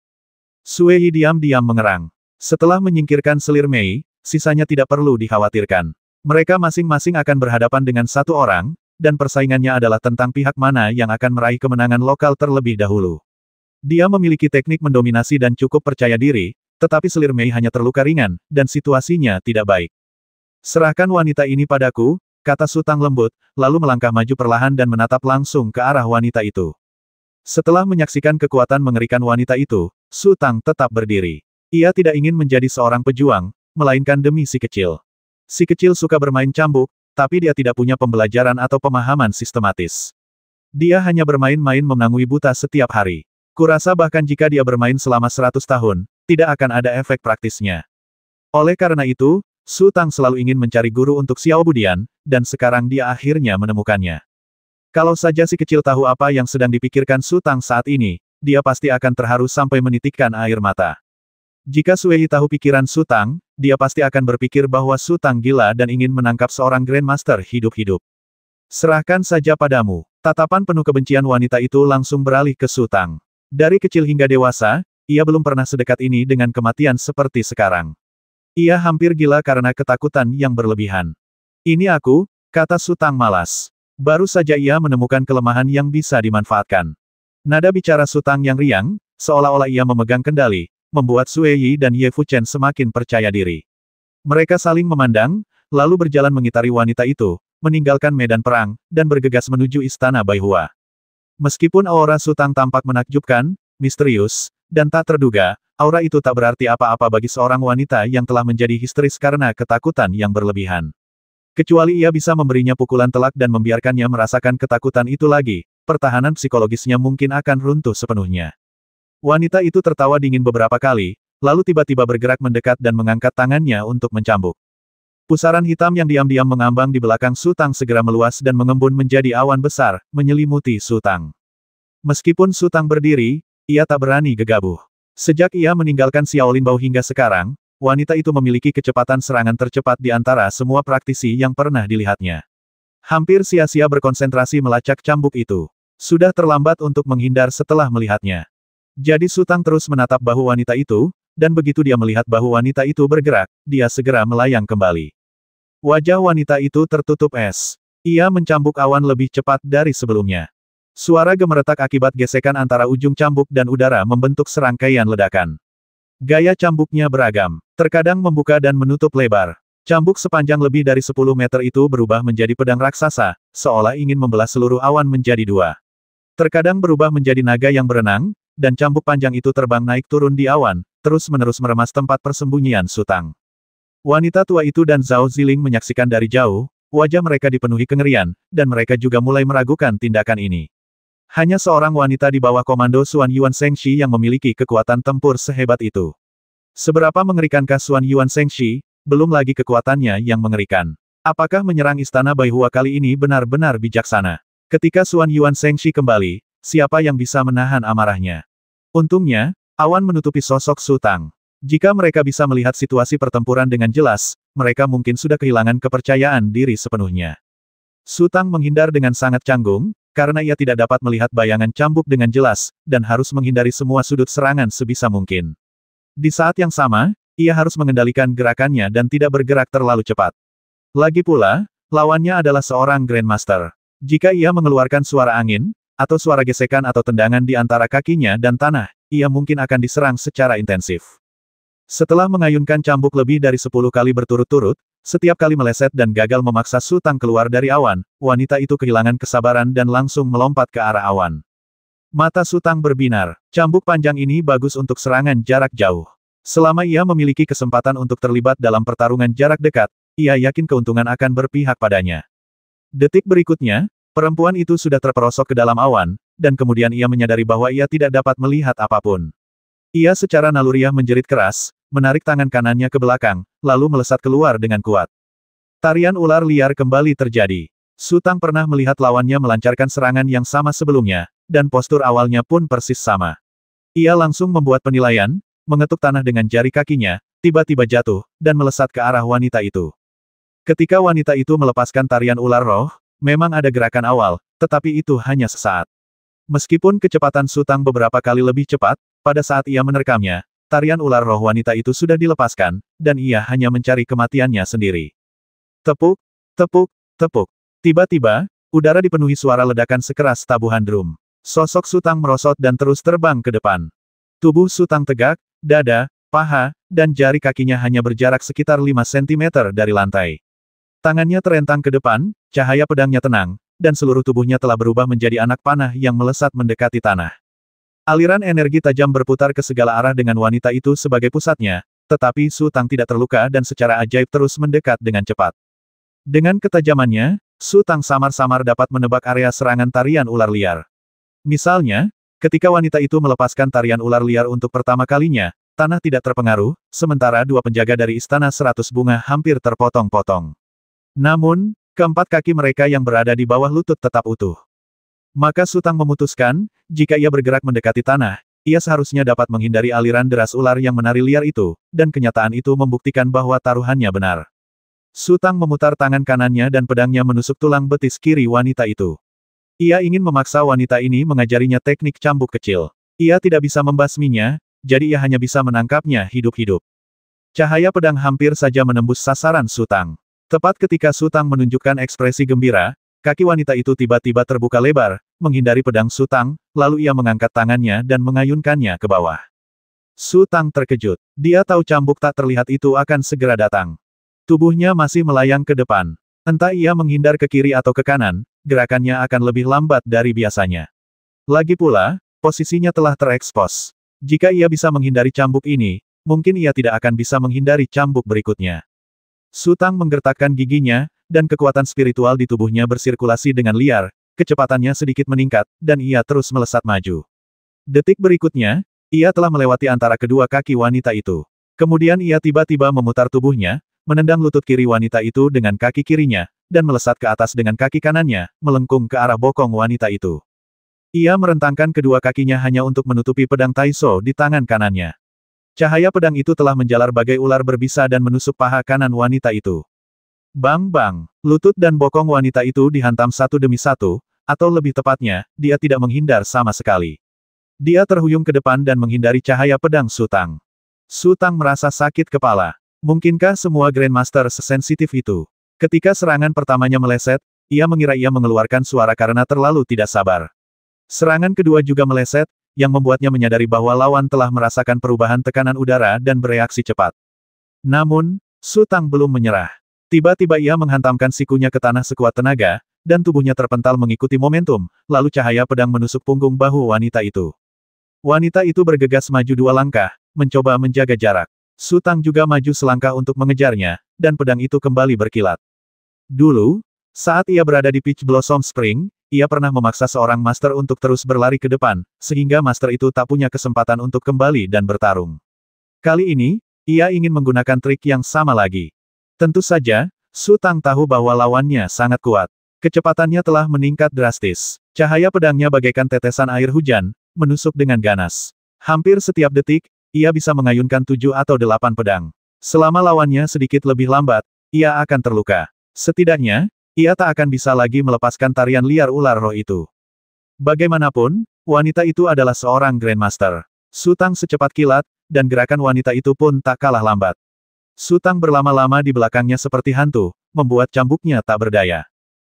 Sue Yi diam-diam mengerang. Setelah menyingkirkan selir Mei, sisanya tidak perlu dikhawatirkan. Mereka masing-masing akan berhadapan dengan satu orang, dan persaingannya adalah tentang pihak mana yang akan meraih kemenangan lokal terlebih dahulu. Dia memiliki teknik mendominasi dan cukup percaya diri, tetapi selir Mei hanya terluka ringan, dan situasinya tidak baik. "Serahkan wanita ini padaku," kata Su Tang lembut, lalu melangkah maju perlahan dan menatap langsung ke arah wanita itu. Setelah menyaksikan kekuatan mengerikan wanita itu, Su Tang tetap berdiri. Ia tidak ingin menjadi seorang pejuang, melainkan demi si kecil. Si kecil suka bermain cambuk, tapi dia tidak punya pembelajaran atau pemahaman sistematis. Dia hanya bermain-main menangui buta setiap hari. Kurasa bahkan jika dia bermain selama 100 tahun, tidak akan ada efek praktisnya. Oleh karena itu, Su Tang selalu ingin mencari guru untuk Xiao Budian, dan sekarang dia akhirnya menemukannya. Kalau saja si kecil tahu apa yang sedang dipikirkan Su Tang saat ini, dia pasti akan terharu sampai menitikkan air mata. Jika Sue Yi tahu pikiran Su Tang, dia pasti akan berpikir bahwa Su Tang gila dan ingin menangkap seorang Grandmaster hidup-hidup. "Serahkan saja padamu." Tatapan penuh kebencian wanita itu langsung beralih ke Su Tang. Dari kecil hingga dewasa, ia belum pernah sedekat ini dengan kematian seperti sekarang. Ia hampir gila karena ketakutan yang berlebihan. "Ini aku," kata Su Tang malas. Baru saja ia menemukan kelemahan yang bisa dimanfaatkan. Nada bicara Su Tang yang riang, seolah-olah ia memegang kendali, membuat Sue Yi dan Ye Fuchen semakin percaya diri. Mereka saling memandang, lalu berjalan mengitari wanita itu, meninggalkan medan perang, dan bergegas menuju istana Baihua. Meskipun aura Su Tang tampak menakjubkan, misterius, dan tak terduga, aura itu tak berarti apa-apa bagi seorang wanita yang telah menjadi histeris karena ketakutan yang berlebihan. Kecuali ia bisa memberinya pukulan telak dan membiarkannya merasakan ketakutan itu lagi, pertahanan psikologisnya mungkin akan runtuh sepenuhnya. Wanita itu tertawa dingin beberapa kali, lalu tiba-tiba bergerak mendekat dan mengangkat tangannya untuk mencambuk. Pusaran hitam yang diam-diam mengambang di belakang Su Tang segera meluas dan mengembun menjadi awan besar, menyelimuti Su Tang. Meskipun Su Tang berdiri, ia tak berani gegabah. Sejak ia meninggalkan Xiaolin Bao hingga sekarang, wanita itu memiliki kecepatan serangan tercepat di antara semua praktisi yang pernah dilihatnya. Hampir sia-sia berkonsentrasi melacak cambuk itu. Sudah terlambat untuk menghindar setelah melihatnya. Jadi Su Tang terus menatap bahu wanita itu, dan begitu dia melihat bahu wanita itu bergerak, dia segera melayang kembali. Wajah wanita itu tertutup es. Ia mencambuk awan lebih cepat dari sebelumnya. Suara gemeretak akibat gesekan antara ujung cambuk dan udara membentuk serangkaian ledakan. Gaya cambuknya beragam, terkadang membuka dan menutup lebar. Cambuk sepanjang lebih dari 10 meter itu berubah menjadi pedang raksasa, seolah ingin membelah seluruh awan menjadi dua. Terkadang berubah menjadi naga yang berenang, dan cambuk panjang itu terbang naik turun di awan, terus-menerus meremas tempat persembunyian Su Tang. Wanita tua itu dan Zhao Ziling menyaksikan dari jauh, wajah mereka dipenuhi kengerian, dan mereka juga mulai meragukan tindakan ini. Hanya seorang wanita di bawah komando Xuan Yuan Shengxi yang memiliki kekuatan tempur sehebat itu. Seberapa mengerikankah Xuan Yuan Shengxi? Belum lagi kekuatannya yang mengerikan. Apakah menyerang istana Baihua kali ini benar-benar bijaksana? Ketika Xuan Yuan Shengxi kembali, siapa yang bisa menahan amarahnya? Untungnya, awan menutupi sosok Su Tang. Jika mereka bisa melihat situasi pertempuran dengan jelas, mereka mungkin sudah kehilangan kepercayaan diri sepenuhnya. Su Tang menghindar dengan sangat canggung, karena ia tidak dapat melihat bayangan cambuk dengan jelas, dan harus menghindari semua sudut serangan sebisa mungkin. Di saat yang sama, ia harus mengendalikan gerakannya dan tidak bergerak terlalu cepat. Lagi pula, lawannya adalah seorang Grandmaster. Jika ia mengeluarkan suara angin, atau suara gesekan atau tendangan di antara kakinya dan tanah, ia mungkin akan diserang secara intensif. Setelah mengayunkan cambuk lebih dari 10 kali berturut-turut, setiap kali meleset dan gagal memaksa Su Tang keluar dari awan, wanita itu kehilangan kesabaran dan langsung melompat ke arah awan. Mata Su Tang berbinar. Cambuk panjang ini bagus untuk serangan jarak jauh. Selama ia memiliki kesempatan untuk terlibat dalam pertarungan jarak dekat, ia yakin keuntungan akan berpihak padanya. Detik berikutnya, perempuan itu sudah terperosok ke dalam awan, dan kemudian ia menyadari bahwa ia tidak dapat melihat apapun. Ia secara naluriah menjerit keras, menarik tangan kanannya ke belakang, lalu melesat keluar dengan kuat. Tarian ular liar kembali terjadi. Su Tang pernah melihat lawannya melancarkan serangan yang sama sebelumnya, dan postur awalnya pun persis sama. Ia langsung membuat penilaian, mengetuk tanah dengan jari kakinya, tiba-tiba jatuh, dan melesat ke arah wanita itu. Ketika wanita itu melepaskan tarian ular roh, memang ada gerakan awal, tetapi itu hanya sesaat. Meskipun kecepatan Su Tang beberapa kali lebih cepat, pada saat ia menerkamnya, tarian ular roh wanita itu sudah dilepaskan, dan ia hanya mencari kematiannya sendiri. Tepuk, tepuk, tepuk. Tiba-tiba, udara dipenuhi suara ledakan sekeras tabuhan drum. Sosok Su Tang merosot dan terus terbang ke depan. Tubuh Su Tang tegak, dada, paha, dan jari kakinya hanya berjarak sekitar 5 cm dari lantai. Tangannya terentang ke depan, cahaya pedangnya tenang, dan seluruh tubuhnya telah berubah menjadi anak panah yang melesat mendekati tanah. Aliran energi tajam berputar ke segala arah dengan wanita itu sebagai pusatnya, tetapi Su Tang tidak terluka dan secara ajaib terus mendekat dengan cepat. Dengan ketajamannya, Su Tang samar-samar dapat menebak area serangan tarian ular liar. Misalnya, ketika wanita itu melepaskan tarian ular liar untuk pertama kalinya, tanah tidak terpengaruh, sementara dua penjaga dari Istana 100 Bunga hampir terpotong-potong. Namun, keempat kaki mereka yang berada di bawah lutut tetap utuh. Maka Su Tang memutuskan, jika ia bergerak mendekati tanah, ia seharusnya dapat menghindari aliran deras ular yang menari liar itu, dan kenyataan itu membuktikan bahwa taruhannya benar. Su Tang memutar tangan kanannya dan pedangnya menusuk tulang betis kiri wanita itu. Ia ingin memaksa wanita ini mengajarinya teknik cambuk kecil. Ia tidak bisa membasminya, jadi ia hanya bisa menangkapnya hidup-hidup. Cahaya pedang hampir saja menembus sasaran Su Tang. Tepat ketika Su Tang menunjukkan ekspresi gembira, kaki wanita itu tiba-tiba terbuka lebar, menghindari pedang Su Tang, lalu ia mengangkat tangannya dan mengayunkannya ke bawah. Su Tang terkejut. Dia tahu cambuk tak terlihat itu akan segera datang. Tubuhnya masih melayang ke depan. Entah ia menghindar ke kiri atau ke kanan, gerakannya akan lebih lambat dari biasanya. Lagi pula, posisinya telah terekspos. Jika ia bisa menghindari cambuk ini, mungkin ia tidak akan bisa menghindari cambuk berikutnya. Su Tang menggertakkan giginya, dan kekuatan spiritual di tubuhnya bersirkulasi dengan liar, kecepatannya sedikit meningkat, dan ia terus melesat maju. Detik berikutnya, Ia telah melewati antara kedua kaki wanita itu. Kemudian ia tiba-tiba memutar tubuhnya, menendang lutut kiri wanita itu dengan kaki kirinya, dan melesat ke atas dengan kaki kanannya, melengkung ke arah bokong wanita itu. Ia merentangkan kedua kakinya hanya untuk menutupi pedang Taiso di tangan kanannya. Cahaya pedang itu telah menjalar bagai ular berbisa dan menusuk paha kanan wanita itu. Bang-bang, lutut dan bokong wanita itu dihantam satu demi satu, atau lebih tepatnya, dia tidak menghindar sama sekali. Dia terhuyung ke depan dan menghindari cahaya pedang Su Tang. Su Tang merasa sakit kepala. Mungkinkah semua Grandmaster sesensitif itu? Ketika serangan pertamanya meleset, ia mengira ia mengeluarkan suara karena terlalu tidak sabar. Serangan kedua juga meleset, yang membuatnya menyadari bahwa lawan telah merasakan perubahan tekanan udara dan bereaksi cepat. Namun, Su Tang belum menyerah. Tiba-tiba ia menghantamkan sikunya ke tanah sekuat tenaga, dan tubuhnya terpental mengikuti momentum, lalu cahaya pedang menusuk punggung bahu wanita itu. Wanita itu bergegas maju 2 langkah, mencoba menjaga jarak. Su Tang juga maju selangkah untuk mengejarnya, dan pedang itu kembali berkilat. Dulu, saat ia berada di Peach Blossom Spring, ia pernah memaksa seorang master untuk terus berlari ke depan, sehingga master itu tak punya kesempatan untuk kembali dan bertarung. Kali ini, ia ingin menggunakan trik yang sama lagi. Tentu saja, Su Tang tahu bahwa lawannya sangat kuat. Kecepatannya telah meningkat drastis. Cahaya pedangnya bagaikan tetesan air hujan, menusuk dengan ganas. Hampir setiap detik, ia bisa mengayunkan 7 atau 8 pedang. Selama lawannya sedikit lebih lambat, ia akan terluka. Setidaknya, ia tak akan bisa lagi melepaskan tarian liar ular roh itu. Bagaimanapun, wanita itu adalah seorang Grandmaster. Su Tang secepat kilat, dan gerakan wanita itu pun tak kalah lambat. Su Tang berlama-lama di belakangnya seperti hantu, membuat cambuknya tak berdaya.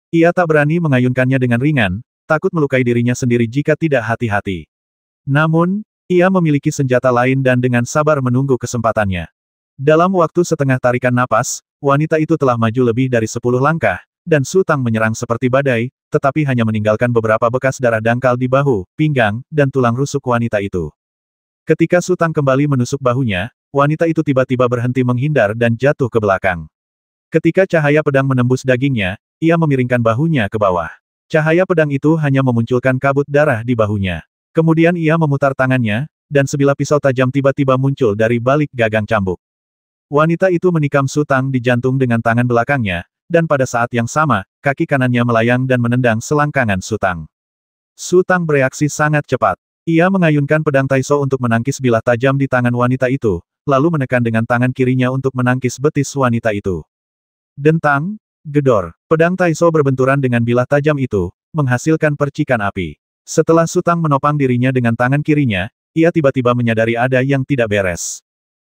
Ia tak berani mengayunkannya dengan ringan, takut melukai dirinya sendiri jika tidak hati-hati. Namun, ia memiliki senjata lain dan dengan sabar menunggu kesempatannya. Dalam waktu setengah tarikan napas, wanita itu telah maju lebih dari 10 langkah, dan Su Tang menyerang seperti badai, tetapi hanya meninggalkan beberapa bekas darah dangkal di bahu, pinggang, dan tulang rusuk wanita itu. Ketika Su Tang kembali menusuk bahunya, wanita itu tiba-tiba berhenti menghindar dan jatuh ke belakang. Ketika cahaya pedang menembus dagingnya, ia memiringkan bahunya ke bawah. Cahaya pedang itu hanya memunculkan kabut darah di bahunya. Kemudian ia memutar tangannya, dan sebilah pisau tajam tiba-tiba muncul dari balik gagang cambuk. Wanita itu menikam Su Tang di jantung dengan tangan belakangnya, dan pada saat yang sama, kaki kanannya melayang dan menendang selangkangan Su Tang. Su Tang bereaksi sangat cepat. Ia mengayunkan pedang Taiso untuk menangkis bilah tajam di tangan wanita itu, lalu menekan dengan tangan kirinya untuk menangkis betis wanita itu. Dentang, gedor. Pedang Taiso berbenturan dengan bilah tajam itu, menghasilkan percikan api. Setelah Su Tang menopang dirinya dengan tangan kirinya, ia tiba-tiba menyadari ada yang tidak beres.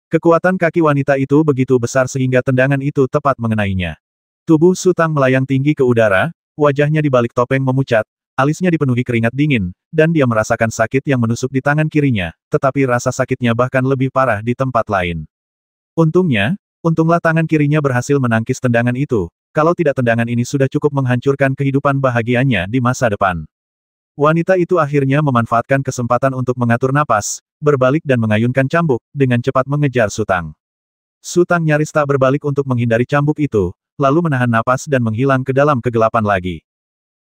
Kekuatan kaki wanita itu begitu besar sehingga tendangan itu tepat mengenainya. Tubuh Su Tang melayang tinggi ke udara, wajahnya di balik topeng memucat, alisnya dipenuhi keringat dingin, dan dia merasakan sakit yang menusuk di tangan kirinya, tetapi rasa sakitnya bahkan lebih parah di tempat lain. Untunglah tangan kirinya berhasil menangkis tendangan itu, kalau tidak tendangan ini sudah cukup menghancurkan kehidupan bahagianya di masa depan. Wanita itu akhirnya memanfaatkan kesempatan untuk mengatur napas, berbalik dan mengayunkan cambuk, dengan cepat mengejar Su Tang. Su Tang nyaris tak berbalik untuk menghindari cambuk itu, lalu menahan napas dan menghilang ke dalam kegelapan lagi.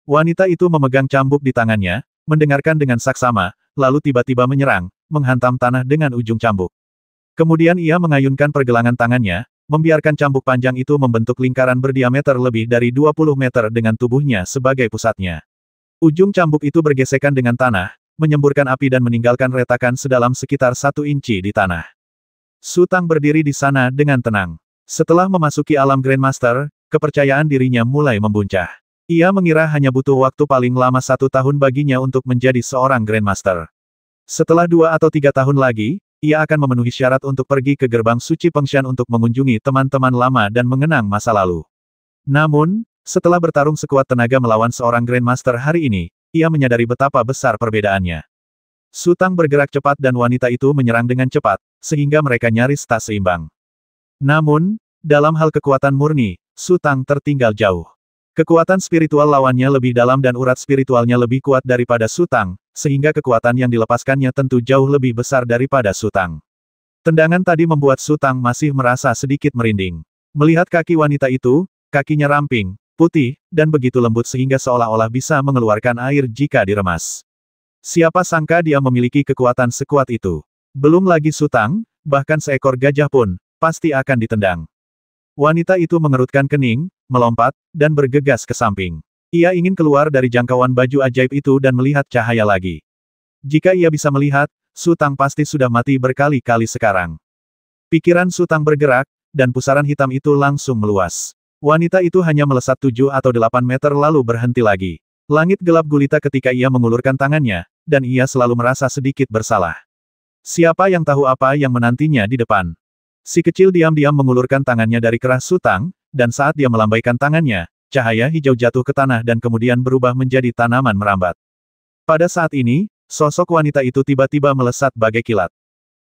Wanita itu memegang cambuk di tangannya, mendengarkan dengan saksama, lalu tiba-tiba menyerang, menghantam tanah dengan ujung cambuk. Kemudian ia mengayunkan pergelangan tangannya, membiarkan cambuk panjang itu membentuk lingkaran berdiameter lebih dari 20 meter dengan tubuhnya sebagai pusatnya. Ujung cambuk itu bergesekan dengan tanah, menyemburkan api dan meninggalkan retakan sedalam sekitar 1 inci di tanah. Su Tang berdiri di sana dengan tenang. Setelah memasuki alam Grandmaster, kepercayaan dirinya mulai membuncah. Ia mengira hanya butuh waktu paling lama 1 tahun baginya untuk menjadi seorang Grandmaster. Setelah 2 atau 3 tahun lagi, ia akan memenuhi syarat untuk pergi ke gerbang suci Fengshan untuk mengunjungi teman-teman lama dan mengenang masa lalu. Namun, setelah bertarung sekuat tenaga melawan seorang Grandmaster hari ini, ia menyadari betapa besar perbedaannya. Su Tang bergerak cepat dan wanita itu menyerang dengan cepat, sehingga mereka nyaris tak seimbang. Namun, dalam hal kekuatan murni, Su Tang tertinggal jauh. Kekuatan spiritual lawannya lebih dalam dan urat spiritualnya lebih kuat daripada Su Tang, sehingga kekuatan yang dilepaskannya tentu jauh lebih besar daripada Su Tang. Tendangan tadi membuat Su Tang masih merasa sedikit merinding. Melihat kaki wanita itu, kakinya ramping, putih, dan begitu lembut sehingga seolah-olah bisa mengeluarkan air jika diremas. Siapa sangka dia memiliki kekuatan sekuat itu. Belum lagi Sutang, bahkan seekor gajah pun, pasti akan ditendang. Wanita itu mengerutkan kening, melompat, dan bergegas ke samping. Ia ingin keluar dari jangkauan baju ajaib itu dan melihat cahaya lagi. Jika ia bisa melihat, Sutang pasti sudah mati berkali-kali sekarang. Pikiran Sutang bergerak, dan pusaran hitam itu langsung meluas. Wanita itu hanya melesat 7 atau 8 meter lalu berhenti lagi. Langit gelap gulita ketika ia mengulurkan tangannya, dan ia selalu merasa sedikit bersalah. Siapa yang tahu apa yang menantinya di depan? Si kecil diam-diam mengulurkan tangannya dari kerah Sutang, dan saat dia melambaikan tangannya, cahaya hijau jatuh ke tanah dan kemudian berubah menjadi tanaman merambat. Pada saat ini, sosok wanita itu tiba-tiba melesat bagai kilat.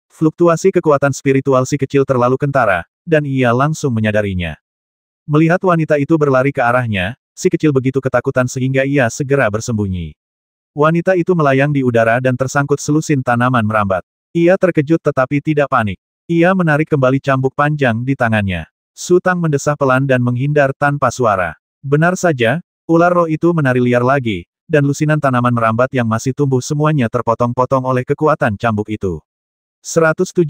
Fluktuasi kekuatan spiritual si kecil terlalu kentara, dan ia langsung menyadarinya. Melihat wanita itu berlari ke arahnya, si kecil begitu ketakutan sehingga ia segera bersembunyi. Wanita itu melayang di udara dan tersangkut selusin tanaman merambat. Ia terkejut tetapi tidak panik. Ia menarik kembali cambuk panjang di tangannya. Sutang mendesah pelan dan menghindar tanpa suara. Benar saja, ular roh itu menari liar lagi, dan lusinan tanaman merambat yang masih tumbuh semuanya terpotong-potong oleh kekuatan cambuk itu. 170.